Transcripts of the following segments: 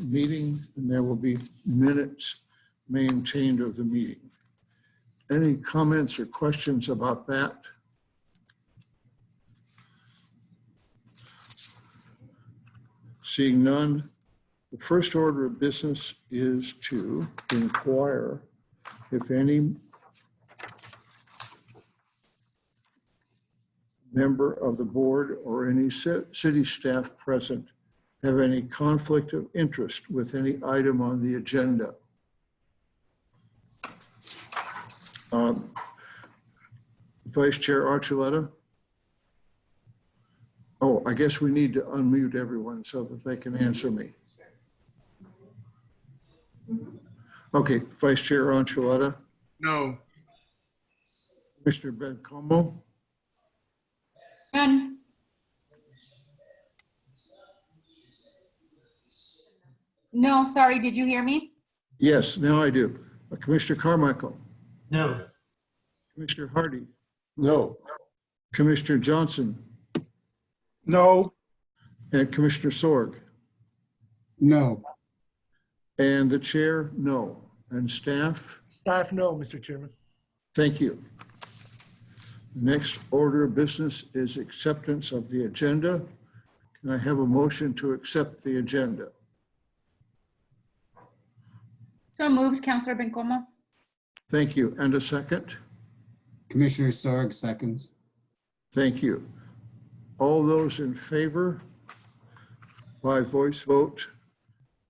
meeting, and there will be minutes maintained of the meeting. Any comments or questions about that? Seeing none, the first order of business is to inquire if any member of the board or any city staff present have any conflict of interest with any item on the agenda. Vice Chair Archuleta? Oh, I guess we need to unmute everyone so that they can answer me. Okay, Vice Chair Archuleta? No. Mr. Bencomo? None. No, sorry, did you hear me? Yes, now I do. Commissioner Carmichael? No. Commissioner Hardy? No. Commissioner Johnson? No. And Commissioner Sorg? No. And the chair, no. And staff? Staff, no, Mr. Chairman. Thank you. The next order of business is acceptance of the agenda. Can I have a motion to accept the agenda? So moved, Councilor Bencomo. Thank you. And a second? Commissioner Sorg seconds. Thank you. All those in favor by voice vote,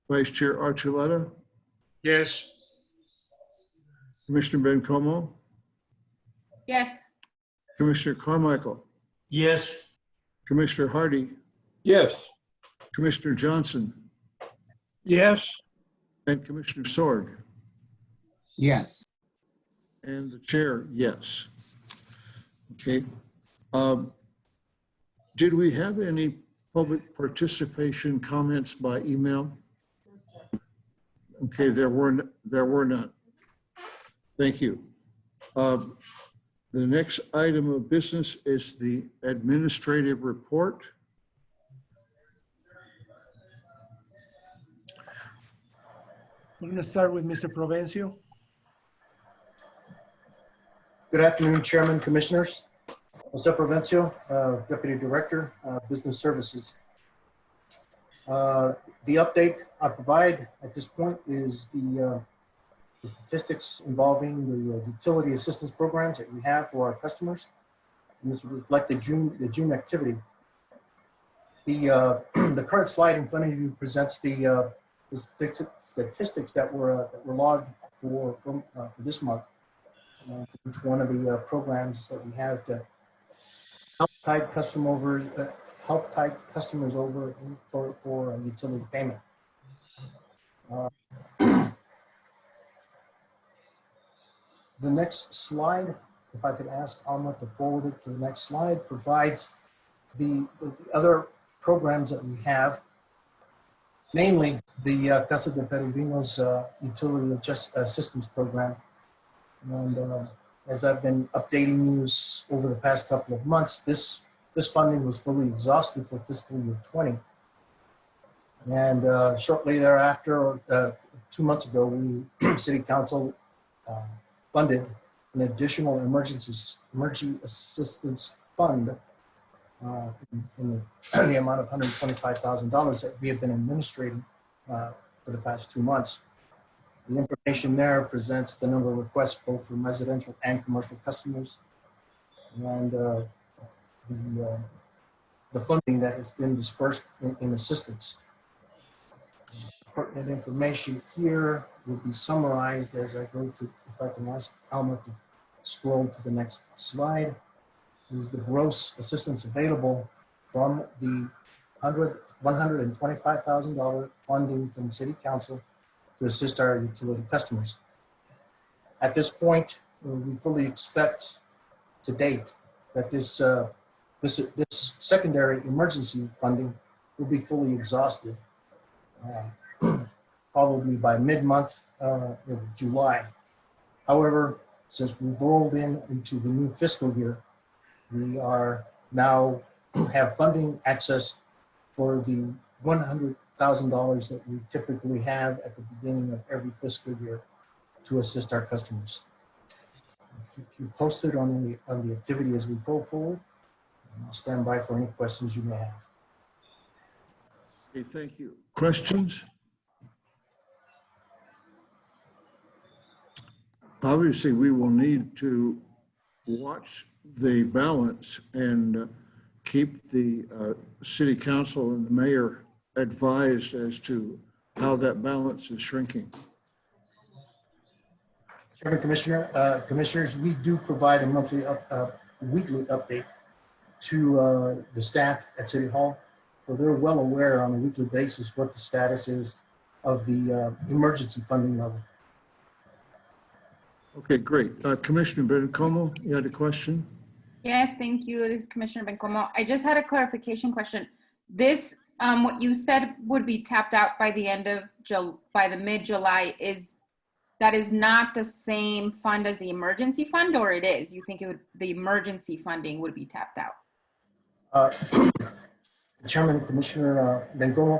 Vice Chair Archuleta, Yes. Commissioner Bencomo, Yes. Commissioner Carmichael, Yes. Commissioner Hardy, Yes. Commissioner Johnson, Yes. and Commissioner Sorg. Yes. And the chair, yes. Okay. Did we have any public participation comments by email? Okay, there were none. Thank you. The next item of business is the administrative report. We're going to start with Mr. Provencio. Good afternoon, Chairman, Commissioners. Jose Provencio, Deputy Director, Business Services. The update I provide at this point is the statistics involving the utility assistance programs that we have for our customers. And this will reflect the June activity. The current slide in front of you presents the statistics that were logged for this month. For each one of the programs that we have to help tide customers over for utility payment. The next slide, if I could ask Alma to forward it to the next slide, provides the other programs that we have, namely the Casa de Peregrinos Utility Assistance Program. And as I've been updating you over the past couple of months, this funding was fully exhausted for fiscal year 20. And shortly thereafter, 2 months ago, City Council funded an additional emergency assistance fund in the amount of $125,000 that we have been administrating for the past 2 months. The information there presents the number of requests both from residential and commercial customers, and the funding that has been dispersed in assistance. Pertinent information here will be summarized as I go to, if I can ask Alma to scroll to the next slide, is the gross assistance available from the $125,000 funding from City Council to assist our utility customers. At this point, we fully expect to date that this secondary emergency funding will be fully exhausted, probably by mid-month of July. However, since we've rolled into the new fiscal year, we are now have funding access for the $100,000 that we typically have at the beginning of every fiscal year to assist our customers. I'll keep you posted on the activity as we go forward. And I'll stand by for any questions you may have. Okay, thank you. Questions? Obviously, we will need to watch the balance and keep the city council and the mayor advised as to how that balance is shrinking. Chairman, Commissioners, we do provide a weekly update to the staff at City Hall. So they're well aware on a weekly basis what the status is of the emergency funding level. Okay, great. Commissioner Bencomo, you had a question? Yes, thank you. This is Commissioner Bencomo. I just had a clarification question. This, what you said would be tapped out by the end of by the mid-July, that is not the same fund as the emergency fund, or it is? You think the emergency funding would be tapped out? Chairman, Commissioner Bencomo,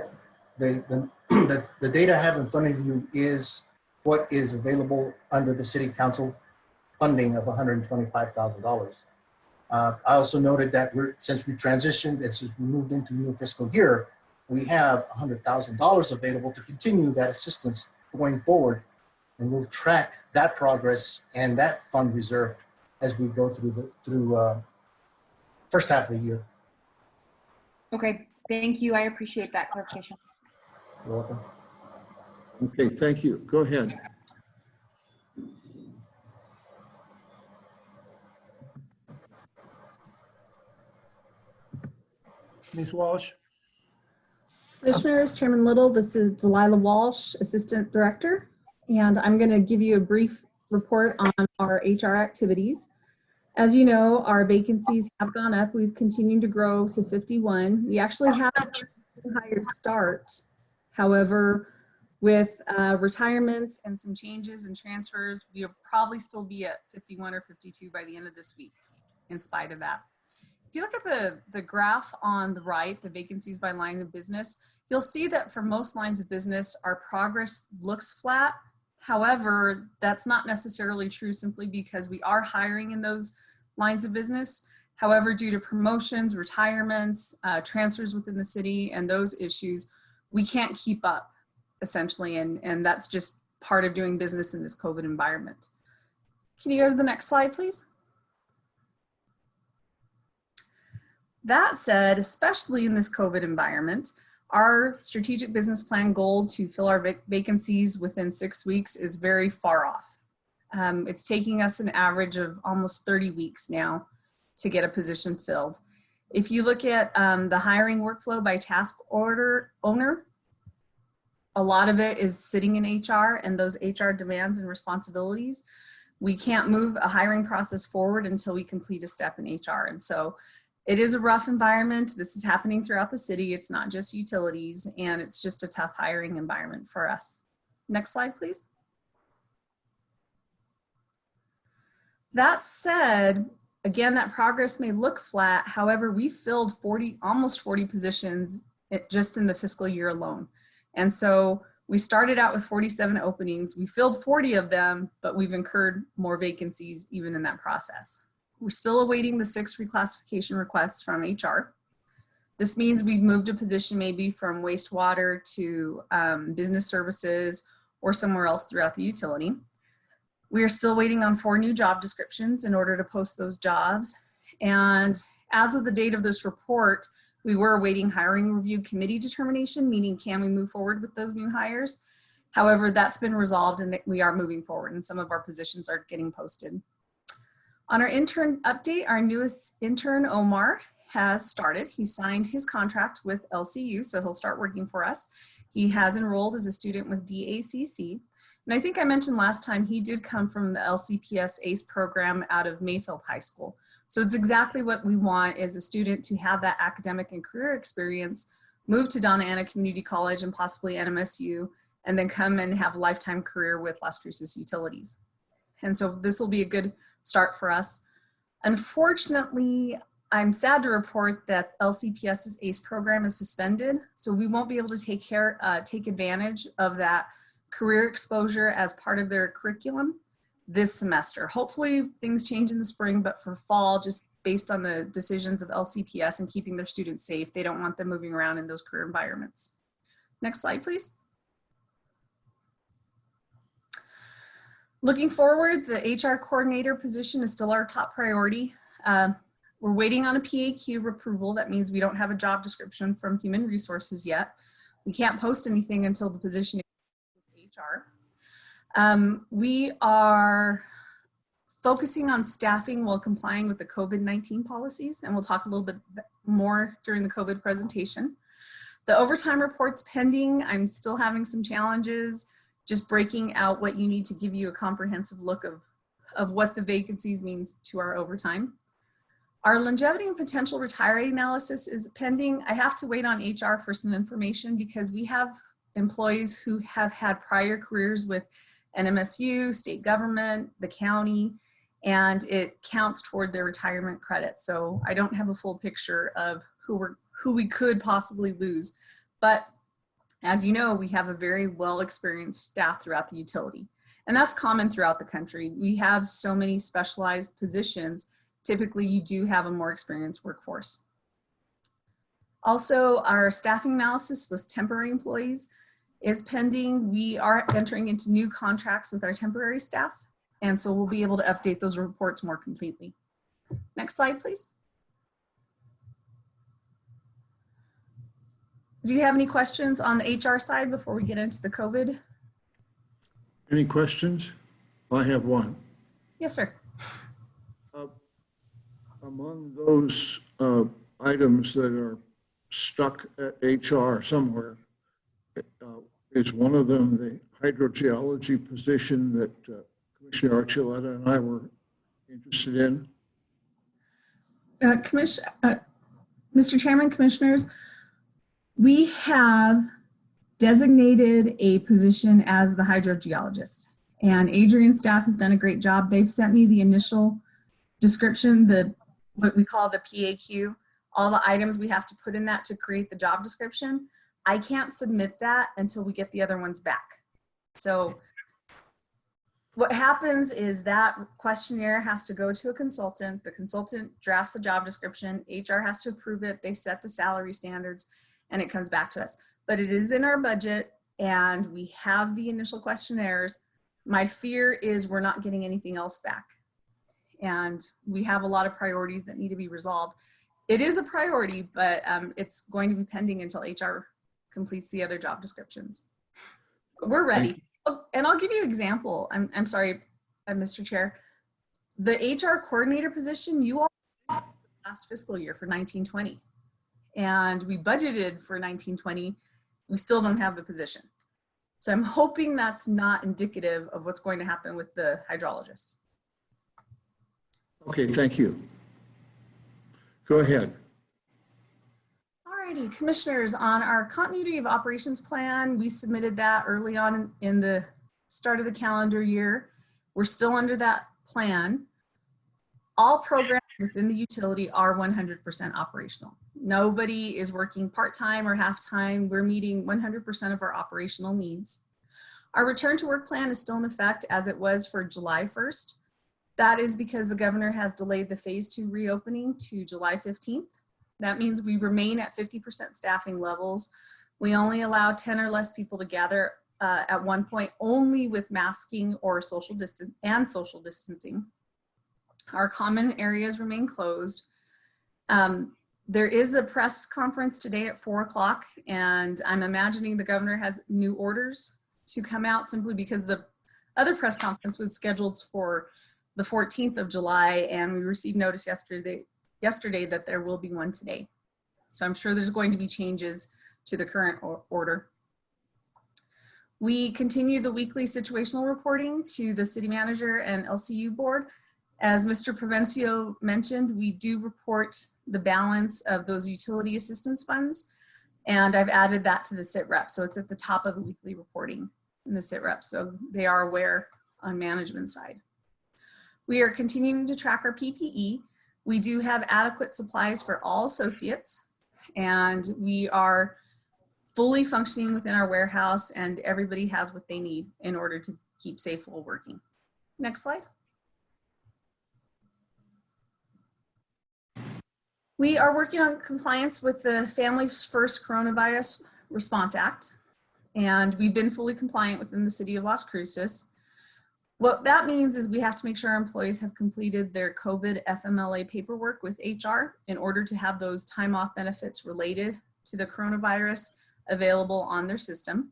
the data I have in front of you is what is available under the City Council funding of $125,000. I also noted that since we transitioned and since we moved into new fiscal year, we have $100,000 available to continue that assistance going forward, and we'll track that progress and that fund reserve as we go through first half of the year. Okay, thank you. I appreciate that clarification. You're welcome. Okay, thank you. Go ahead. Ms. Walsh. Commissioners, Chairman Little, this is Delilah Walsh, Assistant Director, and I'm going to give you a brief report on our HR activities. As you know, our vacancies have gone up. We've continued to grow to 51. We actually have a higher start. However, with retirements and some changes and transfers, we'll probably still be at 51 or 52 by the end of this week, in spite of that. If you look at the graph on the right, the vacancies by line of business, you'll see that for most lines of business, our progress looks flat. However, that's not necessarily true simply because we are hiring in those lines of business. However, due to promotions, retirements, transfers within the city, and those issues, we can't keep up, essentially, and that's just part of doing business in this COVID environment. Can you go to the next slide, please? That said, especially in this COVID environment, our strategic business plan goal to fill our vacancies within 6 weeks is very far off. It's taking us an average of almost 30 weeks now to get a position filled. If you look at the hiring workflow by task order owner, a lot of it is sitting in HR and those HR demands and responsibilities. We can't move a hiring process forward until we complete a step in HR. And so it is a rough environment. This is happening throughout the city. It's not just utilities, and it's just a tough hiring environment for us. Next slide, please. That said, again, that progress may look flat. However, we filled almost 40 positions just in the fiscal year alone. And so we started out with 47 openings. We filled 40 of them, but we've incurred more vacancies even in that process. We're still awaiting the 6 reclassification requests from HR. This means we've moved a position maybe from wastewater to business services or somewhere else throughout the utility. We are still waiting on 4 new job descriptions in order to post those jobs. And as of the date of this report, we were awaiting hiring review committee determination, meaning can we move forward with those new hires? However, that's been resolved and we are moving forward, and some of our positions are getting posted. On our intern update, our newest intern, Omar, has started. He signed his contract with LCU, so he'll start working for us. He has enrolled as a student with DACC. And I think I mentioned last time, he did come from the LCPS ACE program out of Mayfield High School. So it's exactly what we want as a student to have that academic and career experience, move to Donna Ana Community College and possibly NMSU, and then come and have a lifetime career with Las Cruces Utilities. And so this will be a good start for us. Unfortunately, I'm sad to report that LCPS's ACE program is suspended, so we won't be able to take advantage of that career exposure as part of their curriculum this semester. Hopefully things change in the spring, but for fall, just based on the decisions of LCPS and keeping their students safe, they don't want them moving around in those career environments. Next slide, please. Looking forward, the HR coordinator position is still our top priority. We're waiting on a PAQ approval. That means we don't have a job description from Human Resources yet. We can't post anything until the position is HR. We are focusing on staffing while complying with the COVID-19 policies, and we'll talk a little bit more during the COVID presentation. The overtime report's pending. I'm still having some challenges just breaking out what you need to give you a comprehensive look of what the vacancies means to our overtime. Our longevity and potential retiree analysis is pending. I have to wait on HR for some information because we have employees who have had prior careers with NMSU, state government, the county, and it counts toward their retirement credit. So I don't have a full picture of who we could possibly lose. But as you know, we have a very well-experienced staff throughout the utility. And that's common throughout the country. We have so many specialized positions. Typically, you do have a more experienced workforce. Also, our staffing analysis with temporary employees is pending. We are entering into new contracts with our temporary staff, and so we'll be able to update those reports more completely. Next slide, please. Do you have any questions on the HR side before we get into the COVID? Any questions? I have one. Yes, sir. Among those items that are stuck at HR somewhere, is one of them the hydrogeology position that Commissioner Archuleta and I were interested in? Mr. Chairman, Commissioners, we have designated a position as the hydrogeologist, and Adrian's staff has done a great job. They've sent me the initial description, what we call the PAQ, all the items we have to put in that to create the job description. I can't submit that until we get the other ones back. So what happens is that questionnaire has to go to a consultant. The consultant drafts a job description. HR has to approve it. They set the salary standards, and it comes back to us. But it is in our budget, and we have the initial questionnaires. My fear is we're not getting anything else back. And we have a lot of priorities that need to be resolved. It is a priority, but it's going to be pending until HR completes the other job descriptions. We're ready. And I'll give you an example. I'm sorry, Mr. Chair. The HR coordinator position, you all last fiscal year for 1920. And we budgeted for 1920. We still don't have the position. So I'm hoping that's not indicative of what's going to happen with the hydrologist. Okay, thank you. Go ahead. Alrighty, Commissioners, on our continuity of operations plan, we submitted that early on in the start of the calendar year. We're still under that plan. All programs within the utility are 100% operational. Nobody is working part-time or half-time. We're meeting 100% of our operational needs. Our return to work plan is still in effect as it was for July 1st. That is because the governor has delayed the phase 2 reopening to July 15th. That means we remain at 50% staffing levels. We only allow 10 or less people to gather at one point, only with masking or social distancing. Our common areas remain closed. There is a press conference today at 4 o'clock, and I'm imagining the governor has new orders to come out simply because the other press conference was scheduled for the 14th of July, and we received notice yesterday that there will be one today. So I'm sure there's going to be changes to the current order. We continue the weekly situational reporting to the city manager and LCU board. As Mr. Provencio mentioned, we do report the balance of those utility assistance funds, and I've added that to the SITREP. So it's at the top of the weekly reporting in the SITREP, so they are aware on management side. We are continuing to track our PPE. We do have adequate supplies for all associates, and we are fully functioning within our warehouse, and everybody has what they need in order to keep safe while working. Next slide. We are working on compliance with the Families First Coronavirus Response Act, and we've been fully compliant within the city of Las Cruces. What that means is we have to make sure our employees have completed their COVID FMLA paperwork with HR in order to have those time off benefits related to the coronavirus available on their system.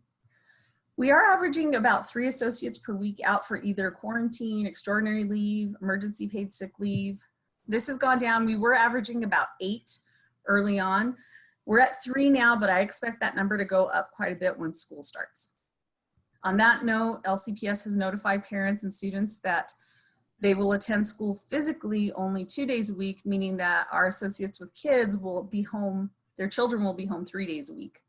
We are averaging about 3 associates per week out for either quarantine, extraordinary leave, emergency paid sick leave. This has gone down. We were averaging about 8 early on. We're at 3 now, but I expect that number to go up quite a bit when school starts. On that note, LCPS has notified parents and students that they will attend school physically only 2 days a week, meaning that our associates with kids will be home, their children will be home 3 days a week.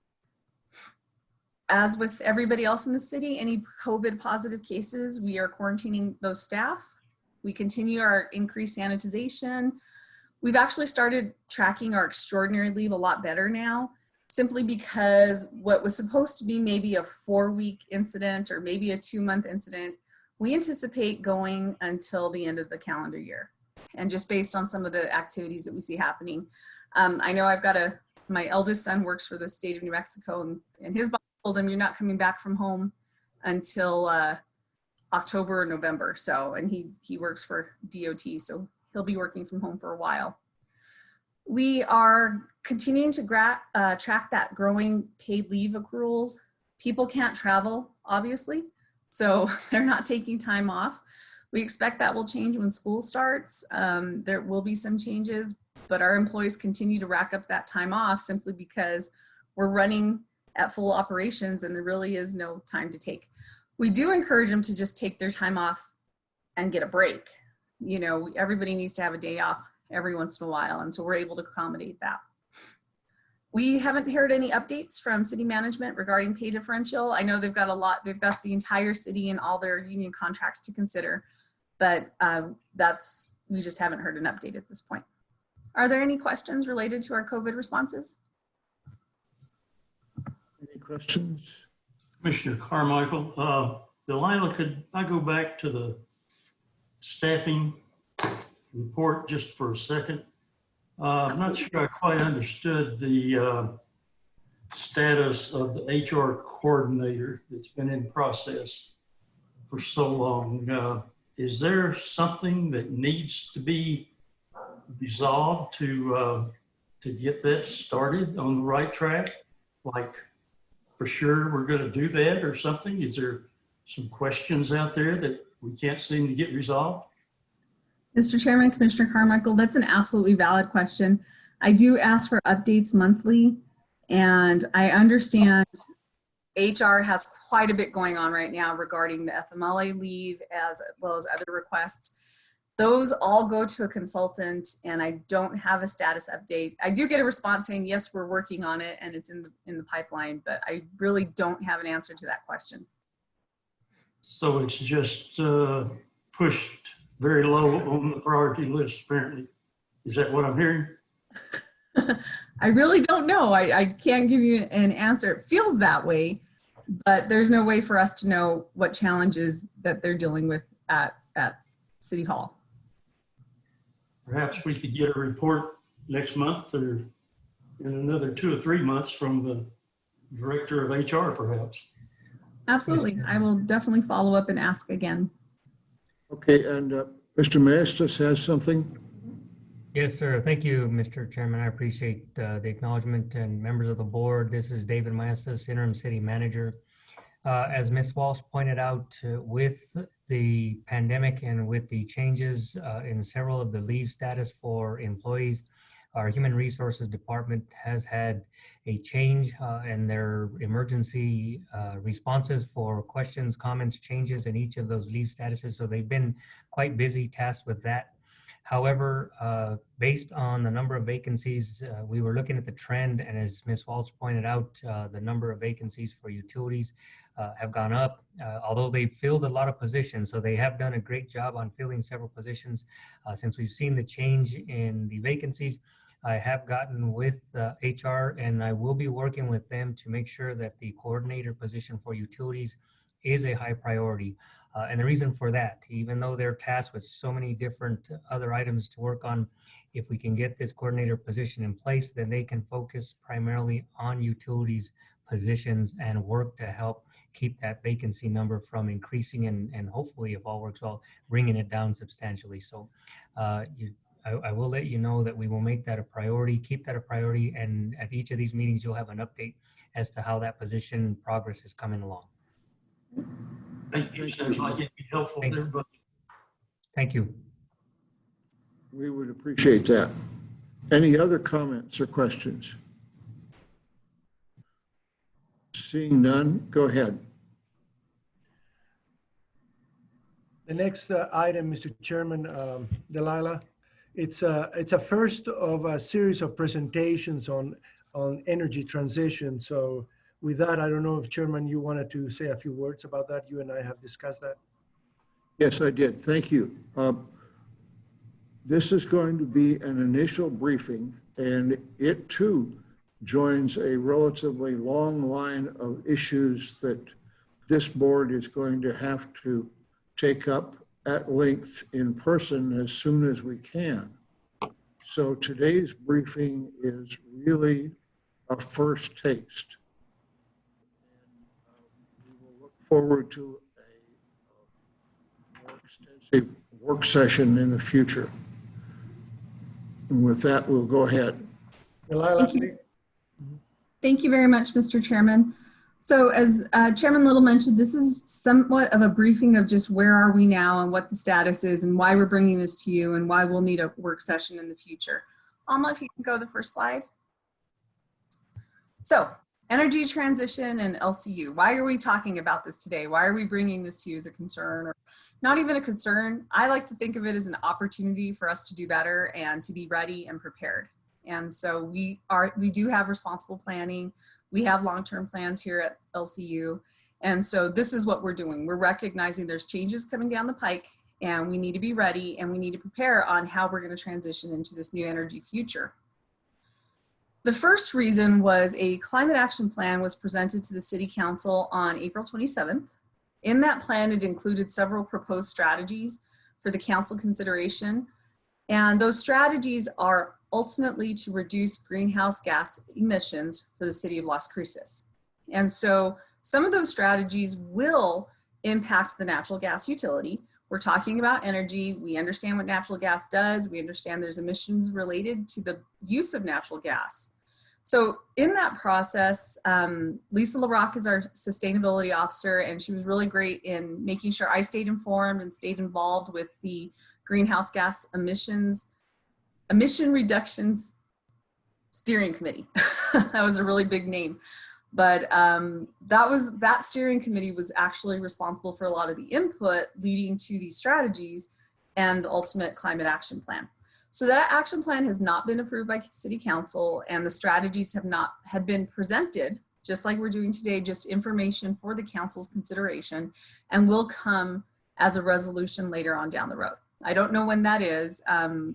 As with everybody else in the city, any COVID positive cases, we are quarantining those staff. We continue our increased sanitization. We've actually started tracking our extraordinary leave a lot better now, simply because what was supposed to be maybe a 4-week incident or maybe a 2-month incident, we anticipate going until the end of the calendar year. And just based on some of the activities that we see happening. I know I've got my eldest son works for the state of New Mexico, and his boss told him, you're not coming back from home until October or November. So, and he works for DOT, so he'll be working from home for a while. We are continuing to track that growing paid leave accruals. People can't travel, obviously, so they're not taking time off. We expect that will change when school starts. There will be some changes, but our employees continue to rack up that time off simply because we're running at full operations and there really is no time to take. We do encourage them to just take their time off and get a break. You know, everybody needs to have a day off every once in a while, and so we're able to accommodate that. We haven't heard any updates from city management regarding pay differential. I know they've got the entire city and all their union contracts to consider, but we just haven't heard an update at this point. Are there any questions related to our COVID responses? Any questions? Commissioner Carmichael, Delilah, could I go back to the staffing report just for a second? I'm not sure I quite understood the status of the HR coordinator that's been in process for so long. Is there something that needs to be resolved to get that started on the right track? Like, for sure we're going to do that or something? Is there some questions out there that we can't seem to get resolved? Mr. Chairman, Commissioner Carmichael, that's an absolutely valid question. I do ask for updates monthly, and I understand HR has quite a bit going on right now regarding the FMLA leave as well as other requests. Those all go to a consultant, and I don't have a status update. I do get a response saying, yes, we're working on it and it's in the pipeline, but I really don't have an answer to that question. So it's just pushed very low on the priority list, apparently. Is that what I'm hearing? I really don't know. I can't give you an answer. It feels that way, but there's no way for us to know what challenges that they're dealing with at City Hall. Perhaps we could get a report next month or in another 2 or 3 months from the director of HR, perhaps. Absolutely. I will definitely follow up and ask again. Okay, and Mr. Maestas has something. Yes, sir. Thank you, Mr. Chairman. I appreciate the acknowledgement, and members of the board. This is David Maestas, interim city manager. As Ms. Walsh pointed out, with the pandemic and with the changes in several of the leave status for employees, our human resources department has had a change in their emergency responses for questions, comments, changes in each of those leave statuses. So they've been quite busy tasked with that. However, based on the number of vacancies, we were looking at the trend, and as Ms. Walsh pointed out, the number of vacancies for utilities have gone up, although they've filled a lot of positions. So they have done a great job on filling several positions. Since we've seen the change in the vacancies, I have gotten with HR, and I will be working with them to make sure that the coordinator position for utilities is a high priority. And the reason for that, even though they're tasked with so many different other items to work on, if we can get this coordinator position in place, then they can focus primarily on utilities positions and work to help keep that vacancy number from increasing and hopefully, if all works well, bringing it down substantially. So I will let you know that we will make that a priority, keep that a priority, and at each of these meetings, you'll have an update as to how that position progress is coming along. Thank you. Sounds like it'd be helpful to everybody. Thank you. We would appreciate that. Any other comments or questions? Seeing none, go ahead. The next item, Mr. Chairman, Delilah, it's a first of a series of presentations on energy transition. So with that, I don't know if Chairman, you wanted to say a few words about that. You and I have discussed that. Yes, I did. Thank you. This is going to be an initial briefing, and it too joins a relatively long line of issues that this board is going to have to take up at length in person as soon as we can. So today's briefing is really a first taste. And we will look forward to a more extensive work session in the future. And with that, we'll go ahead. Delilah, Thank you. Thank you very much, Mr. Chairman. So as Chairman Little mentioned, this is somewhat of a briefing of just where are we now and what the status is and why we're bringing this to you and why we'll need a work session in the future. Alma, if you can go to the first slide. So energy transition and LCU. Why are we talking about this today? Why are we bringing this to you as a concern, or not even a concern? I like to think of it as an opportunity for us to do better and to be ready and prepared. And so we do have responsible planning. We have long-term plans here at LCU. And so this is what we're doing. We're recognizing there's changes coming down the pike, and we need to be ready and we need to prepare on how we're going to transition into this new energy future. The first reason was a climate action plan was presented to the City Council on April 27th. In that plan, it included several proposed strategies for the council consideration. And those strategies are ultimately to reduce greenhouse gas emissions for the city of Las Cruces. And so some of those strategies will impact the natural gas utility. We're talking about energy. We understand what natural gas does. We understand there's emissions related to the use of natural gas. So in that process, Lisa LaRocque is our sustainability officer, and she was really great in making sure I stayed informed and stayed involved with the greenhouse gas emission reductions steering committee. That was a really big name, but that steering committee was actually responsible for a lot of the input leading to these strategies and the ultimate climate action plan. So that action plan has not been approved by City Council, and the strategies have been presented, just like we're doing today, just information for the council's consideration, and will come as a resolution later on down the road. I don't know when that is.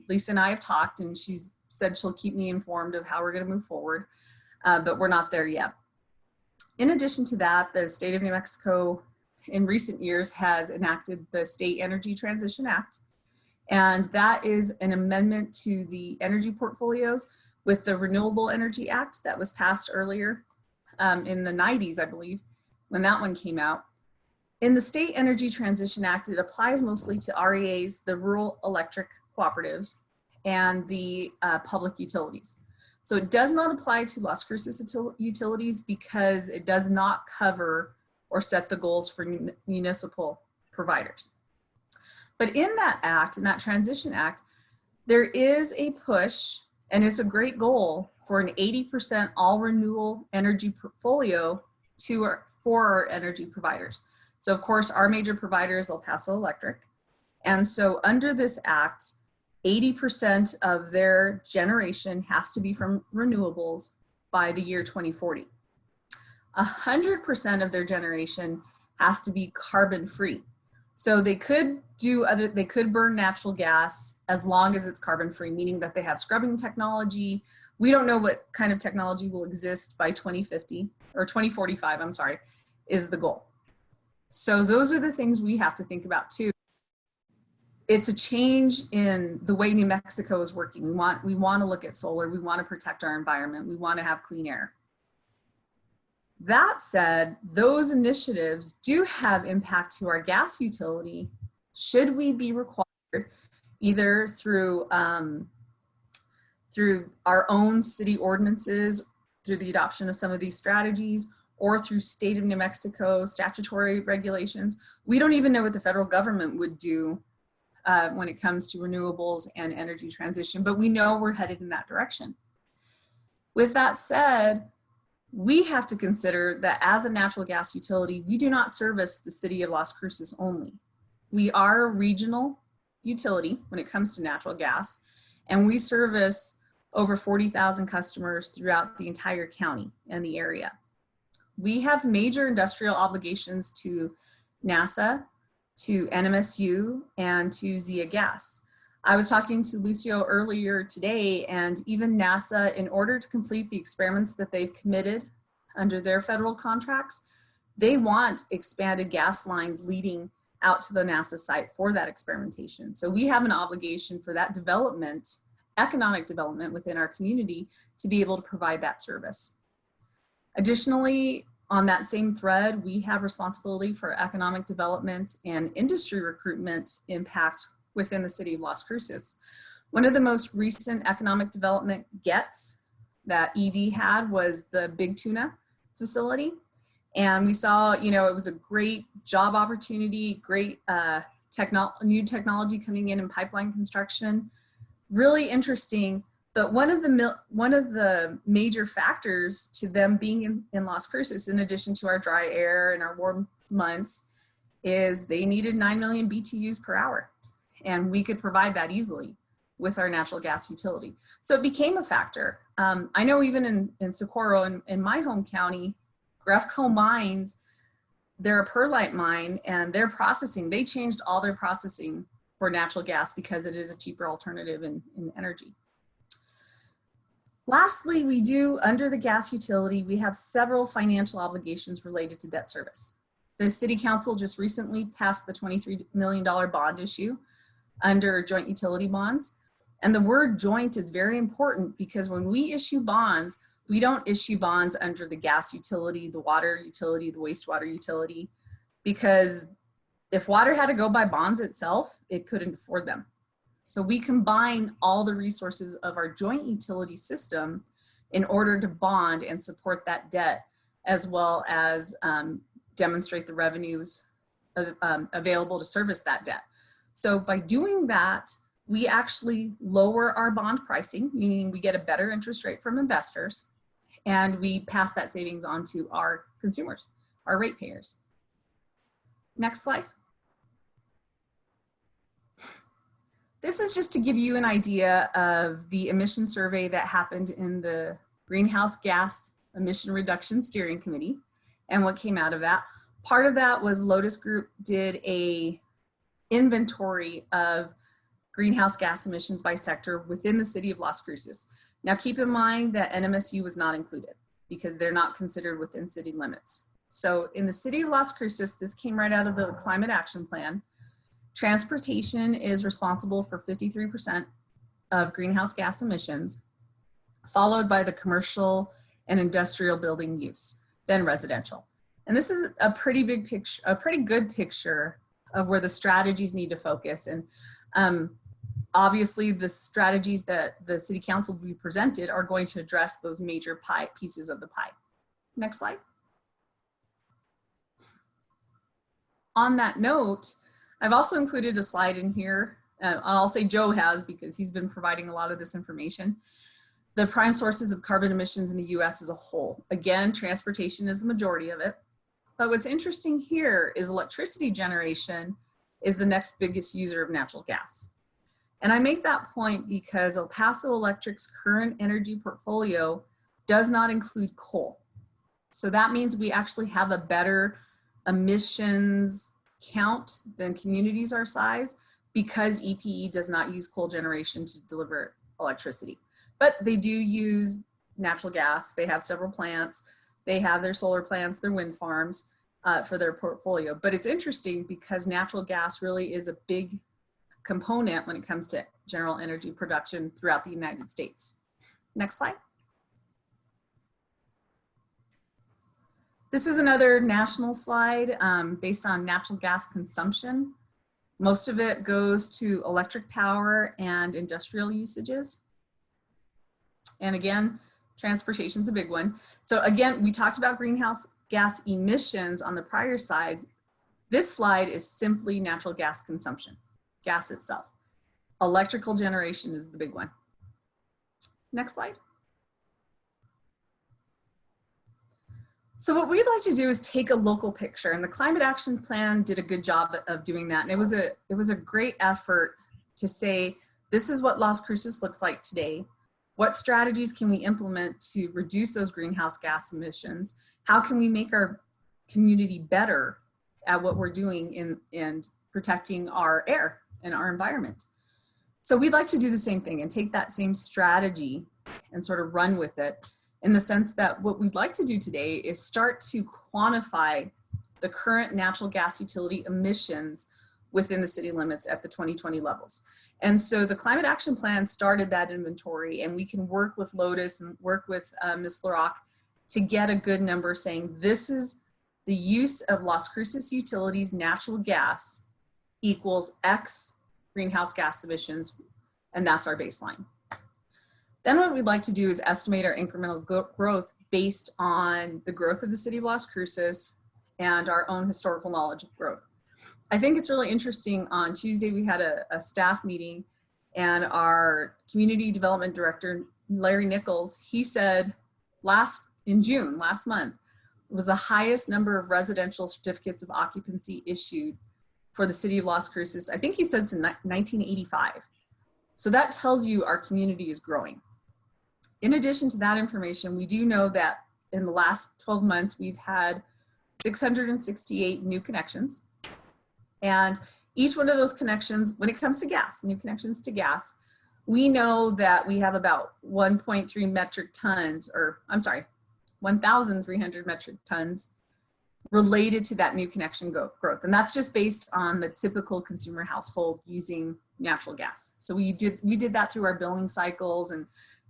Lisa and I have talked, and she's said she'll keep me informed of how we're going to move forward, but we're not there yet. In addition to that, the state of New Mexico in recent years has enacted the State Energy Transition Act, and that is an amendment to the energy portfolios with the Renewable Energy Act that was passed earlier in the 90s, I believe, when that one came out. In the State Energy Transition Act, it applies mostly to REAs, the rural electric cooperatives, and the public utilities. So it does not apply to Las Cruces utilities because it does not cover or set the goals for municipal providers. But in that act, in that Transition Act, there is a push, and it's a great goal, for an 80% all renewable energy portfolio for our energy providers. So of course, our major provider is El Paso Electric. And so under this act, 80% of their generation has to be from renewables by the year 2040. 100% of their generation has to be carbon free. So they could burn natural gas as long as it's carbon free, meaning that they have scrubbing technology. We don't know what kind of technology will exist by 2050 or 2045, I'm sorry, is the goal. So those are the things we have to think about too. It's a change in the way New Mexico is working. We want to look at solar. We want to protect our environment. We want to have clean air. That said, those initiatives do have impact to our gas utility. Should we be required, either through our own city ordinances, through the adoption of some of these strategies, or through state of New Mexico statutory regulations? We don't even know what the federal government would do when it comes to renewables and energy transition, but we know we're headed in that direction. With that said, we have to consider that as a natural gas utility, we do not service the city of Las Cruces only. We are a regional utility when it comes to natural gas, and we service over 40,000 customers throughout the entire county and the area. We have major industrial obligations to NASA, to NMSU, and to Zia Gas. I was talking to Lucio earlier today, and even NASA, in order to complete the experiments that they've committed under their federal contracts, they want expanded gas lines leading out to the NASA site for that experimentation. So we have an obligation for that development, economic development within our community, to be able to provide that service. Additionally, on that same thread, we have responsibility for economic development and industry recruitment impact within the city of Las Cruces. One of the most recent economic development gets that ED had was the Big Tuna facility. And we saw, it was a great job opportunity, great new technology coming in pipeline construction, really interesting. But one of the major factors to them being in Las Cruces, in addition to our dry air and our warm months, is they needed 9 million BTUs per hour. And we could provide that easily with our natural gas utility. So it became a factor. I know even in Socorro, in my home county, Grefco Mines, they're a perlite mine, and their processing, they changed all their processing for natural gas because it is a cheaper alternative in energy. Lastly, we do, under the gas utility, we have several financial obligations related to debt service. The City Council just recently passed the $23 million bond issue under joint utility bonds. And the word joint is very important because when we issue bonds, we don't issue bonds under the gas utility, the water utility, the wastewater utility, because if water had to go buy bonds itself, it couldn't afford them. So we combine all the resources of our joint utility system in order to bond and support that debt, as well as demonstrate the revenues available to service that debt. So by doing that, we actually lower our bond pricing, meaning we get a better interest rate from investors, and we pass that savings on to our consumers, our ratepayers. Next slide. This is just to give you an idea of the emission survey that happened in the Greenhouse Gas Emission Reduction Steering Committee and what came out of that. Part of that was Lotus Group did a inventory of greenhouse gas emissions by sector within the city of Las Cruces. Now keep in mind that NMSU was not included because they're not considered within city limits. So in the city of Las Cruces, this came right out of the Climate Action Plan. Transportation is responsible for 53% of greenhouse gas emissions, followed by the commercial and industrial building use, then residential. And this is a pretty big picture, a pretty good picture of where the strategies need to focus. And obviously the strategies that the city council will be presented are going to address those major pieces of the pie. Next slide. On that note, I've also included a slide in here. I'll say Joe has because he's been providing a lot of this information. The prime sources of carbon emissions in the US as a whole. Again, transportation is the majority of it. But what's interesting here is electricity generation is the next biggest user of natural gas. And I make that point because El Paso Electric's current energy portfolio does not include coal. So that means we actually have a better emissions count than communities our size because EPE does not use coal generation to deliver electricity. But they do use natural gas. They have several plants. They have their solar plants, their wind farms for their portfolio. But it's interesting because natural gas really is a big component when it comes to general energy production throughout the United States. Next slide. This is another national slide based on natural gas consumption. Most of it goes to electric power and industrial usages. And again, transportation's a big one. So again, we talked about greenhouse gas emissions on the prior slides. This slide is simply natural gas consumption, gas itself. Electrical generation is the big one. Next slide. So what we'd like to do is take a local picture, and the Climate Action Plan did a good job of doing that. And it was a great effort to say, this is what Las Cruces looks like today. What strategies can we implement to reduce those greenhouse gas emissions? How can we make our community better at what we're doing in protecting our air and our environment? So we'd like to do the same thing and take that same strategy and sort of run with it, in the sense that what we'd like to do today is start to quantify the current natural gas utility emissions within the city limits at the 2020 levels. And so the Climate Action Plan started that inventory, and we can work with Lotus and work with Ms. LaRock to get a good number saying this is the use of Las Cruces Utilities natural gas equals X greenhouse gas emissions, and that's our baseline. Then what we'd like to do is estimate our incremental growth based on the growth of the city of Las Cruces and our own historical knowledge of growth. I think it's really interesting. On Tuesday, we had a staff meeting, and our community development director, Larry Nichols, he said in June, last month, was the highest number of residential certificates of occupancy issued for the city of Las Cruces. I think he said since 1985. So that tells you our community is growing. In addition to that information, we do know that in the last 12 months, we've had 668 new connections. And each one of those connections, when it comes to gas, new connections to gas, we know that we have about 1.3 metric tons, or I'm sorry, 1,300 metric tons related to that new connection growth. And that's just based on the typical consumer household using natural gas. So we did that through our billing cycles and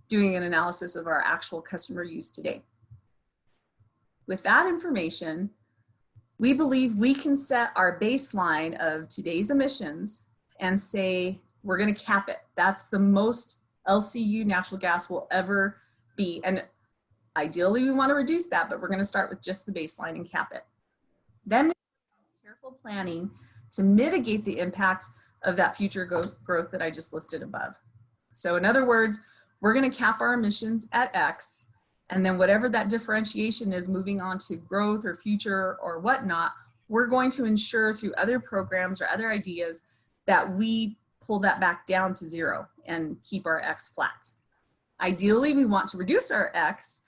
doing an analysis of our actual customer use today. With that information, we believe we can set our baseline of today's emissions and say, we're gonna cap it. That's the most LCU natural gas will ever be. And ideally we wanna reduce that, but we're gonna start with just the baseline and cap it. Then careful planning to mitigate the impact of that future growth that I just listed above. So in other words, we're gonna cap our emissions at X, and then whatever that differentiation is moving on to growth or future or whatnot, we're going to ensure through other programs or other ideas that we pull that back down to zero and keep our X flat. Ideally, we want to reduce our X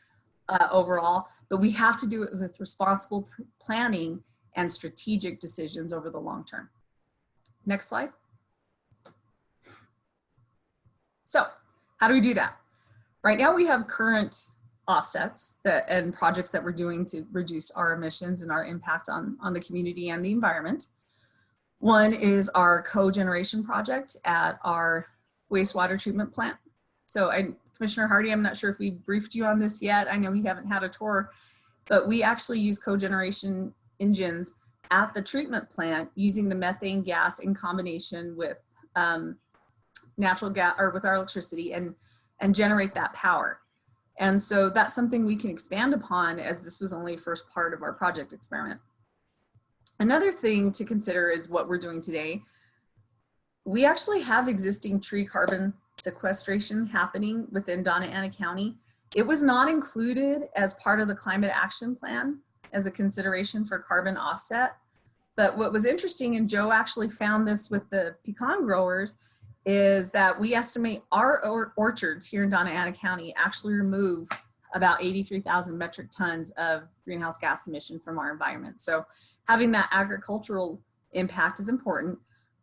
overall, but we have to do it with responsible planning and strategic decisions over the long term. Next slide. So how do we do that? Right now we have current offsets and projects that we're doing to reduce our emissions and our impact on the community and the environment. One is our cogeneration project at our wastewater treatment plant. So Commissioner Hardy, I'm not sure if we briefed you on this yet. I know you haven't had a tour, but we actually use cogeneration engines at the treatment plant using the methane gas in combination with natural gas or with our electricity and generate that power. And so that's something we can expand upon, as this was only first part of our project experiment. Another thing to consider is what we're doing today. We actually have existing tree carbon sequestration happening within Donna Ana County. It was not included as part of the Climate Action Plan as a consideration for carbon offset. But what was interesting, and Joe actually found this with the pecan growers, is that we estimate our orchards here in Donna Ana County actually remove about 83,000 metric tons of greenhouse gas emission from our environment. So having that agricultural impact is important,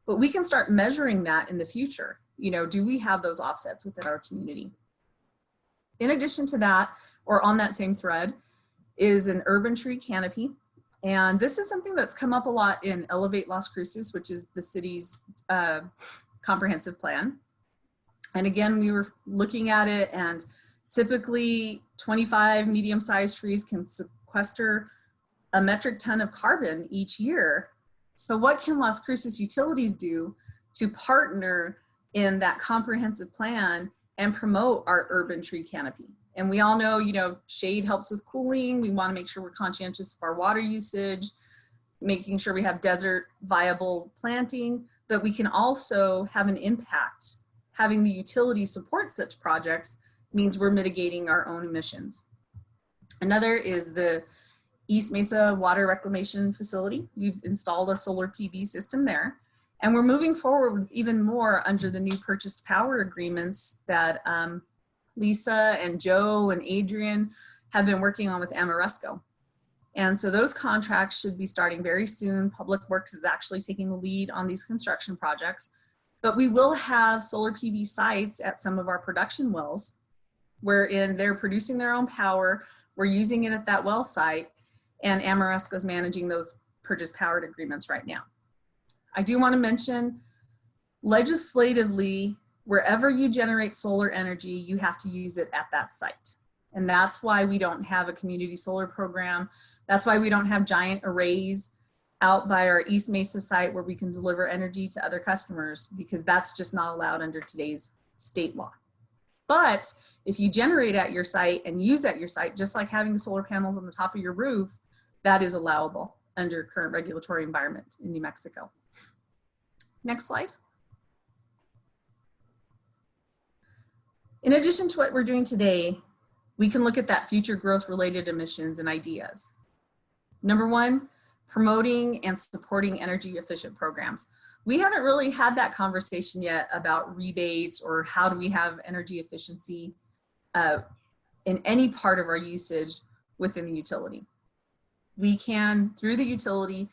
but we can start measuring that in the future. You know, do we have those offsets within our community? In addition to that, or on that same thread, is an urban tree canopy. And this is something that's come up a lot in Elevate Las Cruces, which is the city's comprehensive plan. And again, we were looking at it, and typically 25 medium-sized trees can sequester a metric ton of carbon each year. So what can Las Cruces utilities do to partner in that comprehensive plan and promote our urban tree canopy? And we all know, you know, shade helps with cooling. We want to make sure we're conscientious of our water usage, making sure we have desert viable planting, but we can also have an impact. Having the utility support such projects means we're mitigating our own emissions. Another is the East Mesa Water Reclamation Facility. We've installed a solar PV system there, and we're moving forward with even more under the new purchased power agreements that Lisa and Joe and Adrian have been working on with Amoresco. And so those contracts should be starting very soon. Public Works is actually taking the lead on these construction projects, but we will have solar PV sites at some of our production wells wherein they're producing their own power. We're using it at that well site, and Amoresco is managing those purchase powered agreements right now. I do want to mention legislatively, wherever you generate solar energy, you have to use it at that site. And that's why we don't have a community solar program. That's why we don't have giant arrays out by our East Mesa site where we can deliver energy to other customers, because that's just not allowed under today's state law. But if you generate at your site and use at your site, just like having the solar panels on the top of your roof, that is allowable under current regulatory environment in New Mexico. Next slide. In addition to what we're doing today, we can look at that future growth related emissions and ideas. Number one, promoting and supporting energy efficient programs. We haven't really had that conversation yet about rebates or how do we have energy efficiency in any part of our usage within the utility. We can, through the utility,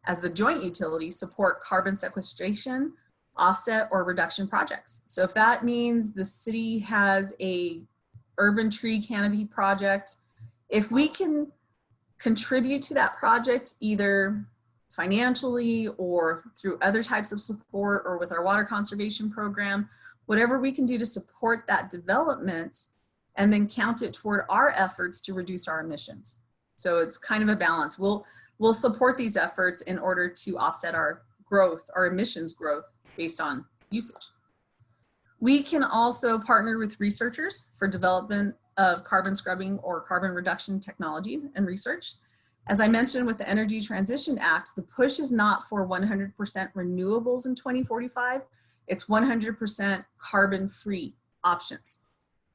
as the joint utility, support carbon sequestration, offset, or reduction projects. So if that means the city has a urban tree canopy project, if we can contribute to that project either financially or through other types of support or with our water conservation program, whatever we can do to support that development and then count it toward our efforts to reduce our emissions. So it's kind of a balance. We'll support these efforts in order to offset our growth, our emissions growth based on usage. We can also partner with researchers for development of carbon scrubbing or carbon reduction technologies and research. As I mentioned with the Energy Transition Act, the push is not for 100% renewables in 2045, it's 100% carbon-free options.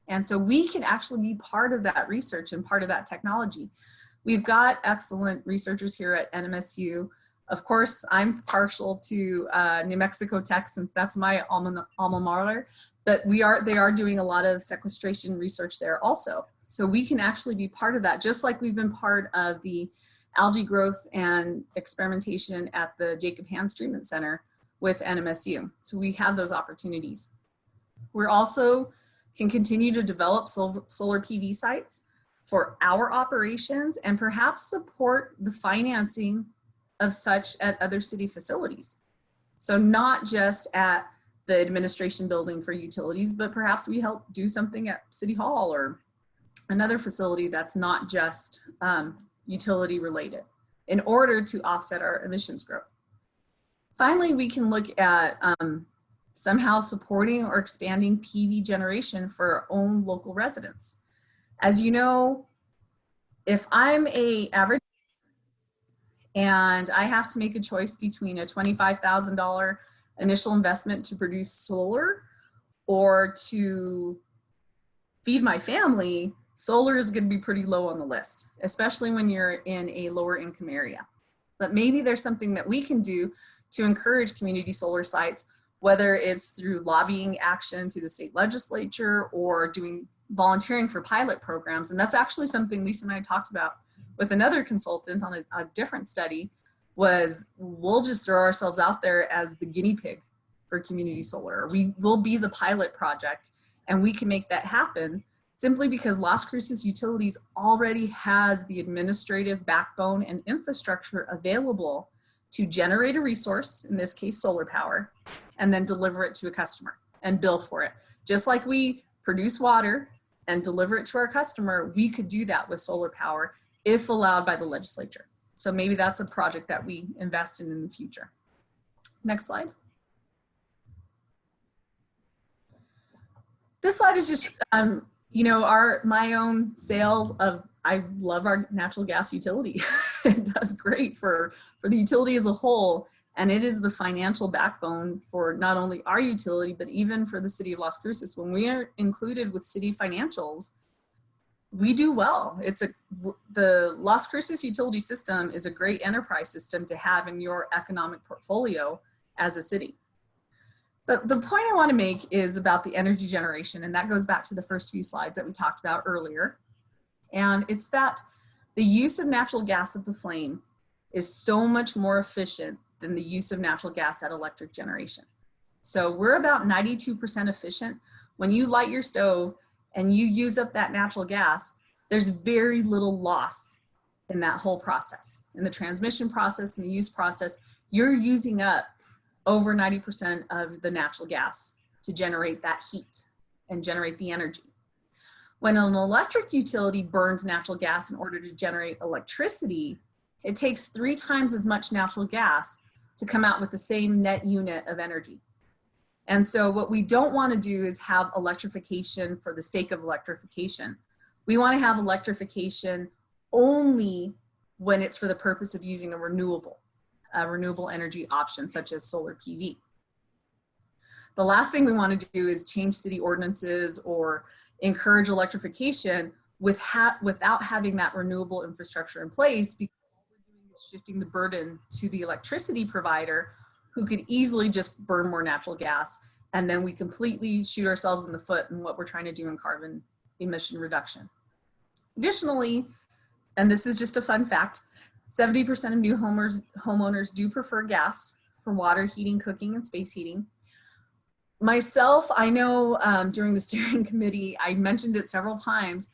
And so we can actually be part of that research and part of that technology. We've got excellent researchers here at NMSU. Of course, I'm partial to New Mexico Tech since that's my alma mater, but they are doing a lot of sequestration research there also. So we can actually be part of that, just like we've been part of the algae growth and experimentation at the Jacob Hands Treatment Center with NMSU. So we have those opportunities. We're also can continue to develop solar PV sites for our operations and perhaps support the financing of such at other city facilities. So not just at the administration building for utilities, but perhaps we help do something at City Hall or another facility that's not just utility related in order to offset our emissions growth. Finally, we can look at somehow supporting or expanding PV generation for our own local residents. As you know, if I'm an average and I have to make a choice between a $25,000 initial investment to produce solar or to feed my family, solar is going to be pretty low on the list, especially when you're in a lower income area. But maybe there's something that we can do to encourage community solar sites whether it's through lobbying action to the state legislature or doing volunteering for pilot programs. And that's actually something Lisa and I talked about with another consultant on a different study, was we'll just throw ourselves out there as the guinea pig for community solar. We will be the pilot project, and we can make that happen simply because Las Cruces Utilities already has the administrative backbone and infrastructure available to generate a resource, in this case solar power, and then deliver it to a customer and bill for it. Just like we produce water and deliver it to our customer, we could do that with solar power if allowed by the legislature. So maybe that's a project that we invest in the future. Next slide. This slide is just, you know, my own sale of, I love our natural gas utility. It does great for the utility as a whole. And it is the financial backbone for not only our utility, but even for the city of Las Cruces. When we are included with city financials, we do well. The Las Cruces utility system is a great enterprise system to have in your economic portfolio as a city. But the point I want to make is about the energy generation, and that goes back to the first few slides that we talked about earlier. And it's that the use of natural gas at the flame is so much more efficient than the use of natural gas at electric generation. So we're about 92% efficient. When you light your stove and you use up that natural gas, there's very little loss in that whole process. In the transmission process and the use process, you're using up over 90% of the natural gas to generate that heat and generate the energy. When an electric utility burns natural gas in order to generate electricity, it takes 3 times as much natural gas to come out with the same net unit of energy. And so what we don't want to do is have electrification for the sake of electrification. We want to have electrification only when it's for the purpose of using a renewable energy option such as solar PV. The last thing we want to do is change city ordinances or encourage electrification without having that renewable infrastructure in place, because all we're doing is shifting the burden to the electricity provider, who could easily just burn more natural gas, and then we completely shoot ourselves in the foot in what we're trying to do in carbon emission reduction. Additionally, and this is just a fun fact, 70% of new homeowners do prefer gas for water heating, cooking, and space heating. Myself, I know during the steering committee, I mentioned it several times,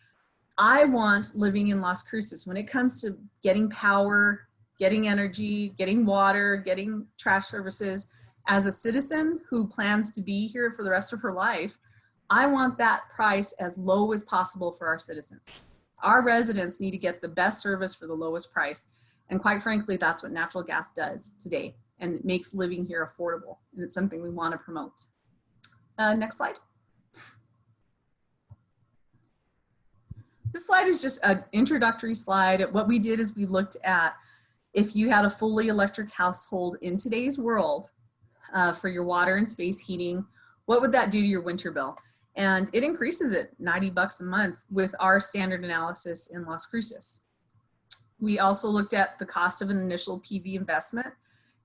I want living in Las Cruces, when it comes to getting power, getting energy, getting water, getting trash services, as a citizen who plans to be here for the rest of her life, I want that price as low as possible for our citizens. Our residents need to get the best service for the lowest price. And quite frankly, that's what natural gas does today. And it makes living here affordable. And it's something we want to promote. Next slide. This slide is just an introductory slide. What we did is we looked at, if you had a fully electric household in today's world for your water and space heating, what would that do to your winter bill? And it increases it $90 a month with our standard analysis in Las Cruces. We also looked at the cost of an initial PV investment.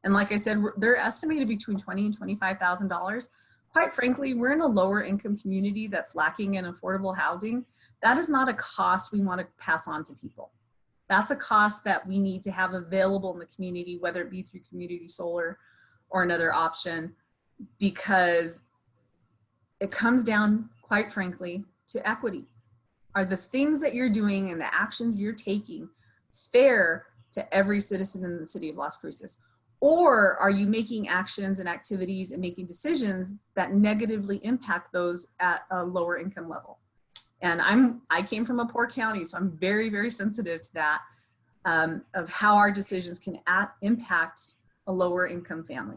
And like I said, they're estimated between $20,000 and $25,000. Quite frankly, we're in a lower income community that's lacking in affordable housing. That is not a cost we want to pass on to people. That's a cost that we need to have available in the community, whether it be through community solar or another option, because it comes down, quite frankly, to equity. Are the things that you're doing and the actions you're taking fair to every citizen in the city of Las Cruces? Or are you making actions and activities and making decisions that negatively impact those at a lower income level? And I came from a poor county, so I'm very, very sensitive to that, of how our decisions can impact a lower income family.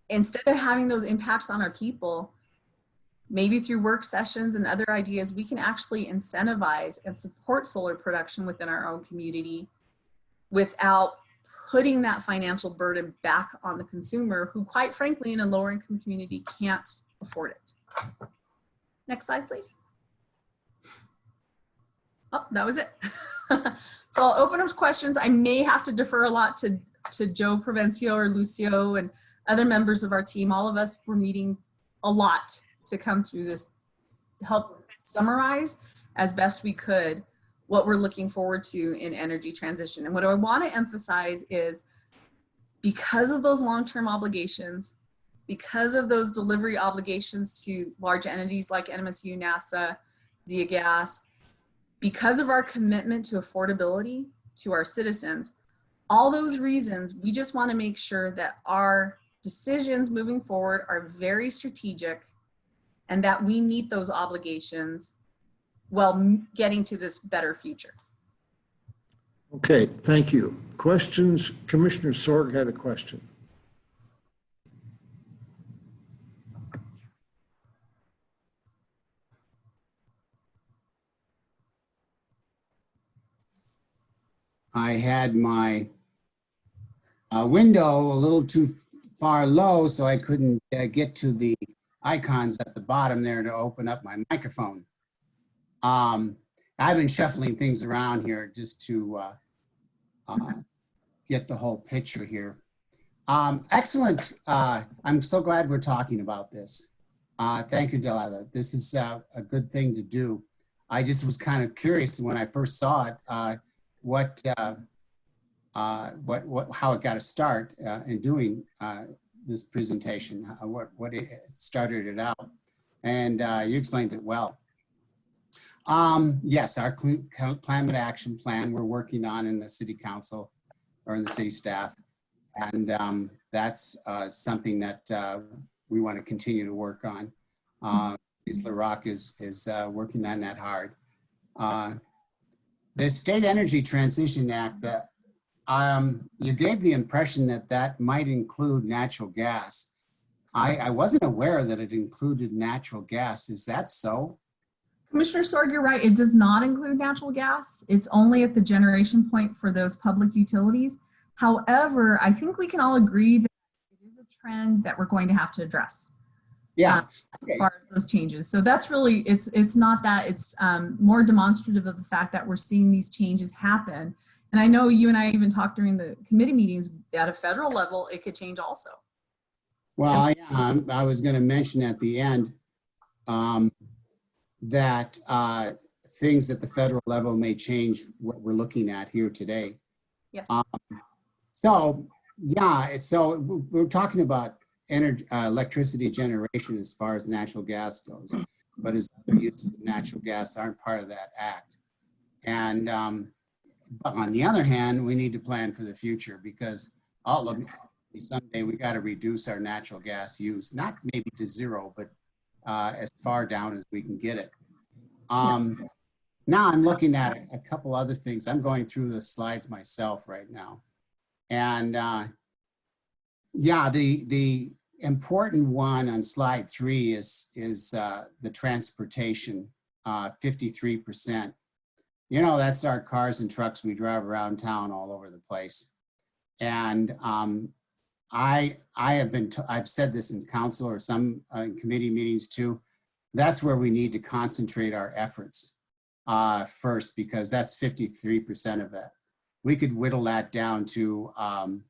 Instead of having those impacts on our people, maybe through work sessions and other ideas, we can actually incentivize and support solar production within our own community without putting that financial burden back on the consumer, who quite frankly in a lower income community can't afford it. Next slide, please. Oh, that was it. So I'll open up questions. I may have to defer a lot to Joe Provencio or Lucio, and other members of our team, all of us were meeting a lot to come through this, help summarize as best we could what we're looking forward to in energy transition. And what I want to emphasize is, because of those long-term obligations, because of those delivery obligations to large entities like NMSU, NASA, Zia Gas, because of our commitment to affordability to our citizens, all those reasons, we just want to make sure that our decisions moving forward are very strategic and that we meet those obligations while getting to this better future. Okay, thank you. Questions? Commissioner Sorg had a question. I had my window a little too far low, so I couldn't get to the icons at the bottom there to open up my microphone. I've been shuffling things around here just to get the whole picture here. Excellent. I'm so glad we're talking about this. Thank you, Delilah. This is a good thing to do. I just was kind of curious when I first saw it, how it got a start in doing this presentation, what it started it out, and you explained it well. Yes, our climate action plan we're working on in the city council or in the city staff, and that's something that we want to continue to work on. Isla Rock is working on that hard. The State Energy Transition Act, you gave the impression that that might include natural gas. I wasn't aware that it included natural gas. Is that so? Commissioner Sorg, you're right. It does not include natural gas. It's only at the generation point for those public utilities. However, I think we can all agree that it is a trend that we're going to have to address. Yeah. As far as those changes. So that's really, it's not that, it's more demonstrative of the fact that we're seeing these changes happen. And I know you and I even talked during the committee meetings, at a federal level, it could change also. Well, yeah, I was going to mention at the end that things at the federal level may change what we're looking at here today. Yes. So, yeah, so we're talking about energy, electricity generation as far as natural gas goes, but as other uses of natural gas aren't part of that act. And but on the other hand, we need to plan for the future, because someday we got to reduce our natural gas use, not maybe to zero, but as far down as we can get it. Now I'm looking at a couple other things. I'm going through the slides myself right now. And yeah, the important one on slide 3 is the transportation, 53%. You know, that's our cars and trucks we drive around town all over the place. And I've said this in council or some committee meetings too. That's where we need to concentrate our efforts first, because that's 53% of it. We could whittle that down to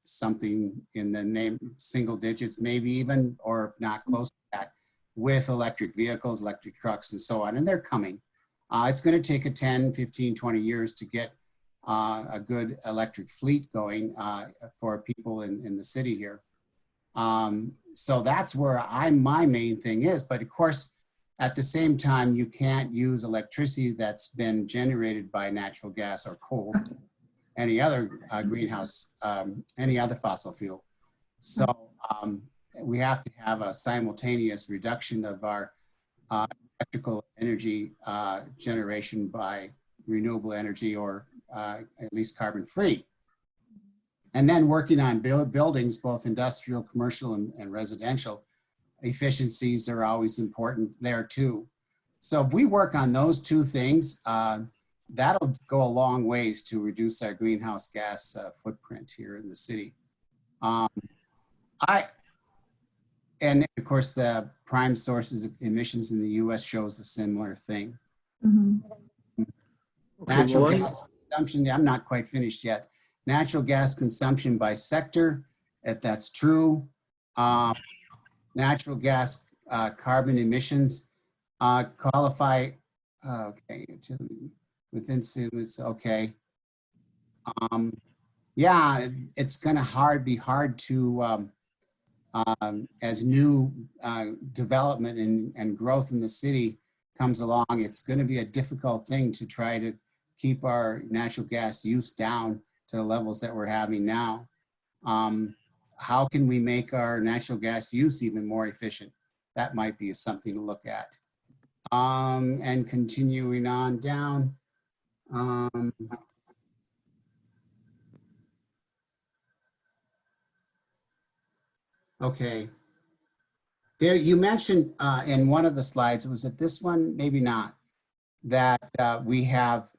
something in the single digits, maybe even, or not close to that, with electric vehicles, electric trucks, and so on. And they're coming. It's going to take a 10, 15, 20 years to get a good electric fleet going for people in the city here. So that's where my main thing is. But of course, at the same time, you can't use electricity that's been generated by natural gas or coal, any other greenhouse, any other fossil fuel. So we have to have a simultaneous reduction of our electrical energy generation by renewable energy, or at least carbon free. And then working on buildings, both industrial, commercial, and residential. Efficiencies are always important there too. So if we work on those two things, that'll go a long ways to reduce our greenhouse gas footprint here in the city. And of course, the prime sources of emissions in the US shows a similar thing. Mm-hmm. Natural gas consumption, I'm not quite finished yet. Natural gas consumption by sector, if that's true, natural gas carbon emissions qualify. Okay, within cities. Okay. Yeah, it's going to be hard to as new development and growth in the city comes along. It's going to be a difficult thing to try to keep our natural gas use down to the levels that we're having now. How can we make our natural gas use even more efficient? That might be something to look at. And continuing on down. Okay. There, you mentioned in one of the slides, was it this one? Maybe not. That we have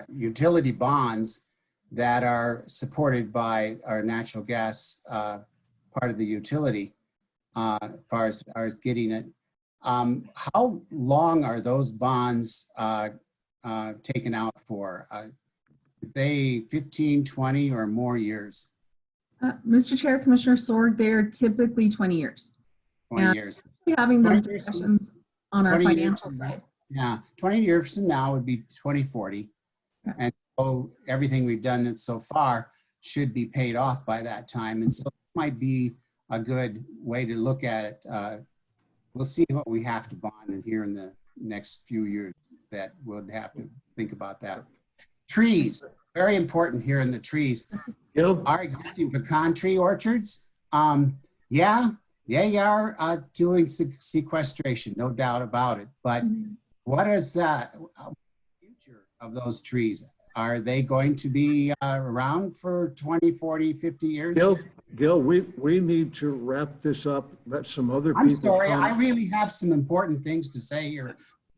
utility bonds that are supported by our natural gas part of the utility, as far as getting it. How long are those bonds taken out for? They 15, 20 or more years? Mr. Chair, Commissioner Sword, they're typically 20 years. 20 years. We're having those 20 years from- discussions on our 20 years financial from side. Yeah, 20 years from now would be 2040. Okay. And so everything we've done so far should be paid off by that time. And so it might be a good way to look at it. We'll see what we have to bond in here in the next few years that we'll have to think about that. Trees, very important here in the trees. Gil? Our existing pecan tree orchards, yeah, they are doing sequestration, no doubt about it. But what is the future of those trees? Are they going to be around for 20, 40, 50 years? Gil, we need to wrap this up. Let some other people I'm sorry, come. I really have some important things to say here,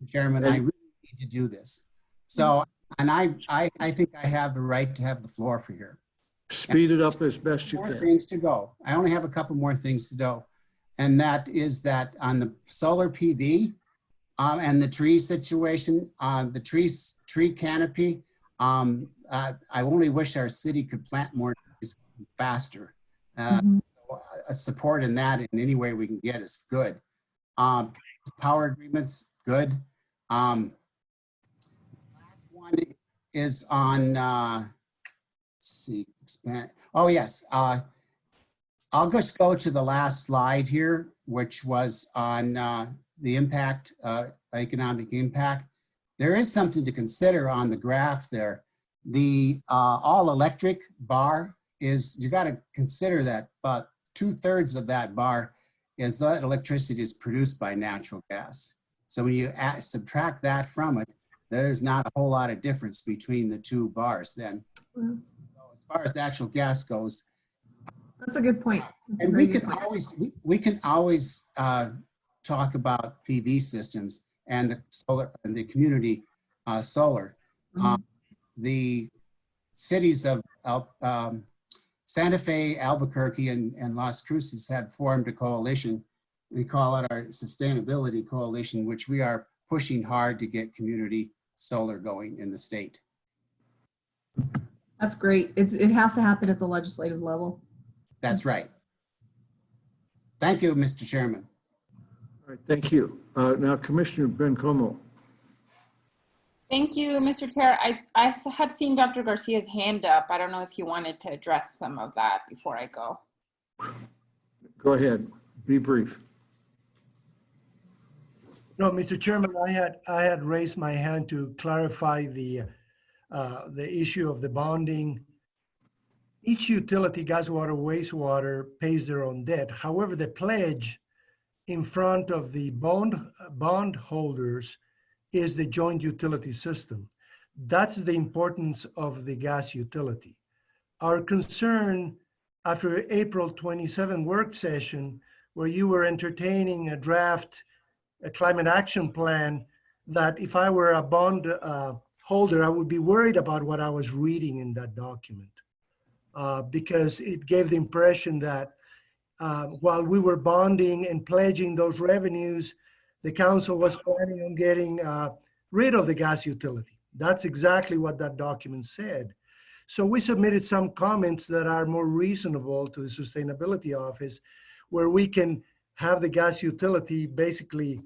Chairman. I really need to do this. So, and I think I have the right to have the floor for here. Speed it up as best you More can. things to go. I only have a couple more things to go. And that is that on the solar PV and the tree situation, the tree canopy, I only wish our city could plant more trees faster. So support in that in any way we can get is good. Power agreements, good. Last one is on, let's see, expand. Oh yes, I'll just go to the last slide here, which was on the impact, economic impact. There is something to consider on the graph there. The all electric bar is, you got to consider that about 2/3 of that bar is that electricity is produced by natural gas. So when you subtract that from it, there's not a whole lot of difference between the two bars then. So as far as natural gas goes, That's a good point. That's a and very we good can point. always talk about PV systems and the solar and the community solar. The cities of Santa Fe, Albuquerque, and Las Cruces had formed a coalition. We call it our Sustainability Coalition, which we are pushing hard to get community solar going in the state. That's great. It has to happen at the legislative level. That's right. Thank you, Mr. Chairman. All right, thank you. Now, Commissioner Bencomo. Thank you, Mr. Chair. I had seen Dr. Garcia's hand up. I don't know if you wanted to address some of that before I go. Go ahead. Be brief. No, Mr. Chairman, I had raised my hand to clarify the issue of the bonding. Each utility, gas, water, wastewater, pays their own debt. However, the pledge in front of the bond holders is the joint utility system. That's the importance of the gas utility. Our concern after April 27 work session, where you were entertaining a draft, a climate action plan, that if I were a bond holder, I would be worried about what I was reading in that document. Because it gave the impression that while we were bonding and pledging those revenues, the council was planning on getting rid of the gas utility. That's exactly what that document said. So we submitted some comments that are more reasonable to the Sustainability Office, where we can have the gas utility basically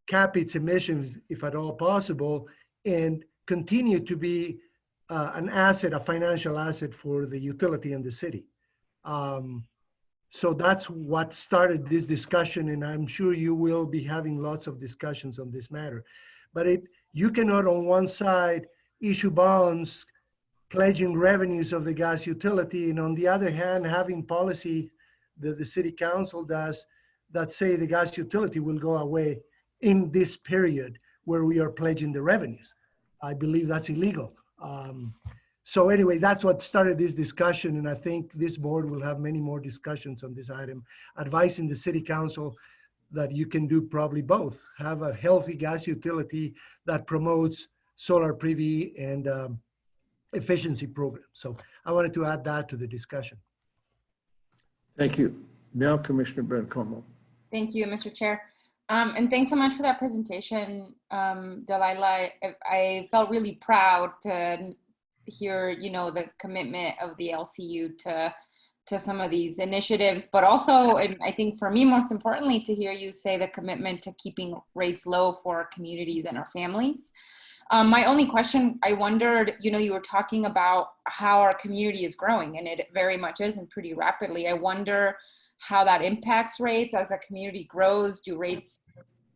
cap its emissions, if at all possible, and continue to be an asset, a financial asset for the utility and the city. So that's what started this discussion, and I'm sure you will be having lots of discussions on this matter. But you cannot on one side issue bonds pledging revenues of the gas utility, and on the other hand, having policy that the city council does that say the gas utility will go away in this period where we are pledging the revenues. I believe that's illegal. So anyway, that's what started this discussion, and I think this board will have many more discussions on this item, advising the city council that you can do probably both. Have a healthy gas utility that promotes solar PV and efficiency program. So I wanted to add that to the discussion. Thank you. Now, Commissioner Bencomo. Thank you, Mr. Chair. And thanks so much for that presentation, Delilah. I felt really proud to hear, you know, the commitment of the LCU to some of these initiatives, but also, and I think for me, most importantly, to hear you say the commitment to keeping rates low for our communities and our families. My only question, I wondered, you know, you were talking about how our community is growing, and it very much is, and pretty rapidly. I wonder how that impacts rates as a community grows. Do rates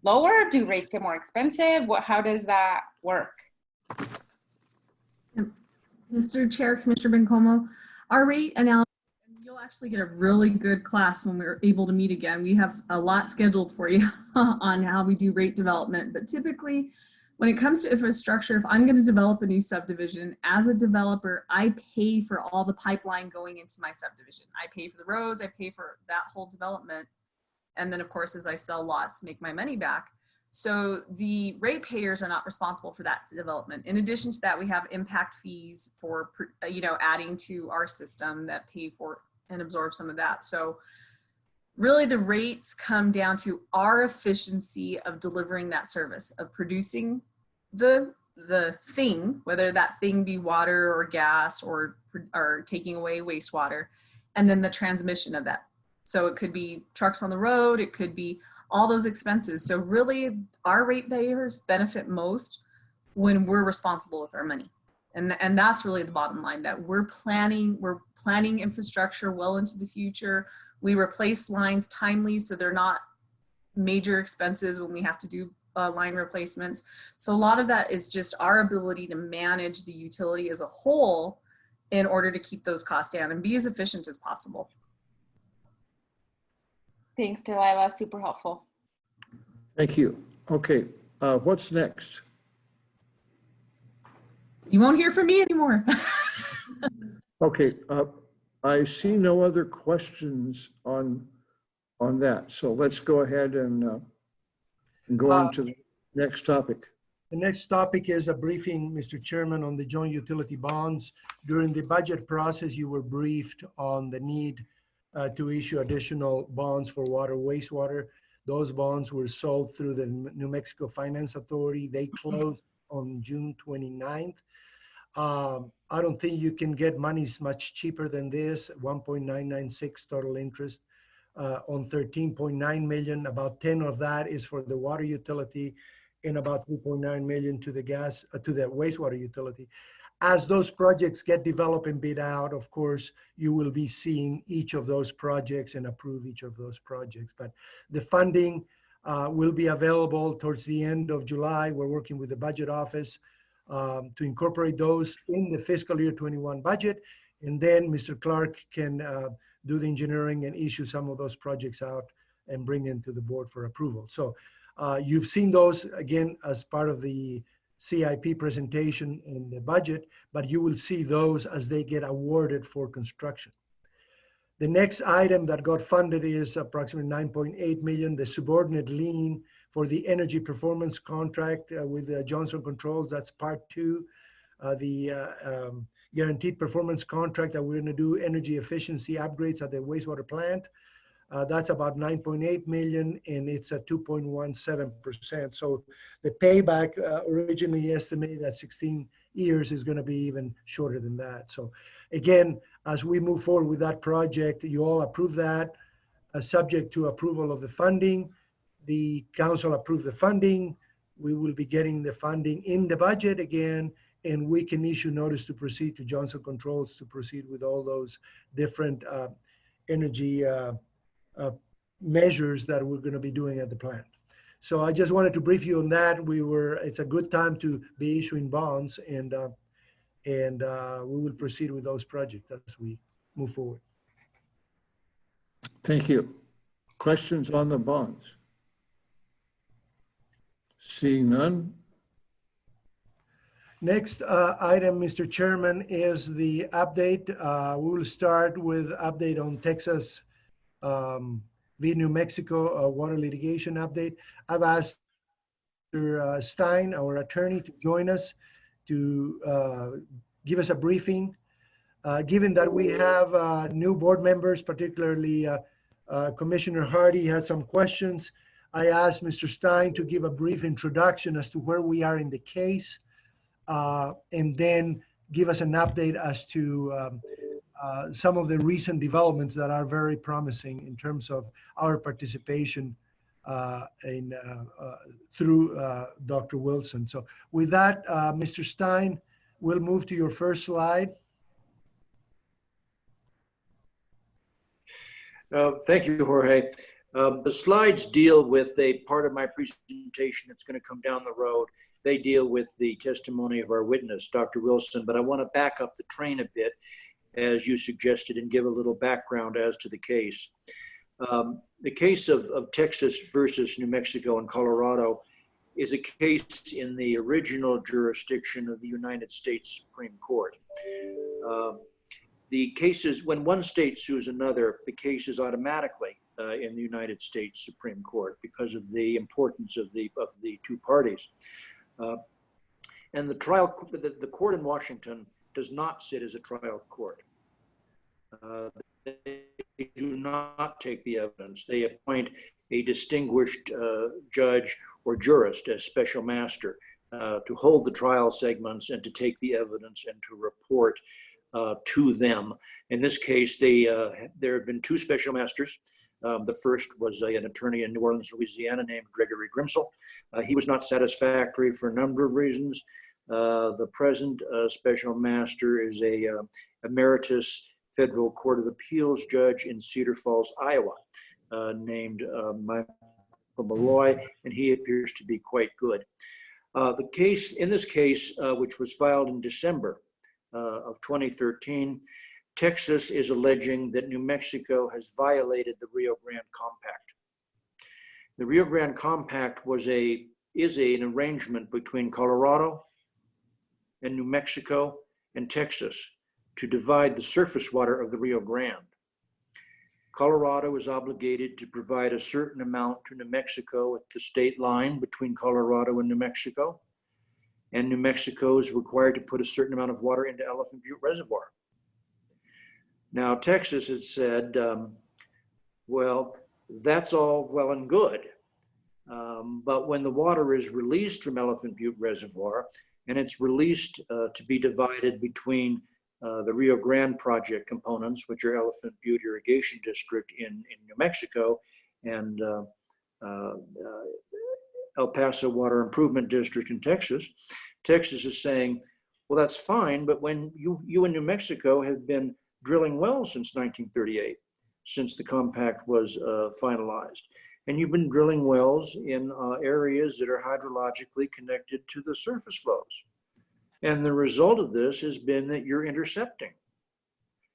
lower? Do rates get more expensive? How does that work? Mr. Chair, Commissioner Bencomo, our rate analysis, you'll actually get a really good class when we're able to meet again. We have a lot scheduled for you on how we do rate development, but typically when it comes to infrastructure, if I'm going to develop a new subdivision, as a developer, I pay for all the pipeline going into my subdivision. I pay for the roads, I pay for that whole development. And then of course, as I sell lots, make my money back. So the ratepayers are not responsible for that development. In addition to that, we have impact fees for, you know, adding to our system that pay for and absorb some of that. So really the rates come down to our efficiency of delivering that service, of producing the thing, whether that thing be water or gas or taking away wastewater, and then the transmission of that. So it could be trucks on the road, it could be all those expenses. So really our ratepayers benefit most when we're responsible with our money. And that's really the bottom line, that we're planning infrastructure well into the future. We replace lines timely, so they're not major expenses when we have to do line replacements. So a lot of that is just our ability to manage the utility as a whole in order to keep those costs down and be as efficient as possible. Thanks, Delilah, super helpful. Thank you. Okay, what's next? You won't hear from me anymore. Okay, I see no other questions on that. So let's go ahead and go on to the next topic. The next topic is a briefing, Mr. Chairman, on the joint utility bonds. During the budget process, you were briefed on the need to issue additional bonds for water, wastewater. Those bonds were sold through the New Mexico Finance Authority. They closed on June 29th. I don't think you can get monies much cheaper than this, 1.996 total interest on 13.9 million. About 10 of that is for the water utility and about 3.9 million to the gas, to the wastewater utility. As those projects get developed and bid out, of course, you will be seeing each of those projects and approve each of those projects. But the funding will be available towards the end of July. We're working with the budget office to incorporate those in the fiscal year 21 budget. And then Mr. Clark can do the engineering and issue some of those projects out and bring them to the board for approval. So you've seen those again as part of the CIP presentation in the budget, but you will see those as they get awarded for construction. The next item that got funded is approximately 9.8 million, the subordinate lien for the energy performance contract with Johnson Controls. That's part 2. The guaranteed performance contract that we're going to do energy efficiency upgrades at the wastewater plant. That's about 9.8 million, and it's a 2.17%. So the payback originally estimated at 16 years is going to be even shorter than that. So again, as we move forward with that project, you all approve that, subject to approval of the funding. The council approved the funding. We will be getting the funding in the budget again, and we can issue notice to proceed to Johnson Controls to proceed with all those different energy measures that we're going to be doing at the plant. So I just wanted to brief you on that. It's a good time to be issuing bonds, and we will proceed with those projects as we move forward. Thank you. Questions on the bonds? Seeing none. Next item, Mr. Chairman, is the update. We will start with update on Texas v. New Mexico water litigation update. I've asked Mr. Stein, our attorney, to join us to give us a briefing. Given that we have new board members, particularly Commissioner Hardy had some questions, I asked Mr. Stein to give a brief introduction as to where we are in the case, and then give us an update as to some of the recent developments that are very promising in terms of our participation through Dr. Wilson. So with that, Mr. Stein, we'll move to your first slide. Thank you, Jorge. The slides deal with a part of my presentation that's going to come down the road. They deal with the testimony of our witness, Dr. Wilson, but I want to back up the train a bit, as you suggested, and give a little background as to the case. The case of Texas versus New Mexico and Colorado is a case in the original jurisdiction of the United States Supreme Court. The cases, when one state sues another, the case is automatically in the United States Supreme Court because of the importance of the two parties. And the court in Washington does not sit as a trial court. They do not take the evidence. They appoint a distinguished judge or jurist as special master to hold the trial segments and to take the evidence and to report to them. In this case, there have been two special masters. The first was an attorney in New Orleans, Louisiana, named Gregory Grimsell. He was not satisfactory for a number of reasons. The present special master is a emeritus Federal Court of Appeals judge in Cedar Falls, Iowa, named Michael Malloy, and he appears to be quite good. In this case, which was filed in December of 2013, Texas is alleging that New Mexico has violated the Rio Grande Compact. The Rio Grande Compact is an arrangement between Colorado and New Mexico and Texas to divide the surface water of the Rio Grande. Colorado is obligated to provide a certain amount to New Mexico at the state line between Colorado and New Mexico, and New Mexico is required to put a certain amount of water into Elephant Butte Reservoir. Now, Texas has said, well, that's all well and good, but when the water is released from Elephant Butte Reservoir and it's released to be divided between the Rio Grande project components, which are Elephant Butte Irrigation District in New Mexico and El Paso Water Improvement District in Texas, Texas is saying, well, that's fine, but when you in New Mexico have been drilling wells since 1938, since the compact was finalized, and you've been drilling wells in areas that are hydrologically connected to the surface flows. And the result of this has been that you're intercepting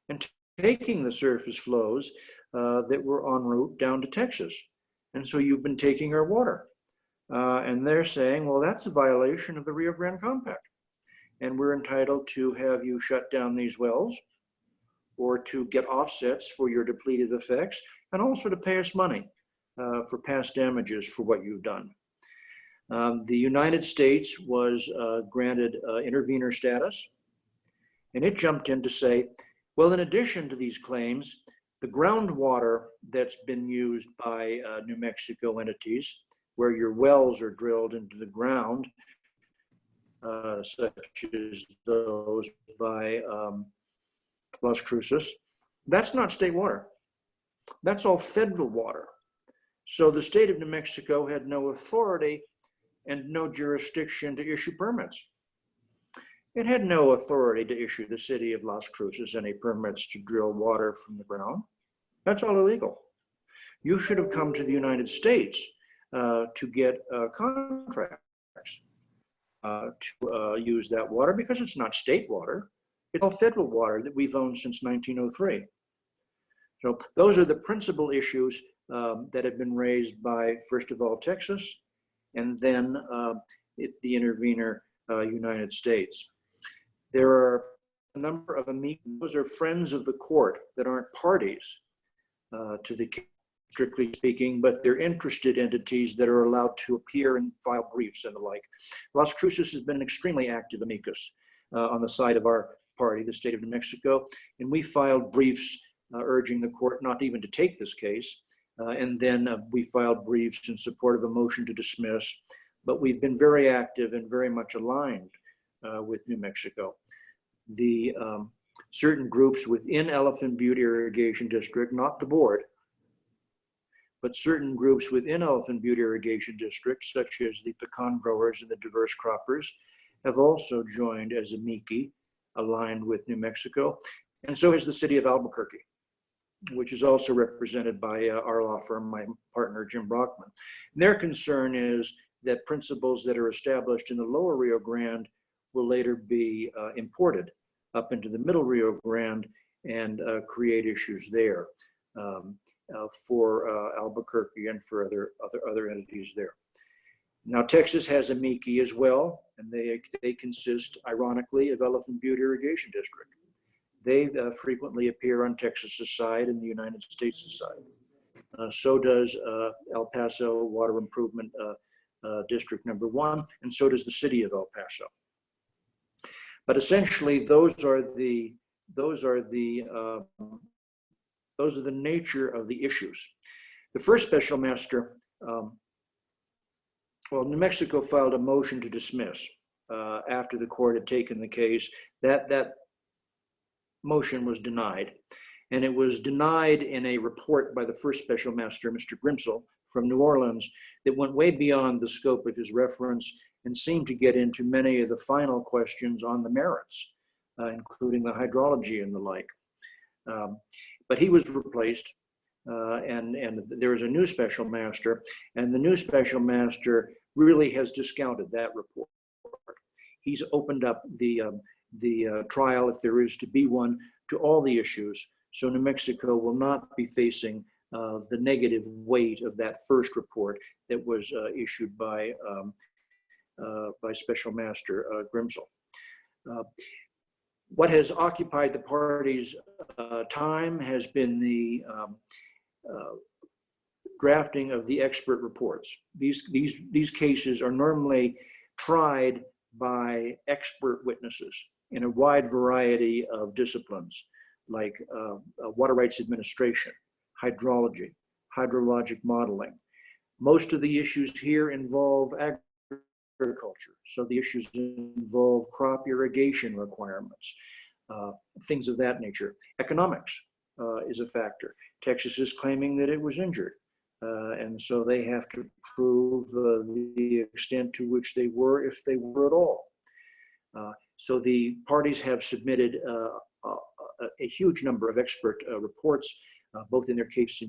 and taking the surface flows that were en route down to Texas. And so you've been taking our water. And they're saying, well, that's a violation of the Rio Grande Compact. And we're entitled to have you shut down these wells or to get offsets for your depleted effects, and also to pay us money for past damages for what you've done. The United States was granted intervener status, and it jumped in to say, well, in addition to these claims, The groundwater that's been used by New Mexico entities, where your wells are drilled into the ground, such as those by Las Cruces, that's not state water. That's all federal water. So the state of New Mexico had no authority and no jurisdiction to issue permits. It had no authority to issue the city of Las Cruces any permits to drill water from the ground. That's all illegal. You should have come to the United States to get contracts to use that water, because it's not state water. It's all federal water that we've owned since 1903. So those are the principal issues that have been raised by, first of all, Texas, and then the intervener, United States. There are a number of amicus, those are friends of the court that aren't parties to the case, strictly speaking, but they're interested entities that are allowed to appear and file briefs and the like. Las Cruces has been an extremely active amicus on the side of our party, the state of New Mexico, and we filed briefs urging the court not even to take this case. And then we filed briefs in support of a motion to dismiss, but we've been very active and very much aligned with New Mexico. The certain groups within Elephant Butte Irrigation District, not the board, but certain groups within Elephant Butte Irrigation District, such as the pecan growers and the diverse croppers, have also joined as amici, aligned with New Mexico, and so has the city of Albuquerque, which is also represented by our law firm, my partner, Jim Brockman. And their concern is that principles that are established in the lower Rio Grande will later be imported up into the middle Rio Grande and create issues there for Albuquerque and for other entities there. Now, Texas has amici as well, and they consist, ironically, of Elephant Butte Irrigation District. They frequently appear on Texas's side and the United States' side. So does El Paso Water Improvement District Number 1, and so does the city of El Paso. But essentially, those are the nature of the issues. The first special master, well, New Mexico filed a motion to dismiss after the court had taken the case. That motion was denied, and it was denied in a report by the first special master, Mr. Grimsel, from New Orleans, that went way beyond the scope of his reference and seemed to get into many of the final questions on the merits, including the hydrology and the like. But he was replaced, and there is a new special master, and the new special master really has discounted that report. He's opened up the trial, if there is to be one, to all the issues. So New Mexico will not be facing the negative weight of that first report that was issued by Special Master Grimsel. What has occupied the party's time has been the drafting of the expert reports. These cases are normally tried by expert witnesses in a wide variety of disciplines, like water rights administration, hydrology, hydrologic modeling. Most of the issues here involve agriculture, so the issues involve crop irrigation requirements, things of that nature. Economics is a factor. Texas is claiming that it was injured, and so they have to prove the extent to which they were, if they were at all. So the parties have submitted a huge number of expert reports, both in their cases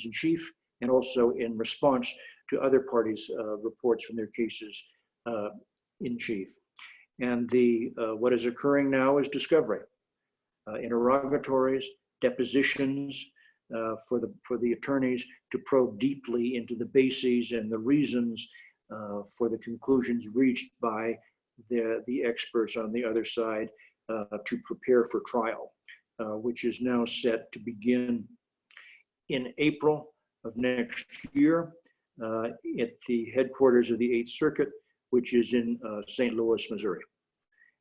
in chief and also in response to other parties' reports from their cases in chief. And what is occurring now is discovery, interrogatories, depositions for the attorneys to probe deeply into the bases and the reasons for the conclusions reached by the experts on the other side to prepare for trial, which is now set to begin in April of next year at the headquarters of the 8th Circuit, which is in St. Louis, Missouri.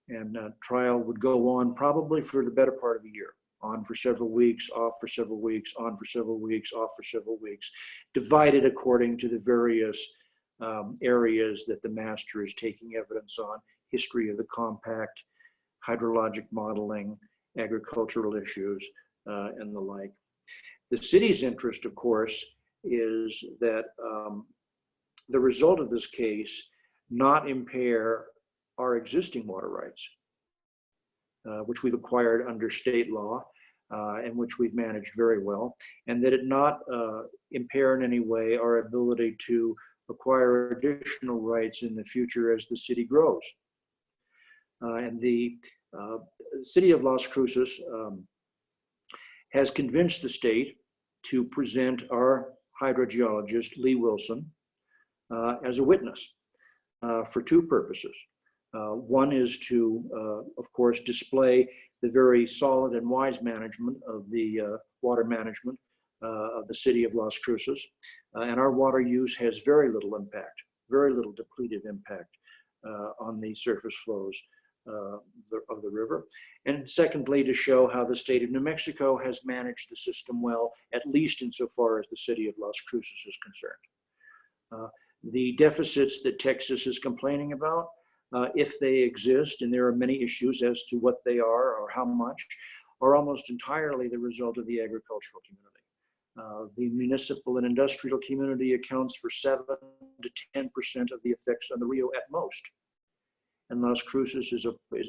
And trial would go on probably for the better part of a year. on for several weeks, off for several weeks, on for several weeks, off for several weeks, divided according to the various areas that the master is taking evidence on: history of the compact, hydrologic modeling, agricultural issues, and the like. The city's interest, of course, is that the result of this case not impair our existing water rights, which we've acquired under state law and which we've managed very well, and that it not impair in any way our ability to acquire additional rights in the future as the city grows. And the city of Las Cruces has convinced the state to present our hydrogeologist, Lee Wilson, as a witness for two purposes. One is to, of course, display the very solid and wise management of the water management of the city of Las Cruces. And our water use has very little impact, very little depletive impact on the surface flows of the river. And secondly, to show how the state of New Mexico has managed the system well, at least insofar as the city of Las Cruces is concerned. The deficits that Texas is complaining about, if they exist, and there are many issues as to what they are or how much, are almost entirely the result of the agricultural community. The municipal and industrial community accounts for 7 to 10% of the effects on the Rio at most. And Las Cruces is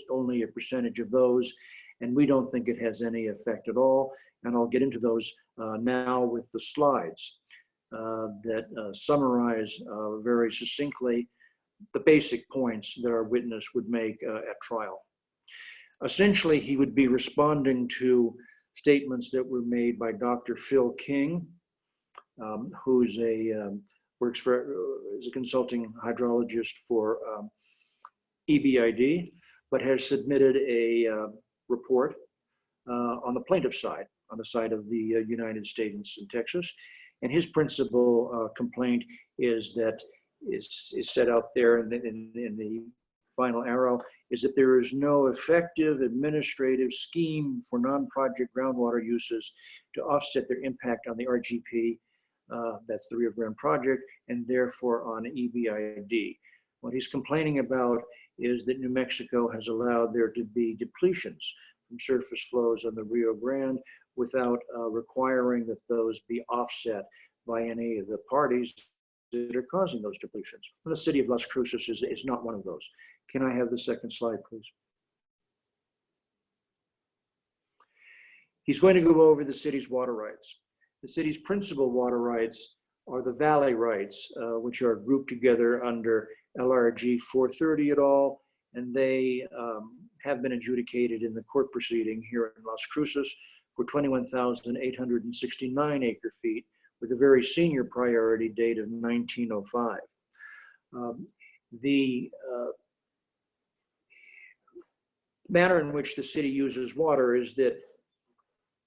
only a percentage of those, and we don't think it has any effect at all. And I'll get into those now with the slides that summarize very succinctly the basic points that our witness would make at trial. Essentially, he would be responding to statements that were made by Dr. Phil King, who's is a consulting hydrologist for EBID, but has submitted a report on the plaintiff's side, on the side of the United States and Texas. And his principal complaint is that is set out there in the final arrow, is that there is no effective administrative scheme for non-project groundwater uses to offset their impact on the RGP, that's the Rio Grande project, and therefore on EBID. What he's complaining about is that New Mexico has allowed there to be depletions from surface flows on the Rio Grande without requiring that those be offset by any of the parties that are causing those depletions. And the city of Las Cruces is not one of those. Can I have the second slide, please? He's going to go over the city's water rights. The city's principal water rights are the valley rights, which are grouped together under LRG 430 et al., and they have been adjudicated in the court proceeding here in Las Cruces for 21,869 acre feet with a very senior priority date of 1905. The manner in which the city uses water is that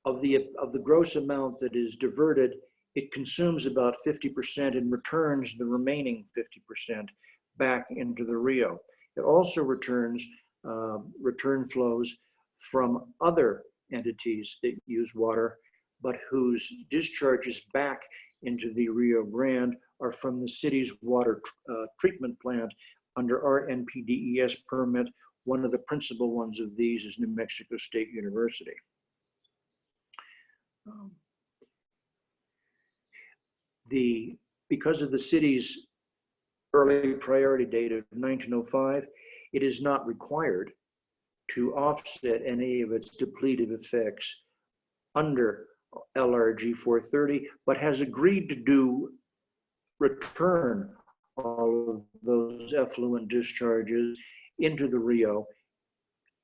of the gross amount that is diverted, it consumes about 50% and returns the remaining 50% back into the Rio. It also returns return flows from other entities that use water, but whose discharges back into the Rio Grande are from the city's water treatment plant under our NPDES permit. One of the principal ones of these is New Mexico State University. Because of the city's early priority date of 1905, it is not required to offset any of its depletive effects under LRG 430, but has agreed to return all of those effluent discharges into the Rio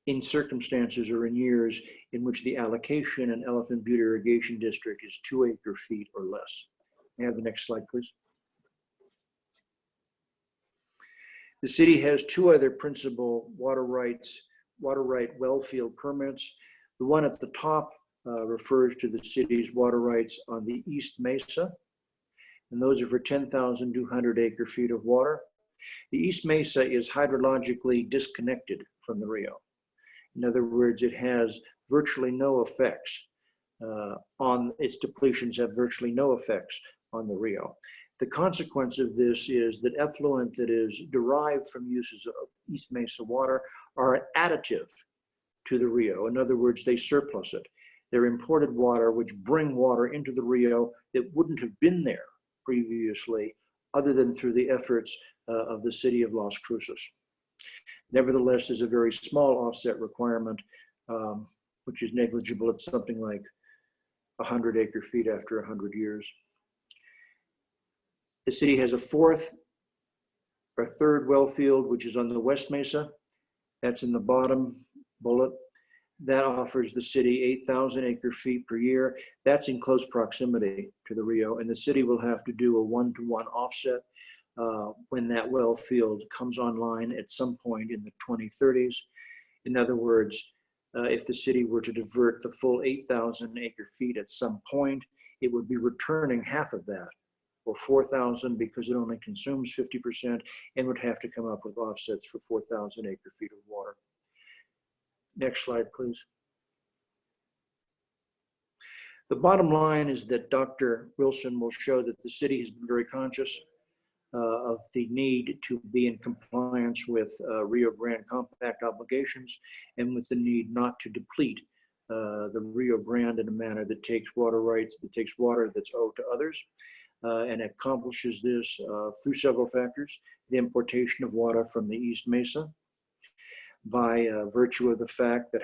in circumstances or in years in which the allocation in Elephant Butte Irrigation District is 2 acre feet or less. May I have the next slide, please? The city has 2 other principal water right well field permits. The one at the top refers to the city's water rights on the East Mesa, and those are for 10,200 acre feet of water. The East Mesa is hydrologically disconnected from the Rio. In other words, it has virtually no effects on its depletions, have virtually no effects on the Rio. The consequence of this is that effluent that is derived from uses of East Mesa water are additive to the Rio. In other words, they surplus it. They're imported water which bring water into the Rio that wouldn't have been there previously other than through the efforts of the city of Las Cruces. Nevertheless, there's a very small offset requirement, which is negligible. It's something like 100 acre feet after 100 years. The city has a third well field, which is on the West Mesa. That's in the bottom bullet. That offers the city 8,000 acre feet per year. That's in close proximity to the Rio, and the city will have to do a 1-to-1 offset when that well field comes online at some point in the 2030s. In other words, if the city were to divert the full 8,000 acre feet at some point, it would be returning half of that, or 4,000, because it only consumes 50%, and would have to come up with offsets for 4,000 acre feet of water. Next slide, please. The bottom line is that Dr. Wilson will show that the city has been very conscious of the need to be in compliance with Rio Grande Compact obligations and with the need not to deplete the Rio Grande in a manner that takes water rights, that takes water that's owed to others, and accomplishes this through several factors: the importation of water from the East Mesa, by virtue of the fact that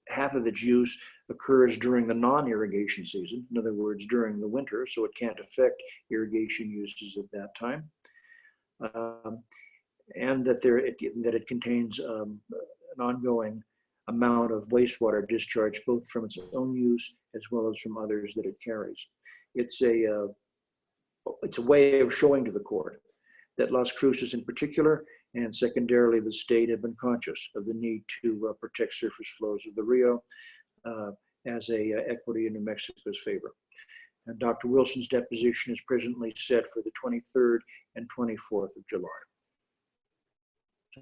half of its use occurs during the non-irrigation season, in other words, during the winter, so it can't affect irrigation uses at that time, and that it contains an ongoing amount of wastewater discharge, both from its own use as well as from others that it carries. It's a way of showing to the court that Las Cruces in particular, and secondarily the state, have been conscious of the need to protect surface flows of the Rio as a equity in New Mexico's favor. And Dr. Wilson's deposition is presently set for the 23rd and 24th of July.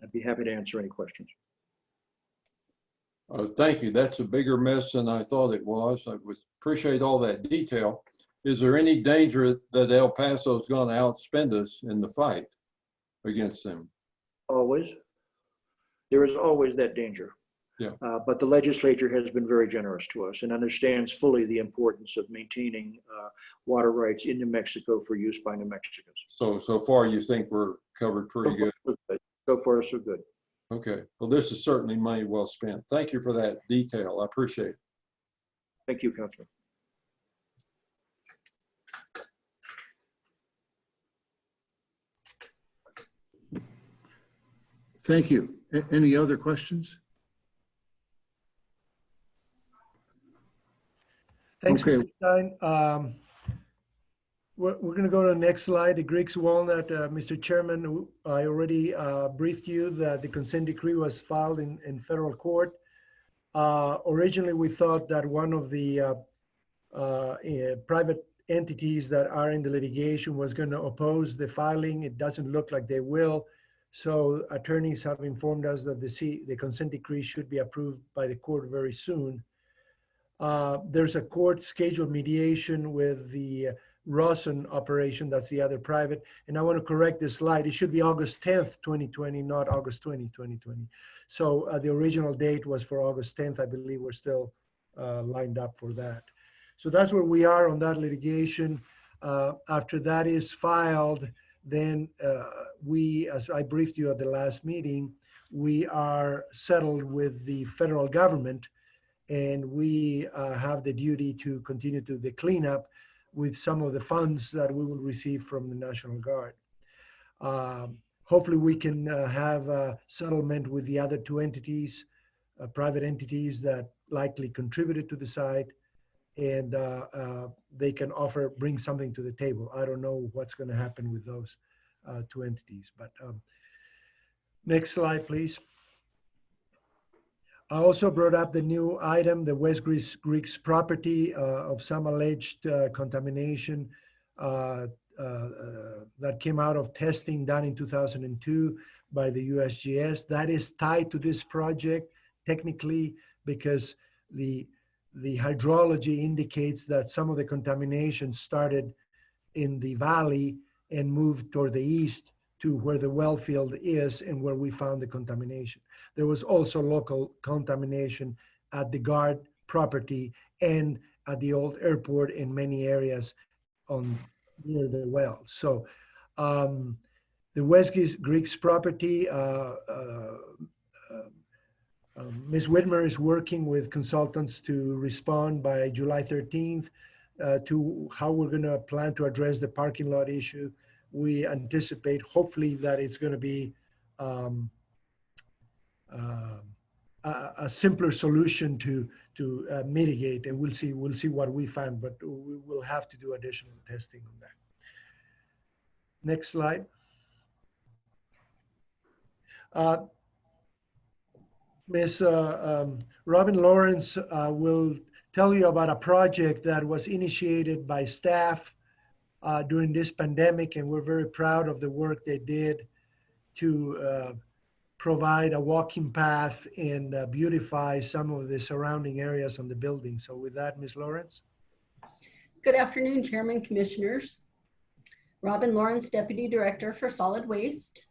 I'd be happy to answer any questions. Thank you. That's a bigger mess than I thought it was. I appreciate all that detail. Is there any danger that El Paso is going to outspend us in the fight against them? Always. There is always that danger. Yeah. But the legislature has been very generous to us and understands fully the importance of maintaining water rights in New Mexico for use by New Mexicans. So far you think we're covered pretty good? So far, so good. Okay. Well, this is certainly money well spent. Thank you for that detail. I appreciate it. Thank you, Councilman. Thank you. Any other questions? Thanks, Okay. Mr. Stein. We're going to go to the next slide, the Greeks Walnut. Mr. Chairman, I already briefed you that the consent decree was filed in federal court. Originally, we thought that one of the private entities that are in the litigation was going to oppose the filing. It doesn't look like they will. So attorneys have informed us that the consent decree should be approved by the court very soon. There's a court scheduled mediation with the Rawson operation, that's the other private. And I want to correct this slide. It should be August 10th, 2020, not August 20, 2020. So the original date was for August 10th. I believe we're still lined up for that. So that's where we are on that litigation. After that is filed, then we, as I briefed you at the last meeting, we are settled with the federal government, and we have the duty to continue to the cleanup with some of the funds that we will receive from the National Guard. Hopefully we can have a settlement with the other two entities, private entities that likely contributed to the site, and they can bring something to the table. I don't know what's going to happen with those two entities, but next slide, please. I also brought up the new item, the West Greeks property of some alleged contamination that came out of testing done in 2002 by the USGS. That is tied to this project. technically because the hydrology indicates that some of the contamination started in the valley and moved toward the east to where the well field is and where we found the contamination. There was also local contamination at the guard property and at the old airport in many areas near the well. So the West Greeks property, Ms. Whitmer is working with consultants to respond by July 13th to how we're going to plan to address the parking lot issue. We anticipate, hopefully, that it's going to be a simpler solution to mitigate, and we'll see what we find, but we will have to do additional testing on that. Next slide. Ms. Robin Lawrence will tell you about a project that was initiated by staff during this pandemic, and we're very proud of the work they did to provide a walking path and beautify some of the surrounding areas on the building. So with that, Ms. Lawrence. Good afternoon, Chairman, Commissioners. Robin Lawrence, Deputy Director for Solid Waste.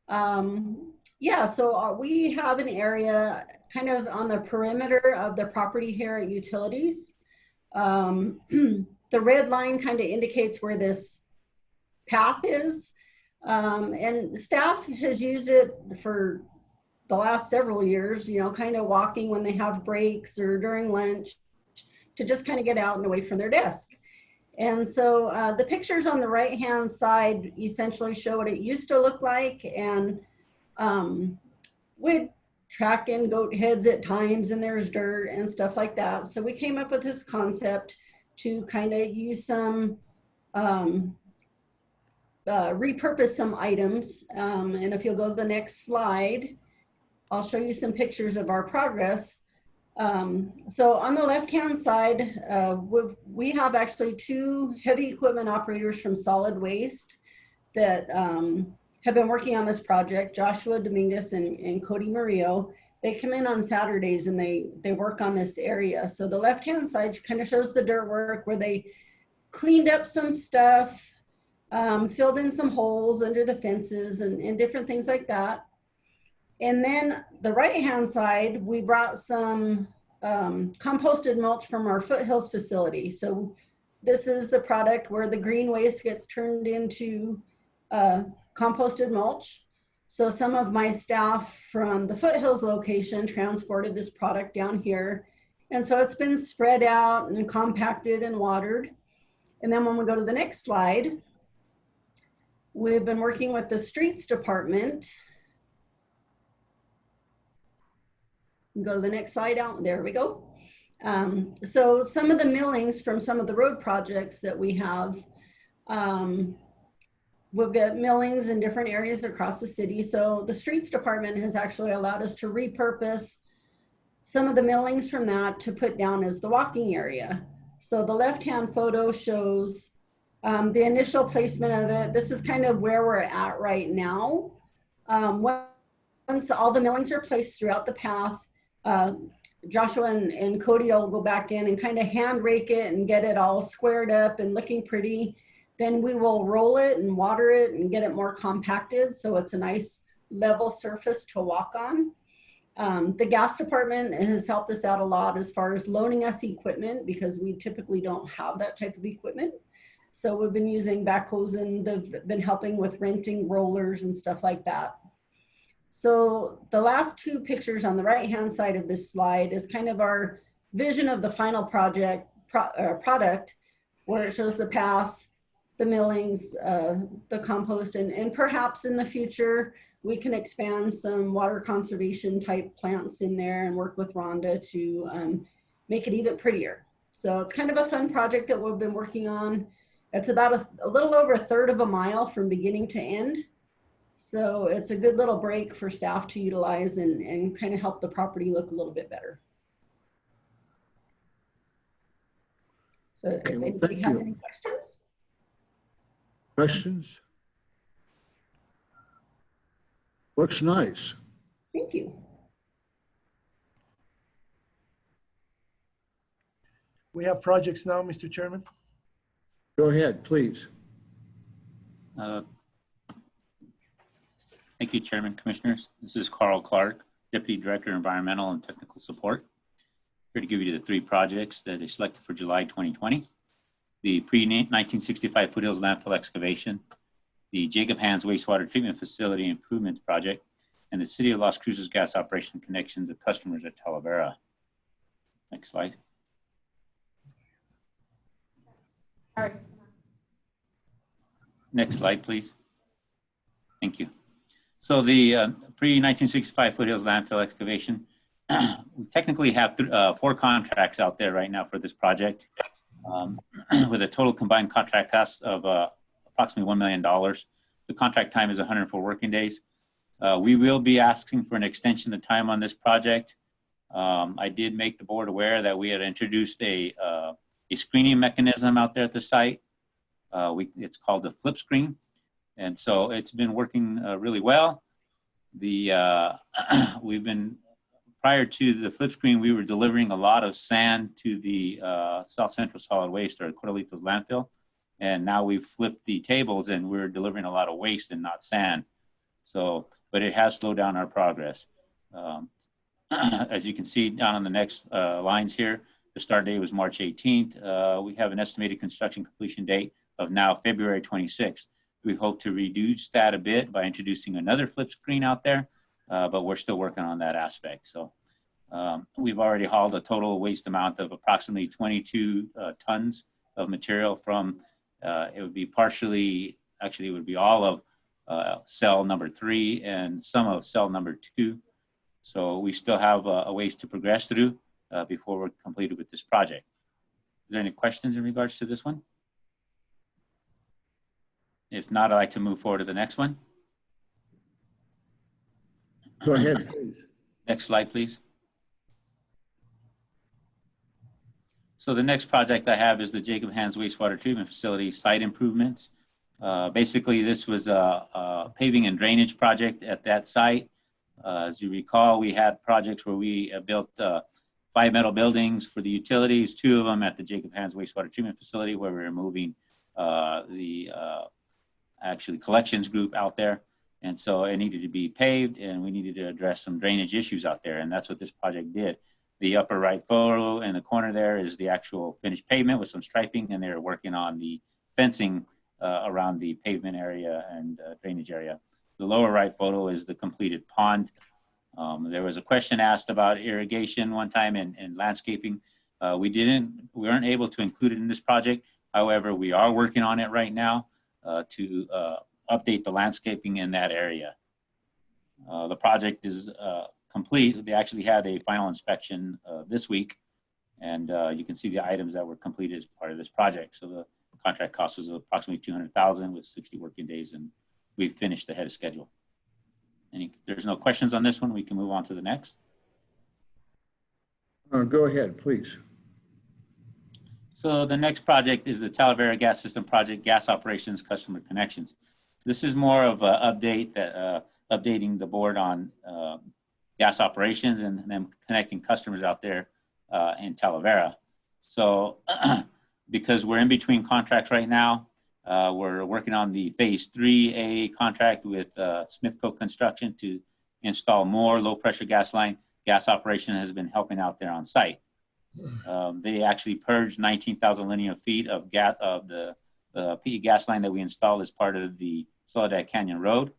So we have an area kind of on the perimeter of the property here at Utilities. The red line kind of indicates where this path is. And staff has used it for the last several years, you know, kind of walking when they have breaks or during lunch to just kind of get out and away from their desk. And so the pictures on the right-hand side essentially show what it used to look like. And we'd track in goat heads at times and there's dirt and stuff like that. So we came up with this concept to kind of use some, repurpose some items. And if you'll go to the next slide, I'll show you some pictures of our progress. So on the left-hand side, we have actually two heavy equipment operators from Solid Waste that have been working on this project, Joshua Dominguez and Cody Murillo. They come in on Saturdays and they work on this area. So the left-hand side kind of shows the dirt work where they cleaned up some stuff, filled in some holes under the fences and different things like that. And then the right-hand side, we brought some composted mulch from our Foothills facility. So this is the product where the green waste gets turned into composted mulch. So some of my staff from the Foothills location transported this product down here. And so it's been spread out and compacted and watered. And then when we go to the next slide, we've been working with the streets department. Go to the next slide out. There we go. So some of the millings from some of the road projects that we have, we've got millings in different areas across the city. So the streets department has actually allowed us to repurpose some of the millings from that to put down as the walking area. So the left-hand photo shows the initial placement of it. This is kind of where we're at right now. Once all the millings are placed throughout the path, Joshua and Cody will go back in and kind of hand rake it and get it all squared up and looking pretty. Then we will roll it and water it and get it more compacted so it's a nice level surface to walk on. The gas department has helped us out a lot as far as loaning us equipment because we typically don't have that type of equipment. So we've been using backhoes and they've been helping with renting rollers and stuff like that. So the last two pictures on the right-hand side of this slide is kind of our vision of the final product where it shows the path, the millings, the compost, and perhaps in the future, we can expand some water conservation type plants in there and work with Rhonda to make it even prettier. So it's kind of a fun project that we've been working on. It's about a little over 1/3 of a mile from beginning to end. So it's a good little break for staff to utilize and kind of help the property look a little bit better. So if anybody has any questions? Questions? Looks nice. Thank you. we have projects now, Mr. Chairman. Go ahead, please. Thank you, Chairman, Commissioners. This is Carl Clark, Deputy Director, Environmental and Technical Support. Here to give you the 3 projects that is selected for July 2020. The pre-1965 Foothills Landfill Excavation, the Jacob Hands Wastewater Treatment Facility Improvements Project, and the City of Las Cruces Gas Operation Connections of Customers at Talavera. Next slide. Next slide, please. Thank you. So the pre-1965 Foothills Landfill Excavation, we technically have 4 contracts out there right now for this project, with a total combined contract cost of approximately $1 million. The contract time is 104 working days. We will be asking for an extension of time on this project. I did make the board aware that we had introduced a screening mechanism out there at the site. It's called the flip screen. And so it's been working really well. We've been, prior to the flip screen, we were delivering a lot of sand to the South Central Solid Waste, or Corralitos landfill. And now we've flipped the tables and we're delivering a lot of waste and not sand. So, but it has slowed down our progress. As you can see down on the next lines here, the start date was March 18th. We have an estimated construction completion date of now February 26th. We hope to reduce that a bit by introducing another flip screen out there, but we're still working on that aspect. So we've already hauled a total waste amount of approximately 22 tons of material from, it would be partially, actually it would be all of cell number 3 and some of cell number 2. So we still have a ways to progress through before we're completed with this project. Is there any questions in regards to this one? If not, I'd like to move forward to the next one. Go ahead, please. Next slide, please. So the next project I have is the Jacob Hands Wastewater Treatment Facility site improvements. Basically, this was a paving and drainage project at that site. As you recall, we had projects where we built 5 metal buildings for the utilities, 2 of them at the Jacob Hands Wastewater Treatment Facility, where we were moving actually collections group out there. And so it needed to be paved and we needed to address some drainage issues out there. And that's what this project did. The upper right photo in the corner there is the actual finished pavement with some striping, and they're working on the fencing around the pavement area and drainage area. The lower right photo is the completed pond. There was a question asked about irrigation one time and landscaping. We weren't able to include it in this project. However, we are working on it right now to update the landscaping in that area. The project is complete. They actually had a final inspection this week, and you can see the items that were completed as part of this project. So the contract cost was approximately $200,000 with 60 working days, and we finished ahead of schedule. If there's no questions on this one, we can move on to the next. Go ahead, please. So the next project is the Talavera Gas System Project, Gas Operations Customer Connections. This is more of an update that updating the board on gas operations and then connecting customers out there in Talavera. So because we're in between contracts right now, we're working on the phase 3A contract with Smithco Construction to install more low pressure gas line. Gas operation has been helping out there on site. They actually purged 19,000 linear feet of the PE gas line that we installed as part of the Soledad Canyon Road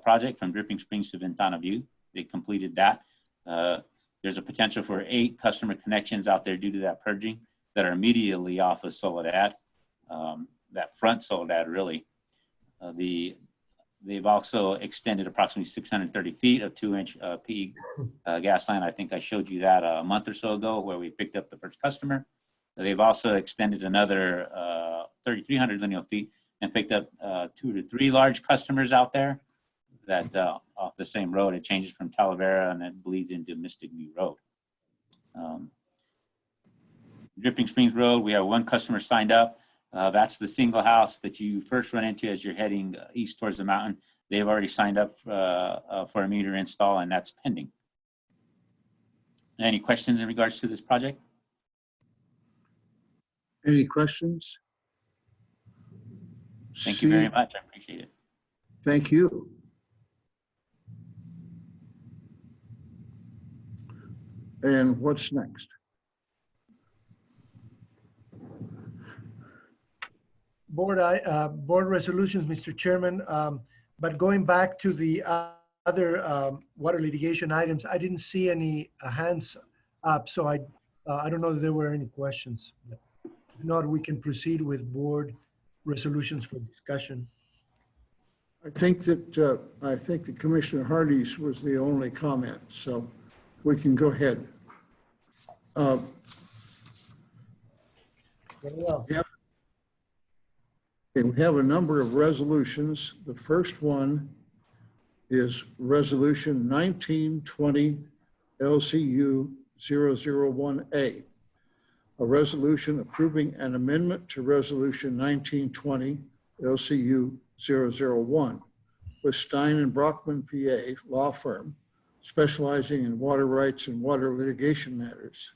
project from Dripping Springs to Ventana View. They completed that. There's a potential for 8 customer connections out there due to that purging that are immediately off of Soledad, that front Soledad really. They've also extended approximately 630 feet of 2-inch PE gas line. I think I showed you that a month or so ago where we picked up the first customer. They've also extended another 3,300 linear feet and picked up 2 to 3 large customers out there that off the same road. It changes from Talavera and then bleeds into Mystic View Road. Dripping Springs Road, we have 1 customer signed up. That's the single house that you first run into as you're heading east towards the mountain. They've already signed up for a meter install, and that's pending. Any questions in regards to this project? Any questions? Thank you very much. I appreciate it. Thank you. And what's next? Board resolutions, Mr. Chairman. But going back to the other water litigation items, I didn't see any hands up, so I don't know if there were any questions. If not, we can proceed with board resolutions for discussion. I think that Commissioner Hardy's was the only comment, so we can go ahead. Very well. Okay, we have a number of resolutions. The first one is Resolution 1920 LCU 001A, a resolution approving an amendment to Resolution 1920 LCU 001 with Stein and Brockman, PA, law firm specializing in water rights and water litigation matters,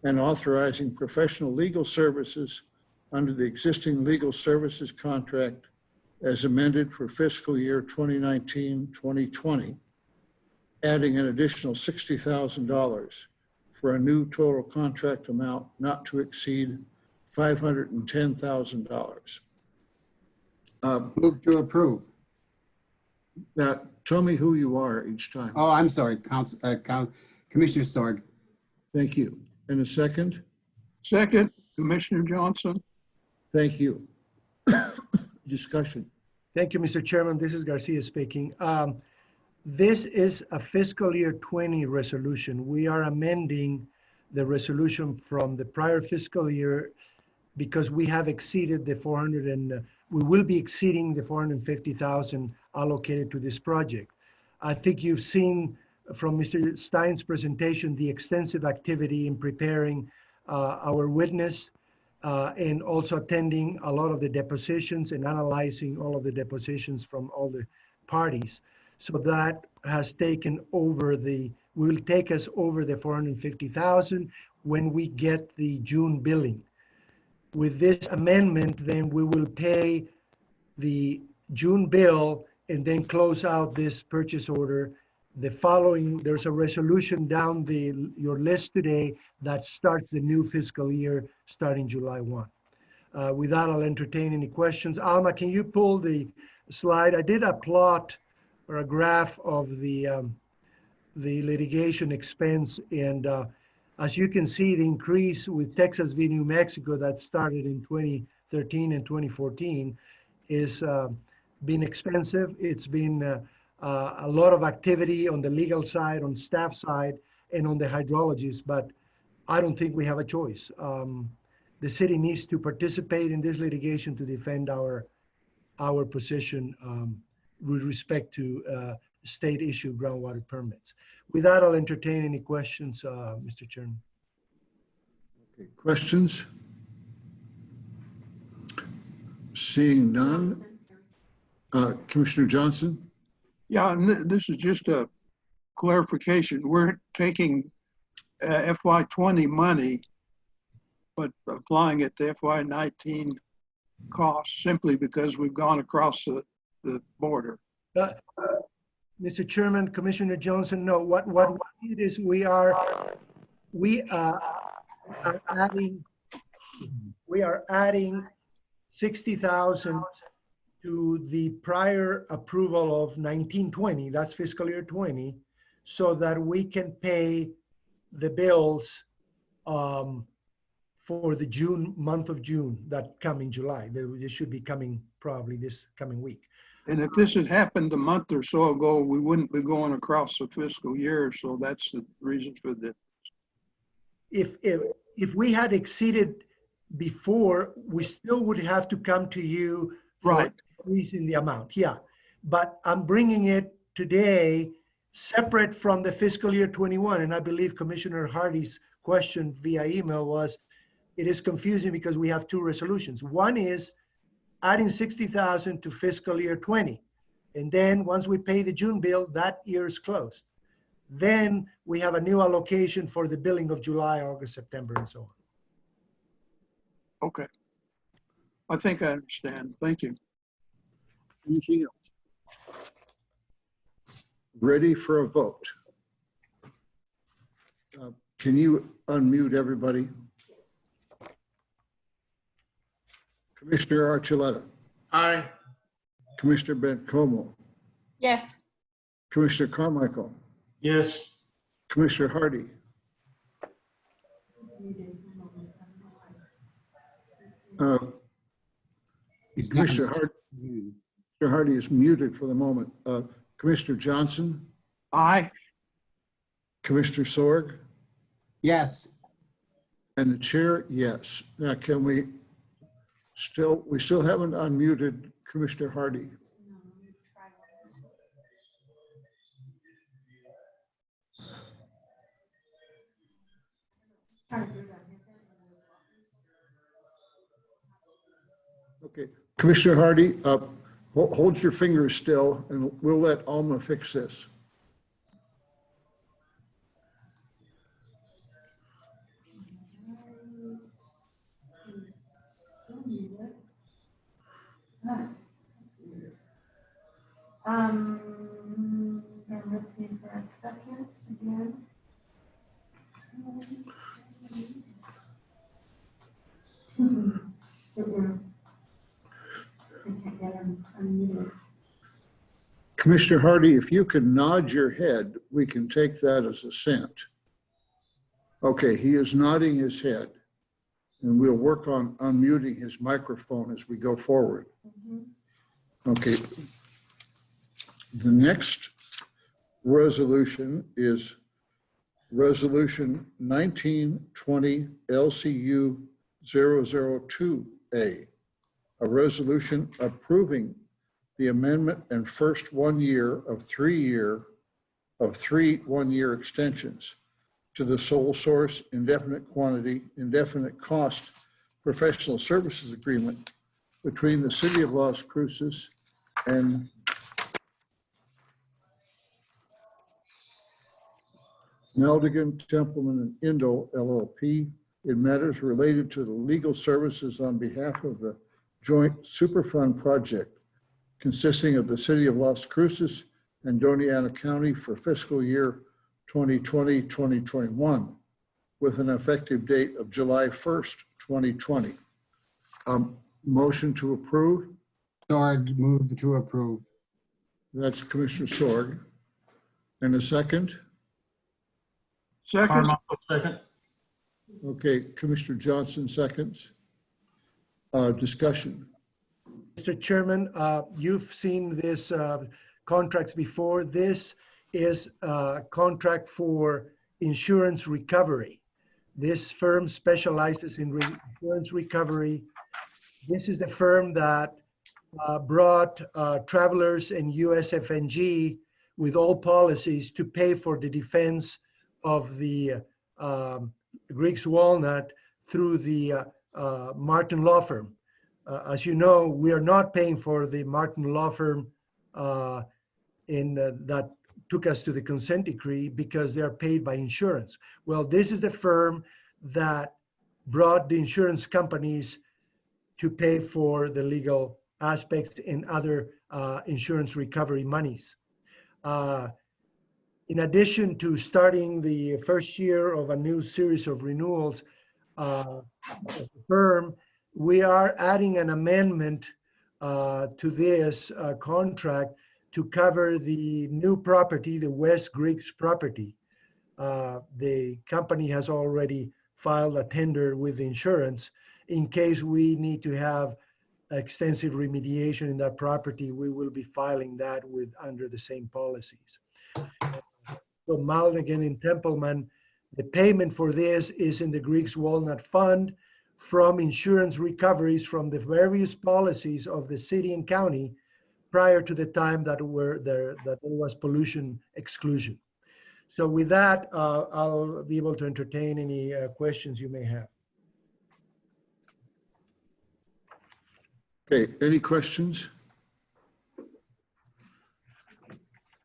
and authorizing professional legal services under the existing legal services contract as amended for fiscal year 2019-2020, adding an additional $60,000 for a new total contract amount not to exceed $510,000. Move to approve. Now, tell me who you are each time. Oh, I'm sorry, Commissioner Sword. Thank you. And a second? Second, Commissioner Johnson. Thank you. Discussion. Thank you, Mr. Chairman. This is Garcia speaking. This is a fiscal year 20 resolution. We are amending the resolution from the prior fiscal year because we have exceeded the we will be exceeding the 450,000 allocated to this project. I think you've seen from Mr. Stein's presentation the extensive activity in preparing our witness and also attending a lot of the depositions and analyzing all of the depositions from all the parties. So that has taken over will take us over the 450,000 when we get the June billing. With this amendment, then we will pay the June bill and then close out this purchase order. The following, there's a resolution down your list today that starts the new fiscal year starting July 1. With that, I'll entertain any questions. Alma, can you pull the slide? I did a plot or a graph of the litigation expense, and as you can see, the increase with Texas v. New Mexico that started in 2013 and 2014 is been expensive. It's been a lot of activity on the legal side, on staff side, and on the hydrologists, but I don't think we have a choice. The city needs to participate in this litigation to defend our position with respect to state-issued groundwater permits. With that, I'll entertain any questions, Mr. Chairman. Okay, questions? Seeing none. Commissioner Johnson? Yeah, and this is just a clarification. We're taking FY20 money, but applying it to FY19 costs simply because we've gone across the border. Mr. Chairman, Commissioner Johnson, no, what we did is we are adding 60,000 to the prior approval of 1920, that's fiscal year 20, so that we can pay the bills for the month of June, that coming July. They should be coming probably this coming week. And if this had happened a month or so ago, we wouldn't be going across the fiscal year. So that's the reason for this. If we had exceeded before, we still would have to come to you for Right. increasing the amount. Yeah, but I'm bringing it today separate from the fiscal year 21. And I believe Commissioner Hardy's question via email was, it is confusing because we have two resolutions. One is adding 60,000 to fiscal year 20. And then once we pay the June bill, that year is closed. Then we have a new allocation for the billing of July, August, September, and so on. Okay. I think I understand. Thank you. Anything else? Ready for a vote? Can you unmute everybody? Commissioner Archuleta. Aye. Commissioner Bencomo. Yes. Commissioner Carmichael. Yes. Commissioner Hardy. He's not- Commissioner Hardy is muted for the moment. Commissioner Johnson. Aye. Commissioner Sorg. Yes. And the chair, yes. Now, can we still haven't unmuted Commissioner Hardy. Okay, Commissioner Hardy, hold your fingers still and we'll let Alma fix this. Bear with me for a second again. I can't get him unmuted. Commissioner Hardy, if you can nod your head, we can take that as assent. Okay, he is nodding his head and we'll work on unmuting his microphone as we go forward. Okay. The next resolution is Resolution 1920 LCU 002A, a resolution approving the amendment and first 1 year of 3 one-year extensions to the sole source, indefinite quantity, indefinite cost professional services agreement between the City of Las Cruces and Meldigan, Templeman, and Indo LLP in matters related to the legal services on behalf of the joint Superfund project consisting of the City of Las Cruces and Doña County for fiscal year 2020-2021 with an effective date of July 1st, 2020. Motion to approve. Sorg, move to approve. That's Commissioner Sorg. And a second? Second. Carmichael, second. Okay, Commissioner Johnson seconds. Discussion. Mr. Chairman, you've seen this contracts before. This is a contract for insurance recovery. This firm specializes in insurance recovery. This is the firm that brought travelers and USFNG with all policies to pay for the defense of the Greeks Walnut through the Martin Law Firm. As you know, we are not paying for the Martin Law Firm that took us to the consent decree because they are paid by insurance. Well, this is the firm that brought the insurance companies to pay for the legal aspects and other insurance recovery monies. In addition to starting the first year of a new series of renewals as a firm, we are adding an amendment to this contract to cover the new property, the West Greeks property. The company has already filed a tender with the insurance. In case we need to have extensive remediation in that property, we will be filing that under the same policies. So Maldigan and Templeman, the payment for this is in the Greeks Walnut Fund from insurance recoveries from the various policies of the city and county prior to the time that there was pollution exclusion. So with that, I'll be able to entertain any questions you may have. Okay, any questions?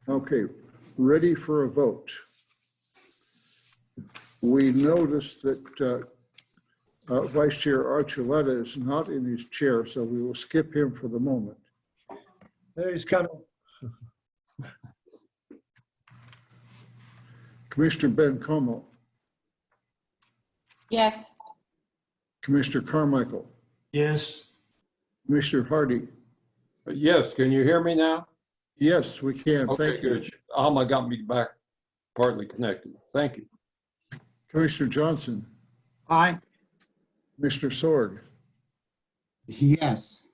Okay, ready for a vote. We noticed that Vice Chair Archuleta is not in his chair, so we will skip him for the moment. There he's coming. Commissioner Bencomo, Yes. Commissioner Carmichael, Yes. Commissioner Hardy. Yes, can you hear me now? Yes, we can. Okay, Thank you. good. Alma got me back partly connected. Thank you. Commissioner Johnson, Aye. Commissioner Sorg. Yes.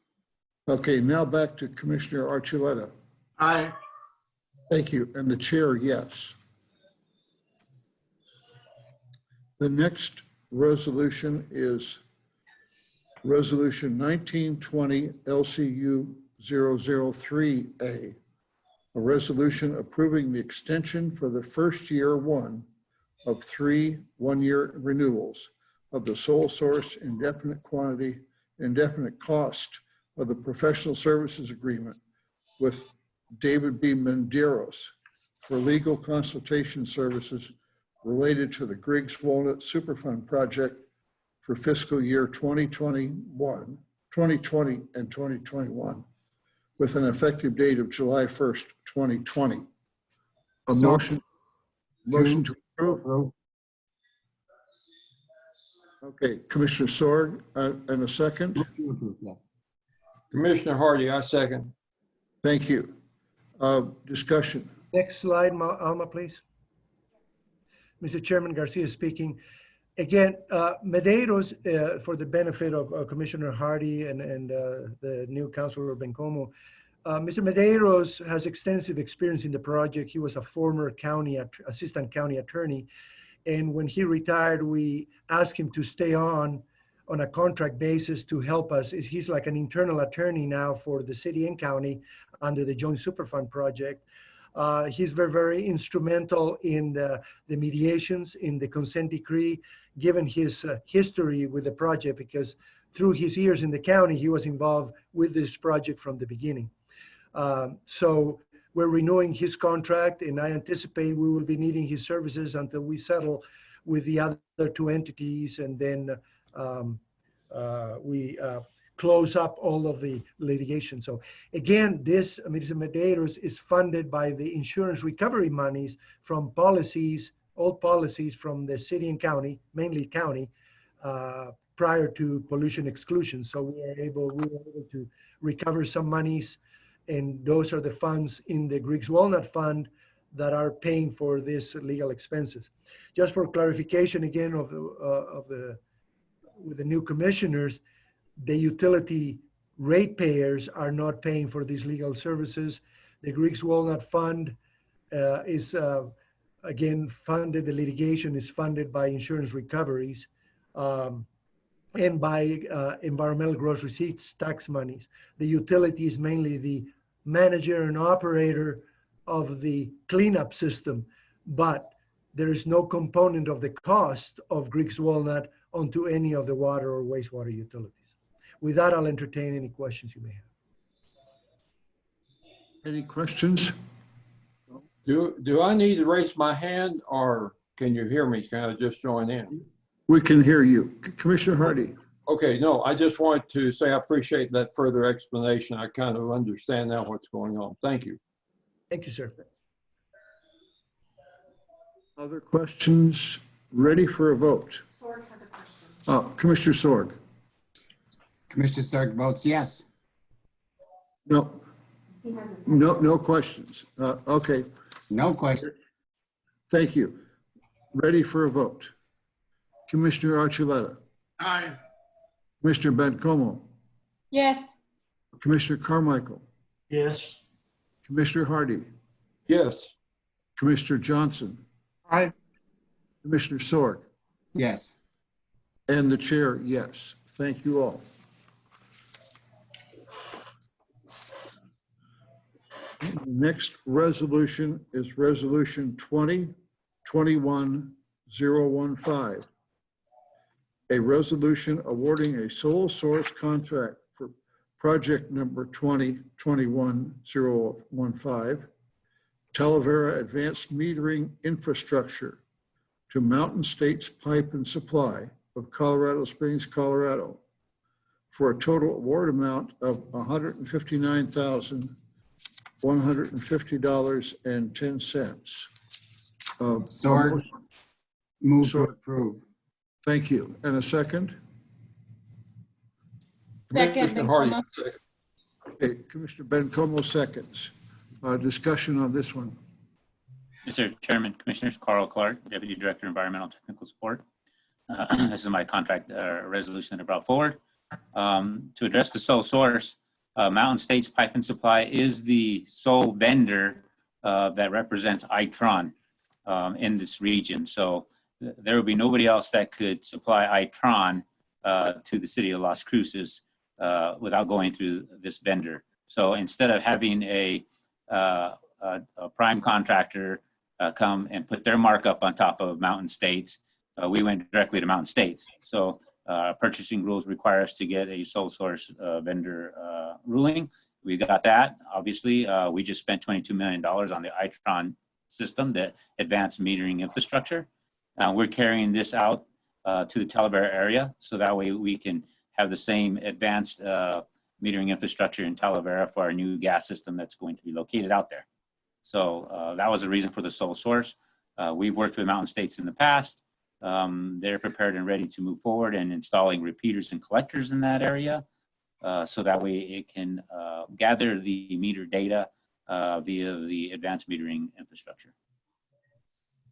Okay, now back to Commissioner Archuleta. Aye. Thank you. And the chair, yes. The next resolution is Resolution 1920 LCU 003A, a resolution approving the extension for the first year one of 3 one-year renewals of the sole source indefinite quantity, indefinite cost of the professional services agreement with David B. Menderos for legal consultation services related to the Griggs Walnut Superfund project for fiscal year 2020 and 2021, with an effective date of July 1st, 2020. A So- motion to approve. Okay, Commissioner Sorg, and a second. Commissioner Hardy, I second. Thank you. Discussion. Next slide, Alma, please. Mr. Chairman, Garcia speaking. Again, Medeiros, for the benefit of Commissioner Hardy and the new Councilor Bencomo, Mr. Medeiros has extensive experience in the project. He was a former assistant county attorney. And when he retired, we asked him to stay on a contract basis to help us. He's like an internal attorney now for the city and county under the Joint Superfund project. He's very, very instrumental in the mediations, in the consent decree, given his history with the project, because through his years in the county, he was involved with this project from the beginning. So we're renewing his contract, and I anticipate we will be needing his services until we settle with the other two entities, and then we close up all of the litigation. So again, this Mr. Medeiros is funded by the insurance recovery monies from policies, old policies from the city and county, mainly county, prior to pollution exclusion. So we were able to recover some monies, and those are the funds in the Griggs Walnut Fund that are paying for this legal expenses. Just for clarification again with the new commissioners, the utility ratepayers are not paying for these legal services. The Griggs Walnut Fund is again funded, the litigation is funded by insurance recoveries and by environmental gross receipts tax monies. The utility is mainly the manager and operator of the cleanup system, but there is no component of the cost of Griggs Walnut onto any of the water or wastewater utilities. With that, I'll entertain any questions you may have. Any questions? Do I need to raise my hand, or can you hear me? Can I just join in? We can hear you. Commissioner Hardy. Okay, no, I just wanted to say I appreciate that further explanation. I kind of understand now what's going on. Thank you. Thank you, sir. Other questions? Ready for a vote? Sorg has a question. Commissioner Sorg. Commissioner Sarg votes yes. No, He has his. no questions. Okay, No question. thank you. Ready for a vote? Commissioner Archuleta. Aye. Commissioner Bencomo. Yes. Commissioner Carmichael. Yes. Commissioner Hardy. Yes. Commissioner Johnson. Aye. Commissioner Sorg. Yes. And the chair, yes. Thank you all. The next resolution is Resolution 2021-015. A resolution awarding a sole source contract for project number 2021-015, Talavera Advanced Metering Infrastructure to Mountain States Pipe and Supply of Colorado Springs, Colorado, for a total award amount of $159,150.10. Sword, move to Sword. approve. Thank you. And a second? Second, Commissioner Hardy, Bencomo. second. Okay, Commissioner Bencomo seconds. Discussion on this one. Mr. Chairman, Commissioners, Carl Clark, Deputy Director, Environmental Technical Support. This is my contract resolution that I brought forward. To address the sole source, Mountain States Pipe and Supply is the sole vendor that represents Itron in this region. So there will be nobody else that could supply Itron to the city of Las Cruces without going through this vendor. So instead of having a prime contractor come and put their markup on top of Mountain States, we went directly to Mountain States. So purchasing rules require us to get a sole source vendor ruling. We got that. Obviously, we just spent $22 million on the Itron system, the advanced metering infrastructure. We're carrying this out to the Talavera area, so that way we can have the same advanced metering infrastructure in Talavera for our new gas system that's going to be located out there. So that was the reason for the sole source. We've worked with Mountain States in the past. They're prepared and ready to move forward and installing repeaters and collectors in that area, so that way it can gather the meter data via the advanced metering infrastructure.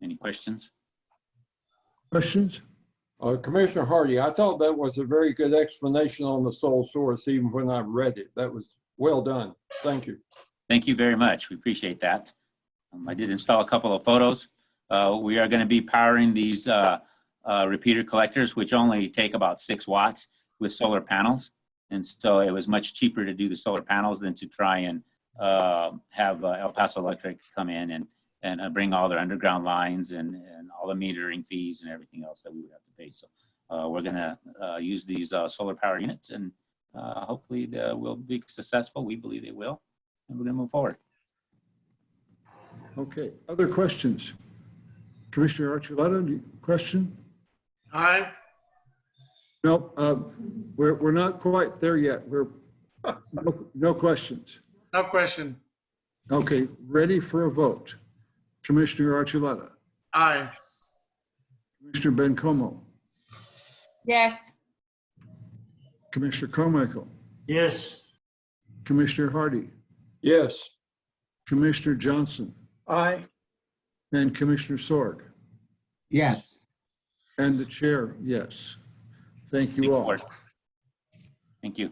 Any questions? Questions? Commissioner Hardy, I thought that was a very good explanation on the sole source, even when I read it. That was well done. Thank you. Thank you very much. We appreciate that. I did install a couple of photos. We are going to be powering these repeater collectors, which only take about 6 watts with solar panels. And so it was much cheaper to do the solar panels than to try and have El Paso Electric come in and bring all their underground lines and all the metering fees and everything else that we would have to pay. So we're going to use these solar power units, and hopefully they will be successful. We believe they will, and we're going to move forward. Okay, other questions? Commissioner Archuleta, question? Aye. No, we're not quite there yet. No questions. No question. Okay, ready for a vote. Commissioner Archuleta, Aye. Commissioner Bencomo, Yes. Commissioner Carmichael, Yes. Commissioner Hardy, Yes. Commissioner Johnson, Aye. and Commissioner Sorg. Yes. And the chair, yes. Thank you all. Thank you.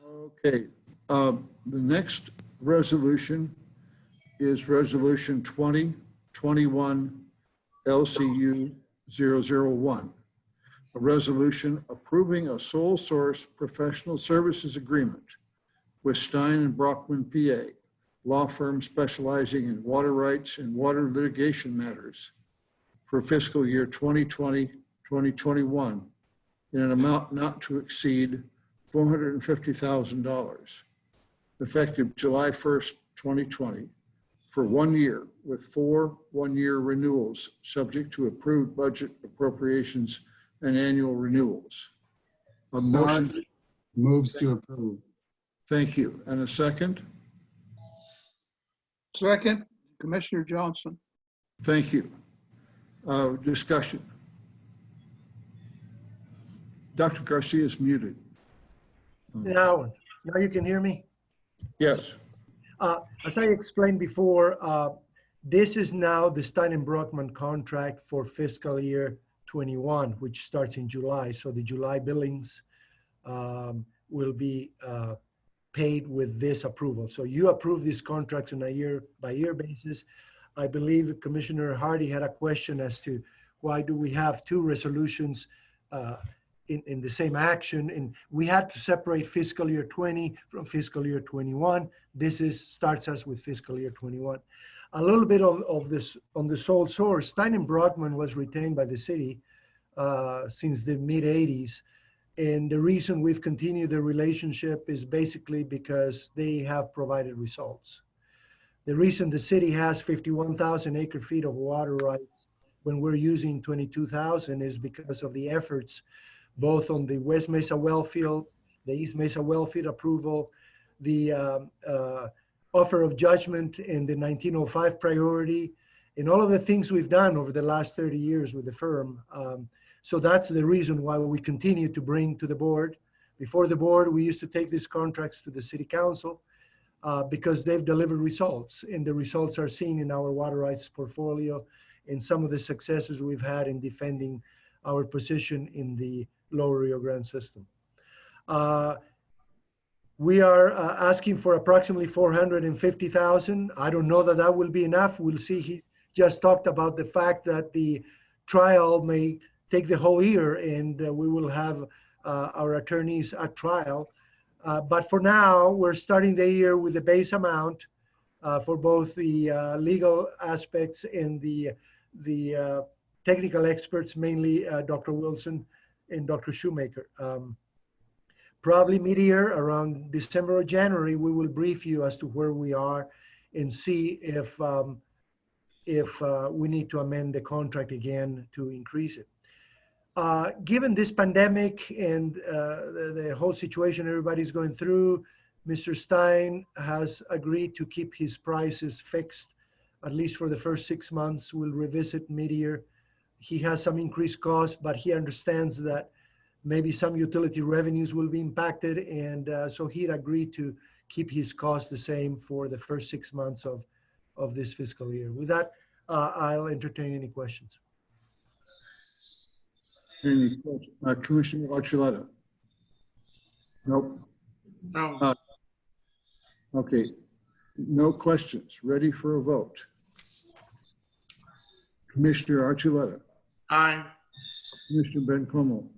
Okay, the next resolution is Resolution 2021 LCU 001, a resolution approving a sole source professional services agreement with Stein and Brockman, PA, law firm specializing in water rights and water litigation matters for fiscal year 2020-2021 in an amount not to exceed $450,000, effective July 1st, 2020, for 1 year with 4 one-year renewals subject to approved budget appropriations and annual renewals. A motion. Sword moves to approve. Thank you. And a second? Second, Commissioner Johnson. Thank you. Discussion. Dr. Garcia is muted. Now you can hear me? Yes. As I explained before, this is now the Stein and Brockman contract for fiscal year 21, which starts in July. So the July billings will be paid with this approval. So you approve these contracts on a year-by-year basis. I believe Commissioner Hardy had a question as to why do we have 2 resolutions in the same action, and we had to separate fiscal year 20 from fiscal year 21. This starts us with fiscal year 21. A little bit of this on the sole source. Stein and Brockman was retained by the city since the mid-'80s, and the reason we've continued the relationship is basically because they have provided results. The reason the city has 51,000 acre-feet of water rights when we're using 22,000 is because of the efforts both on the West Mesa well field, the East Mesa well field approval, the offer of judgment in the 1905 priority, and all of the things we've done over the last 30 years with the firm. So that's the reason why we continue to bring to the board. Before the board, we used to take these contracts to the city council because they've delivered results, and the results are seen in our water rights portfolio and some of the successes we've had in defending our position in the Lower Rio Grande system. We are asking for approximately 450,000. I don't know that that will be enough. We'll see. He just talked about the fact that the trial may take the whole year, and we will have our attorneys at trial. But for now, we're starting the year with the base amount for both the legal aspects and the technical experts, mainly Dr. Wilson and Dr. Shoemaker. Probably mid-year, around December or January, we will brief you as to where we are and see if we need to amend the contract again to increase it. Given this pandemic and the whole situation everybody's going through, Mr. Stein has agreed to keep his prices fixed, at least for the first 6 months. We'll revisit mid-year. He has some increased costs, but he understands that maybe some utility revenues will be impacted, and so he'd agreed to keep his costs the same for the first 6 months of this fiscal year. With that, I'll entertain any questions. Any questions? Commissioner Archuleta? Nope. No. Okay, no questions. Ready for a vote. Commissioner Archuleta? Aye. Commissioner Bencomo?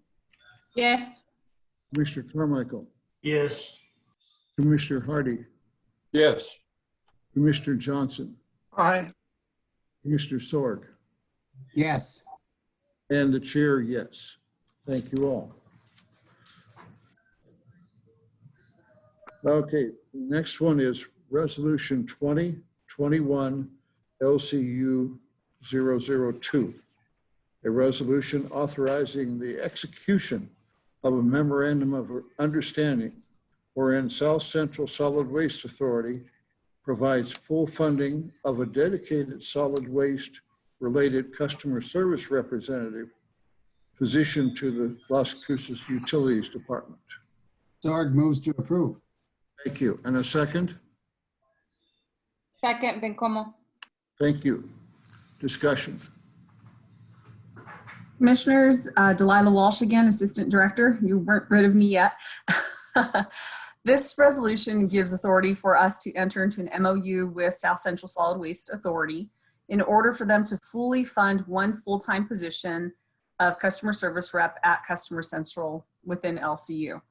Yes. Commissioner Carmichael? Yes. Commissioner Hardy? Yes. Commissioner Johnson? Aye. Commissioner Sorg? Yes. And the chair, yes. Thank you all. Okay, next one is Resolution 2021 LCU 002. A resolution authorizing the execution of a memorandum of understanding wherein South Central Solid Waste Authority provides full funding of a dedicated solid waste related customer service representative position to the Las Cruces Utilities Department. Sorg moves to approve. Thank you. And a second? Second, Bencomo. Thank you. Discussion. Commissioners, Delilah Walsh again, Assistant Director. You weren't rid of me yet. This resolution gives authority for us to enter into an MOU with South Central Solid Waste Authority in order for them to fully fund one full-time position of customer service rep at Customer Central within LCU.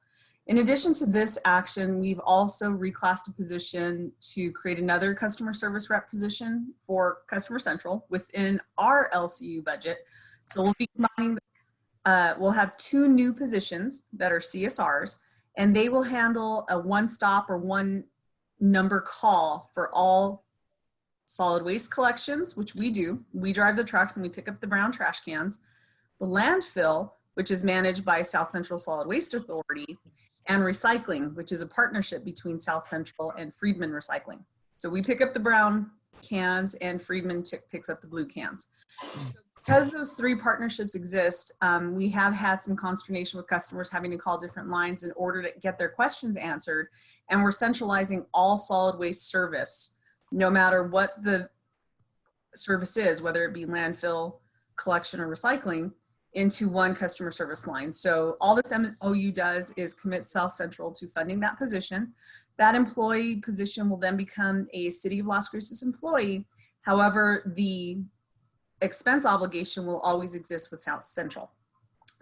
In addition to this action, we've also reclassed a position to create another customer service rep position for Customer Central within our LCU budget. So we'll be combining, we'll have two new positions that are CSRs, and they will handle a one-stop or one number call for all solid waste collections, which we do. We drive the trucks and we pick up the brown trash cans. The landfill, which is managed by South Central Solid Waste Authority, and recycling, which is a partnership between South Central and Freedman Recycling. So we pick up the brown cans and Freedman picks up the blue cans. Because those three partnerships exist, we have had some consternation with customers having to call different lines in order to get their questions answered. And we're centralizing all solid waste service, no matter what the service is, whether it be landfill, collection, or recycling, into one customer service line. So all this MOU does is commit South Central to funding that position. That employee position will then become a City of Las Cruces employee. However, the expense obligation will always exist with South Central.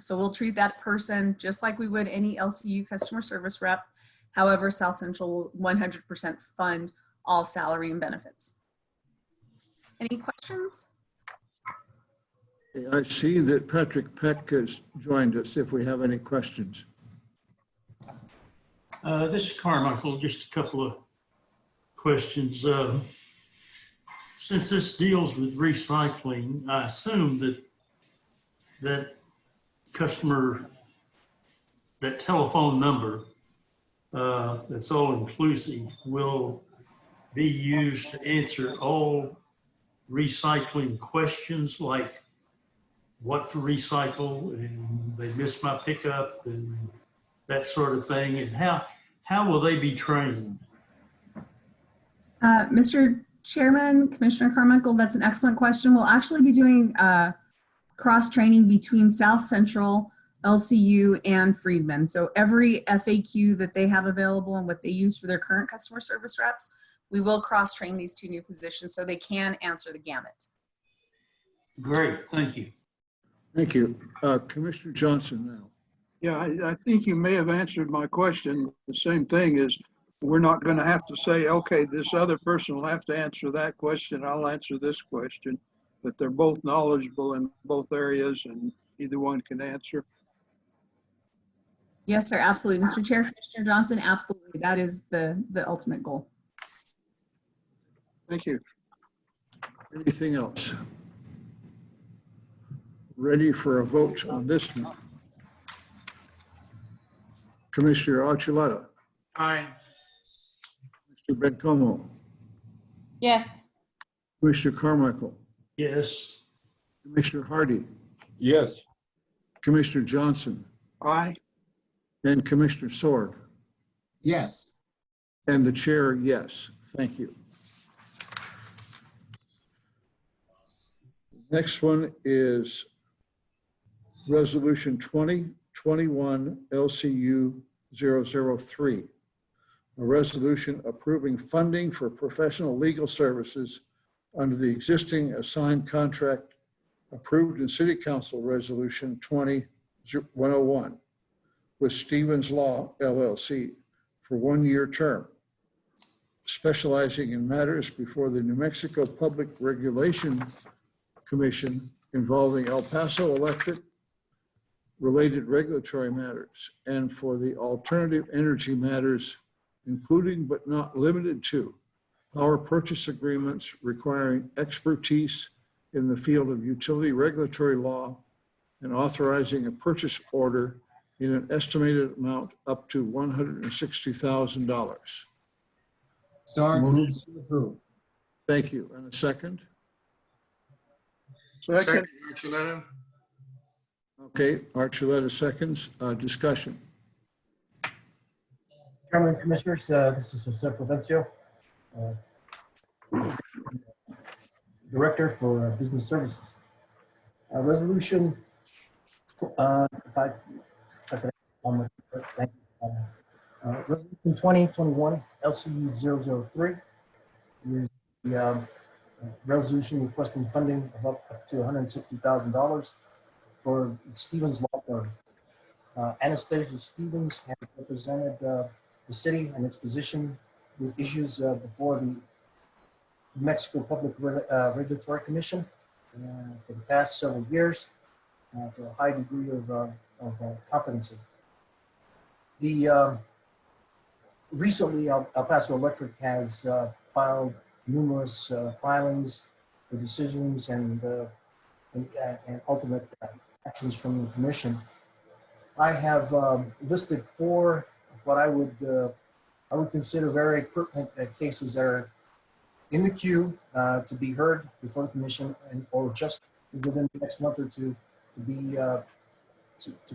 So we'll treat that person just like we would any LCU customer service rep. However, South Central will 100% fund all salary and benefits. Any questions? I see that Patrick Peck has joined us if we have any questions. This is Carmichael, just a couple of questions. since this deals with recycling, I assume that customer, that telephone number that's all inclusive will be used to answer all recycling questions like what to recycle and they missed my pickup and that sort of thing. And how will they be trained? Mr. Chairman, Commissioner Carmichael, that's an excellent question. We'll actually be doing cross-training between South Central, LCU, and Freedman. So every FAQ that they have available and what they use for their current customer service reps, we will cross-train these two new positions so they can answer the gamut. Great, thank you. Thank you. Commissioner Johnson now. Yeah, I think you may have answered my question. The same thing is, we're not going to have to say, okay, this other person will have to answer that question. I'll answer this question, but they're both knowledgeable in both areas and either one can answer. Yes, sir, absolutely. Mr. Chair, Commissioner Johnson, absolutely. That is the ultimate goal. Thank you. Anything else? Ready for a vote on this one? Commissioner Archuleta, Aye. Mr. Bencomo, Yes. Commissioner Carmichael, Yes. Commissioner Hardy, Yes. Commissioner Johnson, Aye. and Commissioner Sword. Yes. And the chair, yes. Thank you. Next one is Resolution 2021 LCU 003, a resolution approving funding for professional legal services under the existing assigned contract approved in City Council Resolution 20-101 with Stevens Law LLC for 1-year term, specializing in matters before the New Mexico Public Regulation Commission involving El Paso Electric related regulatory matters, and for the alternative energy matters, including but not limited to power purchase agreements requiring expertise in the field of utility regulatory law, and authorizing a purchase order in an estimated amount up to $160,000. Sword moves to approve. Thank you. And a second? Second. Archuleta. Okay, Archuleta seconds. Discussion. Chairman and Commissioners, this is Jose Provencio, Director for Business Services. Resolution, Resolution 2021 LCU 003 is the resolution requesting funding of up to $160,000 for Stevens Law Firm. Anastasia Stevens has represented the city and its position with issues before the New Mexico Public Regulatory Commission for the past several years to a high degree of competency. Recently, El Paso Electric has filed numerous filings for decisions and ultimate actions from the commission. I have listed 4 what I would consider very pertinent cases that are in the queue to be heard before the commission, or just within the next month or two to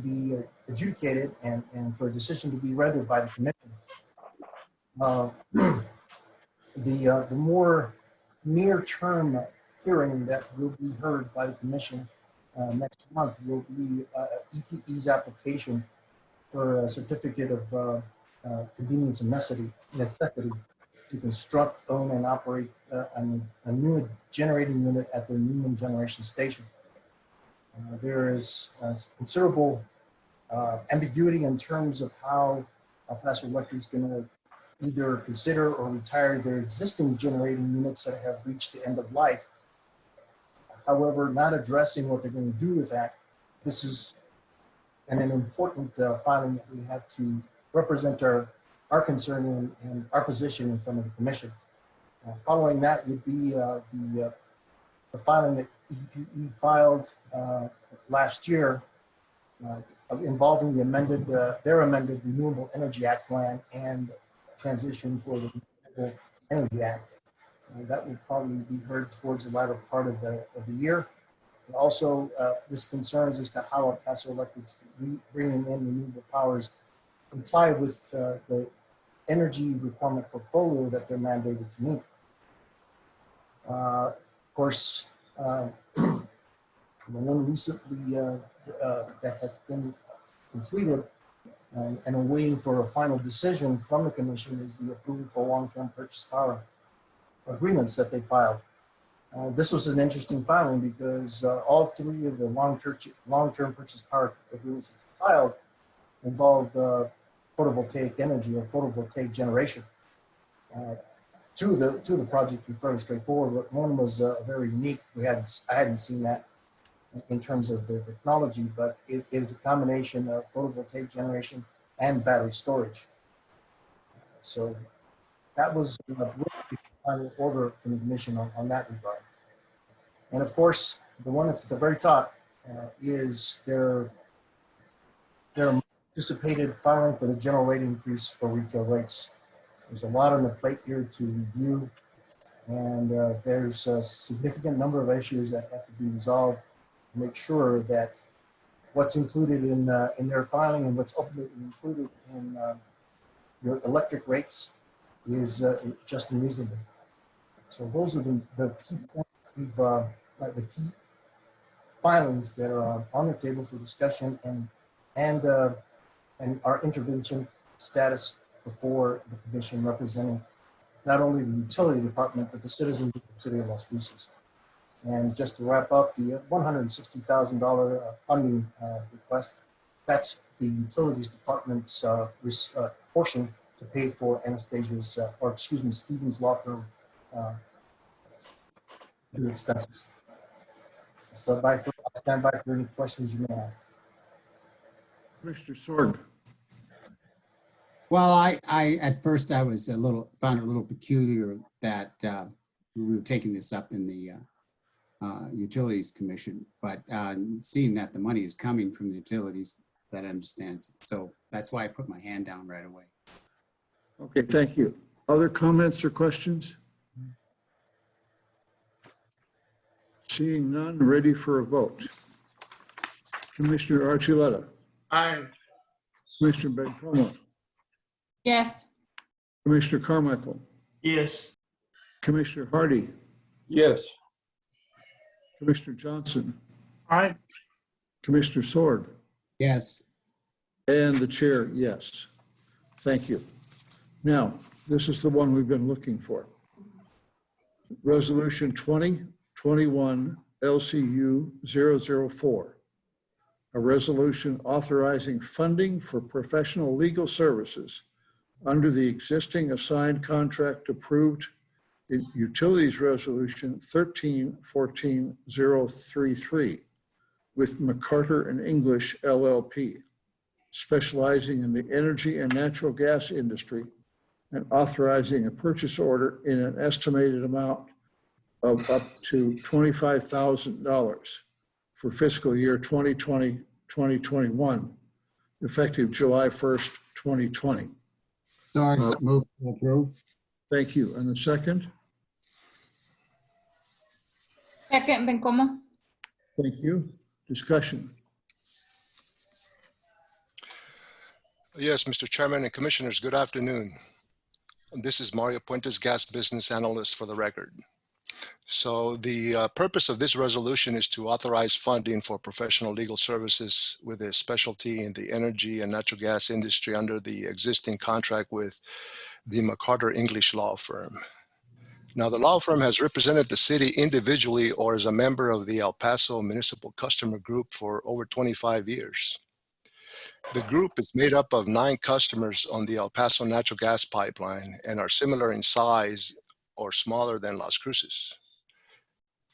be adjudicated and for a decision to be rendered by the commission. The more near-term hearing that will be heard by the commission next month will be EPE's application for a certificate of convenience and necessity to construct, own, and operate a new generating unit at their Newman Generation Station. There is considerable ambiguity in terms of how El Paso Electric is going to either consider or retire their existing generating units that have reached the end of life. However, not addressing what they're going to do with that. This is an important filing that we have to represent our concern and our position in front of the commission. Following that would be the filing that EPE filed last year involving the amended, their amended Renewable Energy Act plan and transition for the Renewable Energy Act. That will probably be heard towards the latter part of the year. And also, this concerns as to how El Paso Electric's bringing in renewable powers comply with the energy requirement portfolio that they're mandated to meet. Of course, the one recently that has been completed and are waiting for a final decision from the commission is the approval for long-term purchase power agreements that they filed. This was an interesting filing because all three of the long-term purchase power agreements that they filed involved photovoltaic energy or photovoltaic generation. Two of the projects were fairly straightforward, but one was very unique. I hadn't seen that in terms of the technology, but it was a combination of photovoltaic generation and battery storage. So that was the final order from the commission on that regard. And of course, the one that's at the very top is their anticipated filing for the general rate increase for retail rates. There's a lot on the plate here to review, and there's a significant number of issues that have to be resolved to make sure that what's included in their filing and what's ultimately included in your electric rates is just and reasonable. So those are the key points the key filings that are on the table for discussion and our intervention status before the commission, representing not only the utility department, but the citizens of the city of Las Cruces. And just to wrap up, the $160,000 funding request, that's the utilities department's portion to pay for Anastasia's, Stephen's law firm expenses. So I'll stand by for any questions you may have. Mr. Sword. Well, I at first I was found it a little peculiar that we were taking this up in the Utilities Commission, but seeing that the money is coming from the utilities, that understands it. So that's why I put my hand down right away. Okay, thank you. Other comments or questions? Seeing none, ready for a vote. Commissioner Archuleta. Aye. Commissioner Bencomo. Yes. Commissioner Carmichael. Yes. Commissioner Hardy. Yes. Commissioner Johnson. Aye. Commissioner Sword. Yes. And the chair, yes. Thank you. Now, this is the one we've been looking for. Resolution 2021 LCU 004. A resolution authorizing funding for professional legal services under the existing assigned contract approved in Utilities Resolution 13-14033 with McCarter and English LLP, specializing in the energy and natural gas industry, and authorizing a purchase order in an estimated amount of up to $25,000 for fiscal year 2020-2021, effective July 1st, 2020. Sorry, move to approve. Thank you. And the second? Second, Bencomo. Thank you. Discussion. Yes, Mr. Chairman and Commissioners, good afternoon. This is Mario Puentes, Gas Business Analyst for the record. So the purpose of this resolution is to authorize funding for professional legal services with a specialty in the energy and natural gas industry under the existing contract with the McCarter English law firm. Now, the law firm has represented the city individually or as a member of the El Paso Municipal Customer Group for over 25 years. The group is made up of 9 customers on the El Paso natural gas pipeline and are similar in size or smaller than Las Cruces.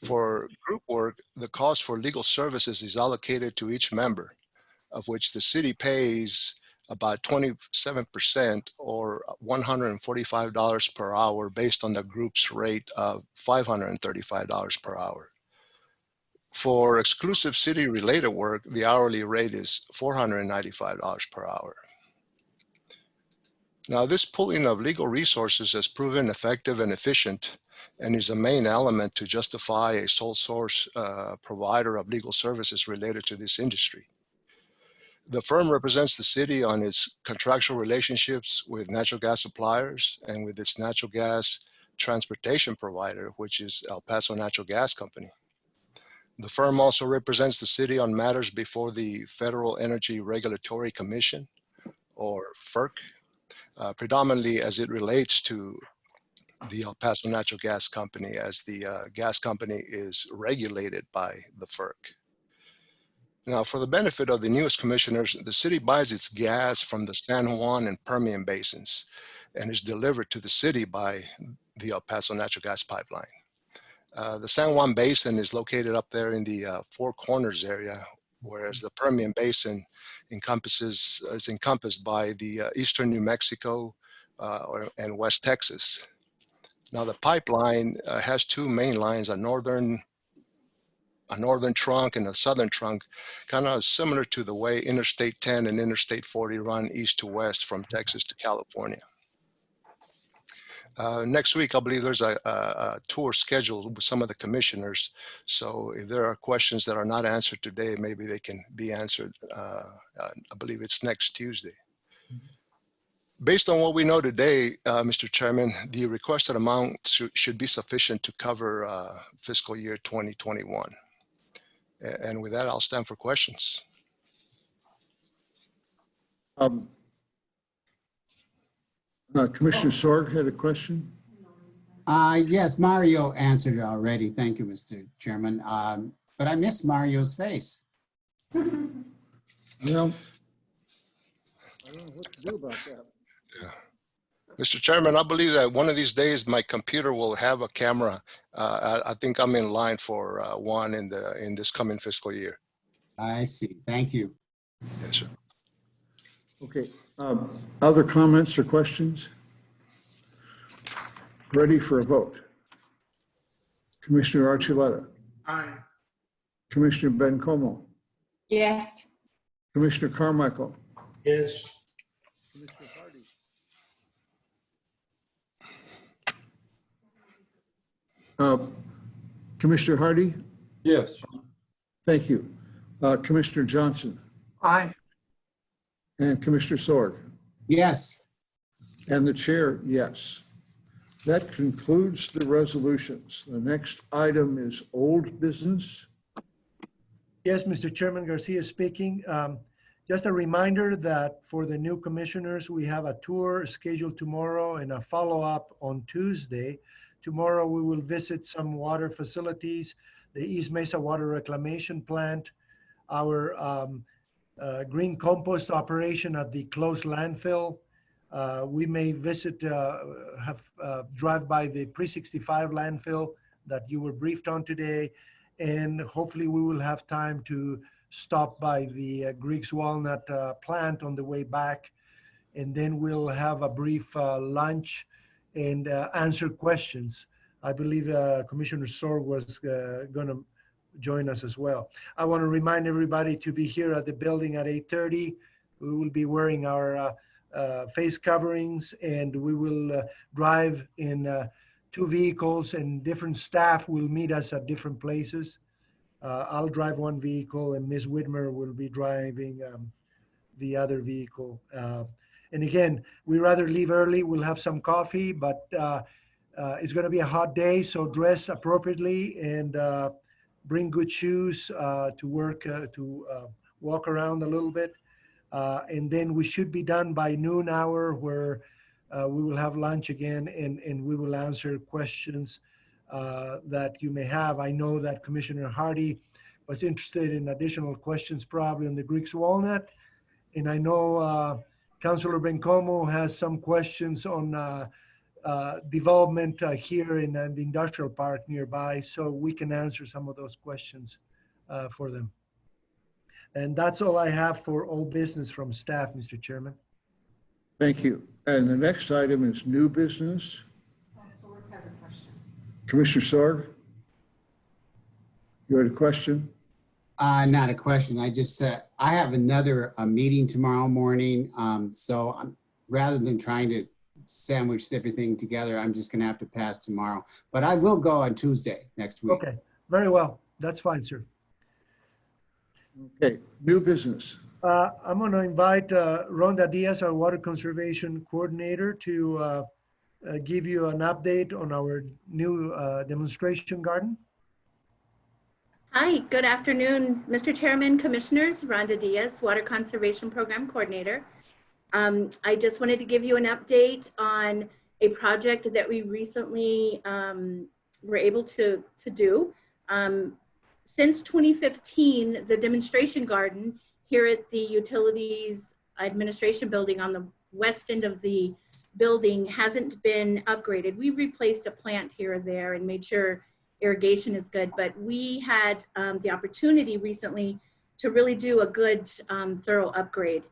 For group work, the cost for legal services is allocated to each member, of which the city pays about 27% or $145 per hour based on the group's rate of $535 per hour. For exclusive city-related work, the hourly rate is $495 per hour. Now, this pooling of legal resources has proven effective and efficient and is a main element to justify a sole source provider of legal services related to this industry. The firm represents the city on its contractual relationships with natural gas suppliers and with its natural gas transportation provider, which is El Paso Natural Gas Company. The firm also represents the city on matters before the Federal Energy Regulatory Commission, or FERC, predominantly as it relates to the El Paso Natural Gas Company, as the gas company is regulated by the FERC. Now, for the benefit of the newest commissioners, the city buys its gas from the San Juan and Permian basins and is delivered to the city by the El Paso Natural Gas Pipeline. The San Juan Basin is located up there in the Four Corners area, whereas the Permian Basin is encompassed by the eastern New Mexico and West Texas. Now, the pipeline has two main lines, a northern trunk and a southern trunk, kind of similar to the way Interstate 10 and Interstate 40 run east to west from Texas to California. Next week, I believe there's a tour scheduled with some of the commissioners. So if there are questions that are not answered today, maybe they can be answered. I believe it's next Tuesday. Based on what we know today, Mr. Chairman, the requested amount should be sufficient to cover fiscal year 2021. And with that, I'll stand for questions. Commissioner Sorg had a question. Yes, Mario answered it already. Thank you, Mr. Chairman. But I miss Mario's face. Well, I don't know what to do about that. Yeah. Mr. Chairman, I believe that one of these days my computer will have a camera. I think I'm in line for one in this coming fiscal year. I see. Thank you. Yes, sir. Okay. Other comments or questions? Ready for a vote. Commissioner Archuleta. Aye. Commissioner Bencomo. Yes. Commissioner Carmichael. Yes. Commissioner Hardy. Commissioner Hardy. Yes. Thank you. Commissioner Johnson. Aye. And Commissioner Sorg. Yes. And the chair, yes. That concludes the resolutions. The next item is old business. Yes, Mr. Chairman, Garcia speaking. Just a reminder that for the new commissioners, we have a tour scheduled tomorrow and a follow-up on Tuesday. Tomorrow, we will visit some water facilities, the East Mesa Water Reclamation Plant, our green compost operation at the closed landfill. We may visit, drive by the pre-65 landfill that you were briefed on today. And hopefully we will have time to stop by the Greeks Walnut plant on the way back. And then we'll have a brief lunch and answer questions. I believe Commissioner Sorg was going to join us as well. I want to remind everybody to be here at the building at 8:30. We will be wearing our face coverings, and we will drive in 2 vehicles, and different staff will meet us at different places. I'll drive one vehicle, and Ms. Whitmer will be driving the other vehicle. And again, we rather leave early. We'll have some coffee, but it's going to be a hot day, so dress appropriately and bring good shoes to work, to walk around a little bit. And then we should be done by noon hour, where we will have lunch again, and we will answer questions that you may have. I know that Commissioner Hardy was interested in additional questions probably on the Greeks Walnut. And I know Councilor Bencomo has some questions on development here in the industrial park nearby, so we can answer some of those questions for them. And that's all I have for all business from staff, Mr. Chairman. Thank you. And the next item is new business. Sorg has a question. Commissioner Sorg, you had a question? Not a question. I just said, I have another meeting tomorrow morning. So rather than trying to sandwich everything together, I'm just gonna have to pass tomorrow. But I will go on Tuesday next week. Okay, very well. That's fine, sir. Okay, new business. I'm going to invite Rhonda Diaz, our Water Conservation Coordinator, to give you an update on our new demonstration garden. Hi, good afternoon, Mr. Chairman, Commissioners. Rhonda Diaz, Water Conservation Program Coordinator. I just wanted to give you an update on a project that we recently were able to do. Since 2015, the demonstration garden here at the Utilities Administration Building on the west end of the building hasn't been upgraded. We replaced a plant here or there and made sure irrigation is good, but we had the opportunity recently to really do a good thorough upgrade.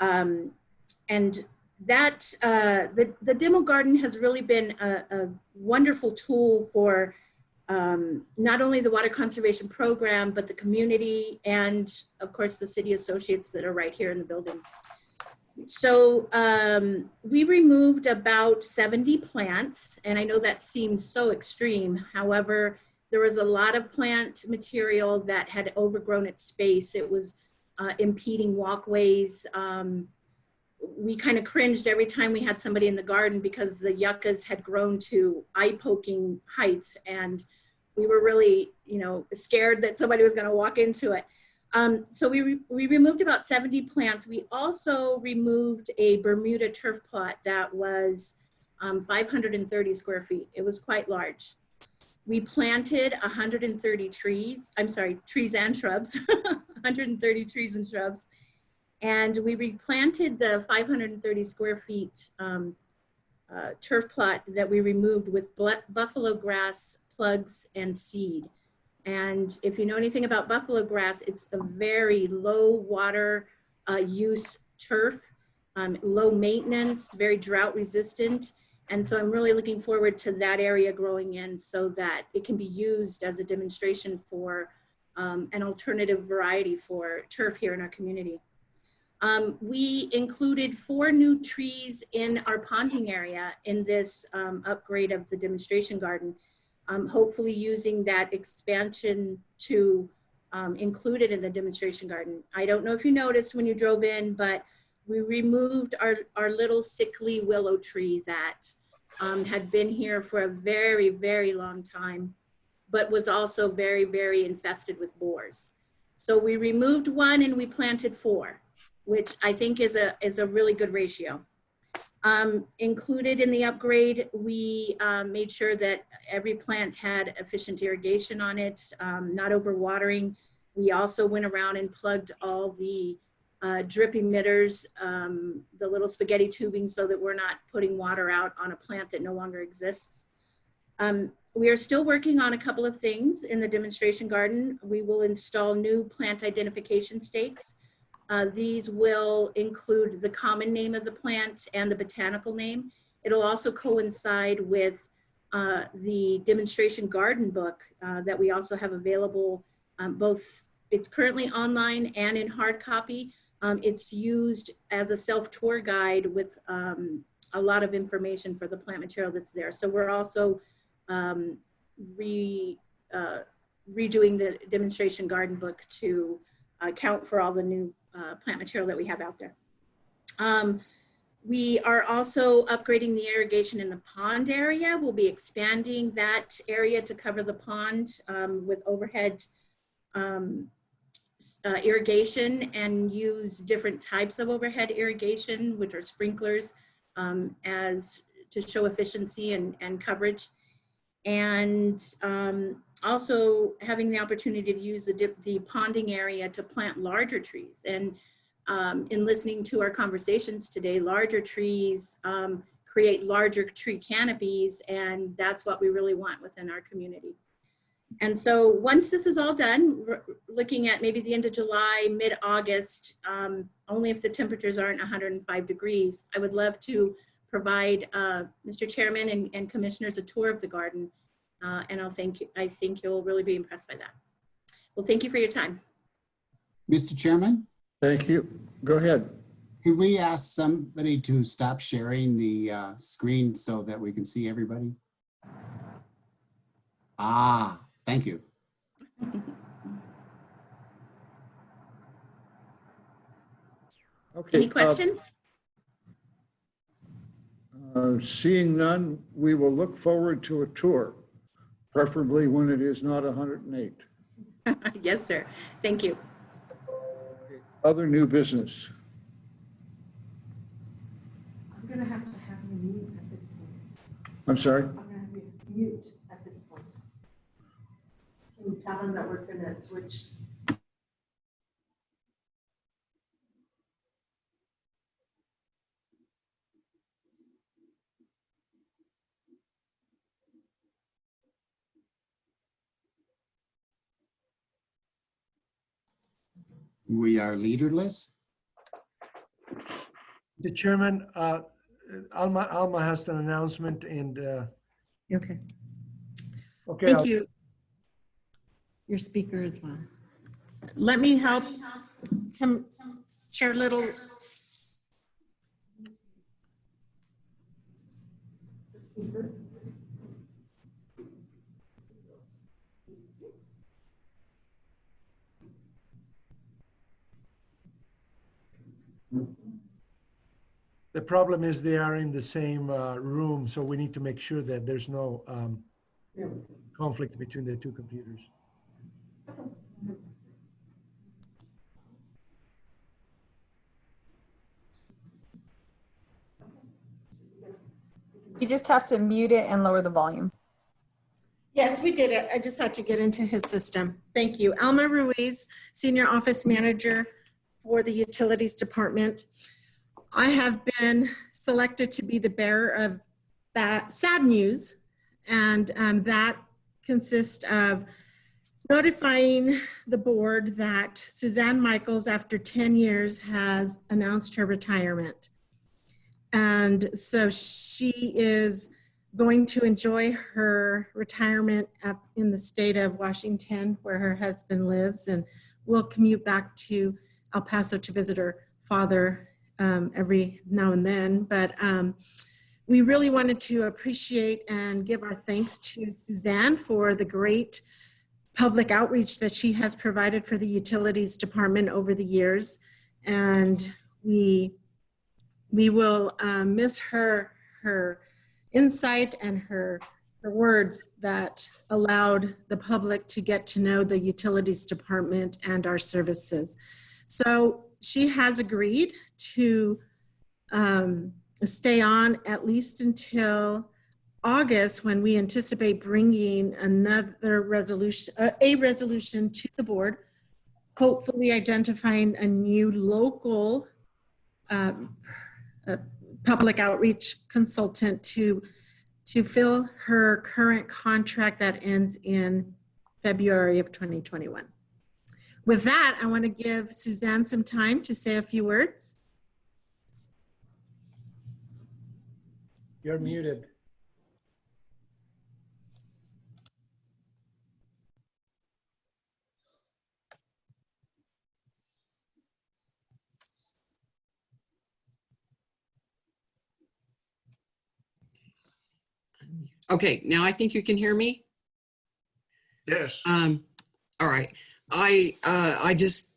And that the demo garden has really been a wonderful tool for not only the water conservation program, but the community and of course the city associates that are right here in the building. So we removed about 70 plants, and I know that seems so extreme. However, there was a lot of plant material that had overgrown its space. It was impeding walkways. We kind of cringed every time we had somebody in the garden because the yuccas had grown to eye-poking heights, and we were really, you know, scared that somebody was going to walk into it. So we removed about 70 plants. We also removed a Bermuda turf plot that was 530 square feet. It was quite large. We planted 130 trees, I'm sorry, trees and shrubs, 130 trees and shrubs. And we replanted the 530 square feet turf plot that we removed with buffalo grass, plugs, and seed. And if you know anything about buffalo grass, it's a very low water use turf, low maintenance, very drought resistant. And so I'm really looking forward to that area growing in so that it can be used as a demonstration for an alternative variety for turf here in our community. We included 4 new trees in our ponding area in this upgrade of the demonstration garden. Hopefully using that expansion to include it in the demonstration garden. I don't know if you noticed when you drove in, but we removed our little sickly willow tree that had been here for a very, very long time, but was also very, very infested with boars. So we removed 1 and we planted 4, which I think is a really good ratio. Included in the upgrade, we made sure that every plant had efficient irrigation on it, not overwatering. We also went around and plugged all the drip emitters, the little spaghetti tubing, so that we're not putting water out on a plant that no longer exists. We are still working on a couple of things in the demonstration garden. We will install new plant identification stakes. These will include the common name of the plant and the botanical name. It'll also coincide with the demonstration garden book that we also have available. Both, it's currently online and in hard copy. It's used as a self-tour guide with a lot of information for the plant material that's there. So we're also redoing the demonstration garden book to account for all the new plant material that we have out there. We are also upgrading the irrigation in the pond area. We'll be expanding that area to cover the pond with overhead irrigation, and use different types of overhead irrigation, which are sprinklers, as to show efficiency and coverage. And also having the opportunity to use the ponding area to plant larger trees. And in listening to our conversations today, larger trees create larger tree canopies, and that's what we really want within our community. And so once this is all done, looking at maybe the end of July, mid-August, only if the temperatures aren't 105 degrees, I would love to provide Mr. Chairman and commissioners a tour of the garden. And I think you'll really be impressed by that. Well, thank you for your time. Mr. Chairman, Thank you. Go ahead. could we ask somebody to stop sharing the screen so that we can see everybody? Ah, thank you. Okay. Any questions? Seeing none, we will look forward to a tour, preferably when it is not 108. Yes, sir. Thank you. Other new business. I'm going to have you mute at this point. I'm sorry? I'm going to have you mute at this point. Can you tell them that we're going to switch? We are leaderless. The chairman, Alma has an announcement and, Okay. okay. Thank you. Your speaker as well. Let me help Chair Little. The problem is they are in the same room, so we need to make sure that there's no conflict between the two computers. You just have to mute it and lower the volume. Yes, we did it. I just had to get into his system. Thank you. Alma Ruiz, Senior Office Manager for the Utilities Department. I have been selected to be the bearer of that sad news, and that consists of notifying the board that Suzanne Michaels, after 10 years, has announced her retirement. And so she is going to enjoy her retirement up in the state of Washington, where her husband lives, and will commute back to El Paso to visit her father every now and then. But we really wanted to appreciate and give our thanks to Suzanne for the great public outreach that she has provided for the Utilities Department over the years. And we will miss her insight and her words that allowed the public to get to know the Utilities Department and our services. So she has agreed to stay on at least until August, when we anticipate bringing another resolution, a resolution to the board, hopefully identifying a new local public outreach consultant to fill her current contract that ends in February of 2021. With that, I want to give Suzanne some time to say a few words. You're muted. Okay, now I think you can hear me. Yes. All right. I just,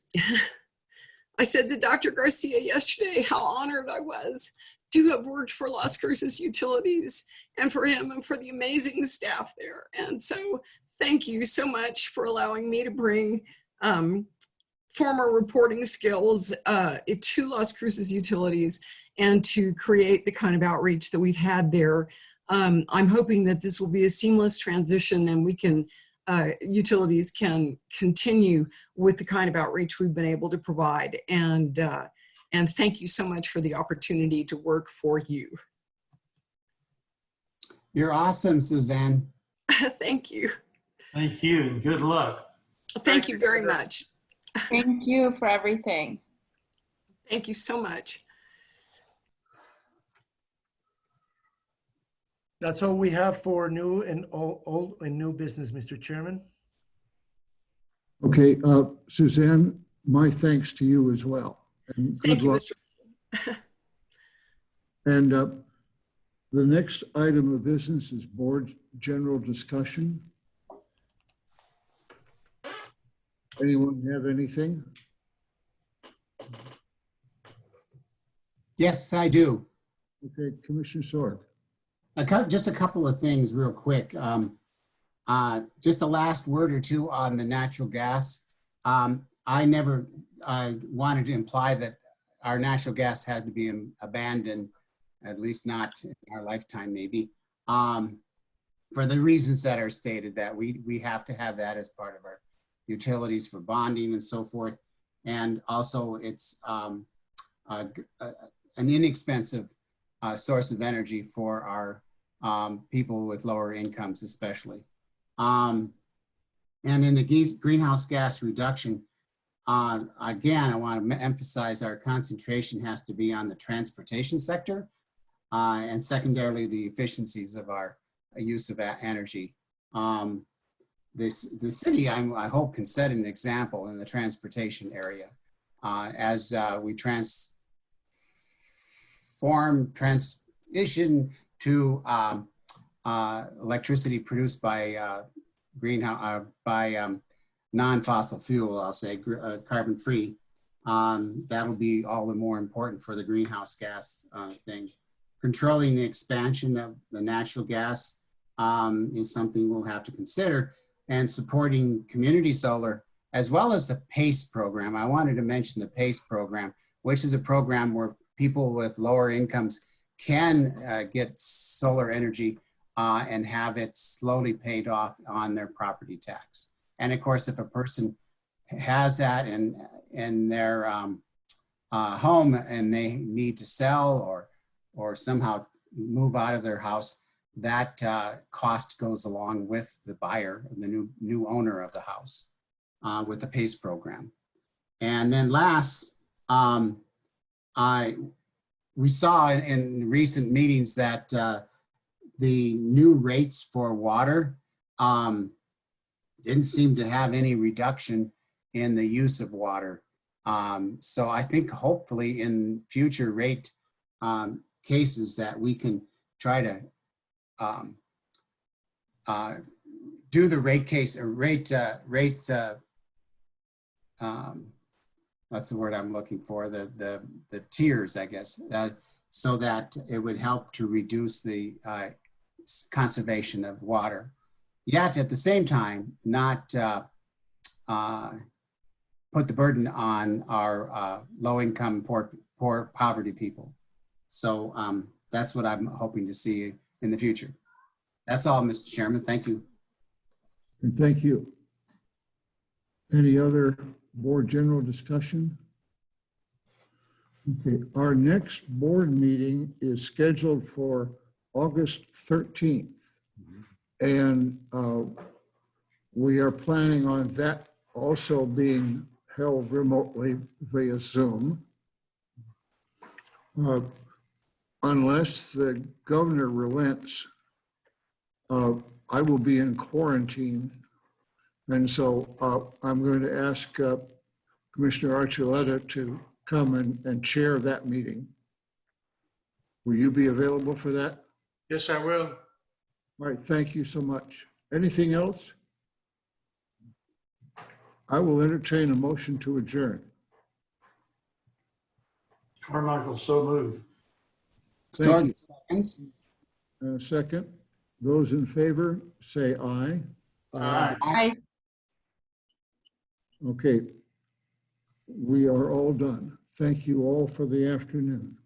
I said to Dr. Garcia yesterday how honored I was to have worked for Las Cruces Utilities and for him and for the amazing staff there. And so thank you so much for allowing me to bring former reporting skills to Las Cruces Utilities and to create the kind of outreach that we've had there. I'm hoping that this will be a seamless transition and we can, utilities can continue with the kind of outreach we've been able to provide. And thank you so much for the opportunity to work for you. You're awesome, Suzanne. Thank you. Thank you and good luck. Thank you very much. Thank you for everything. Thank you so much. That's all we have for new and old and new business, Mr. Chairman. Okay, Suzanne, my thanks to you as well. And good Thank you, luck. Mr. And the next item of business is board general discussion. Anyone have anything? Yes, I do. Okay, Commissioner Sorg. Just a couple of things real quick. Just a last word or two on the natural gas. I never wanted to imply that our natural gas had to be abandoned, at least not in our lifetime, maybe, for the reasons that are stated, that we have to have that as part of our utilities for bonding and so forth. And also it's an inexpensive source of energy for our people with lower incomes, especially. And in the greenhouse gas reduction, again, I want to emphasize our concentration has to be on the transportation sector, and secondarily, the efficiencies of our use of energy. The city, I hope, can set an example in the transportation area as we transition to electricity produced by non-fossil fuel, I'll say, carbon-free. That'll be all the more important for the greenhouse gas thing. Controlling the expansion of the natural gas is something we'll have to consider, and supporting community solar, as well as the PACE program. I wanted to mention the PACE program, which is a program where people with lower incomes can get solar energy and have it slowly paid off on their property tax. And of course, if a person has that in their home and they need to sell or somehow move out of their house, that cost goes along with the buyer, the new owner of the house, with the PACE program. And then last, we saw in recent meetings that the new rates for water didn't seem to have any reduction in the use of water. So I think hopefully in future rate cases that we can try to do the rate case or that's the word I'm looking for, the tiers, I guess, so that it would help to reduce the conservation of water. Yet at the same time, not put the burden on our low-income, poor poverty people. So that's what I'm hoping to see in the future. That's all, Mr. Chairman. Thank you. And thank you. Any other board general discussion? Okay, our next board meeting is scheduled for August 13th. And we are planning on that also being held remotely via Zoom. Unless the governor relents, I will be in quarantine. And so I'm going to ask Commissioner Archuleta to come and chair that meeting. Will you be available for that? Yes, I will. All right, thank you so much. Anything else? I will entertain a motion to adjourn. Carmichael, so moved. Thank you. Seconds. Second, those in favor, say aye. Aye. Okay, we are all done. Thank you all for the afternoon.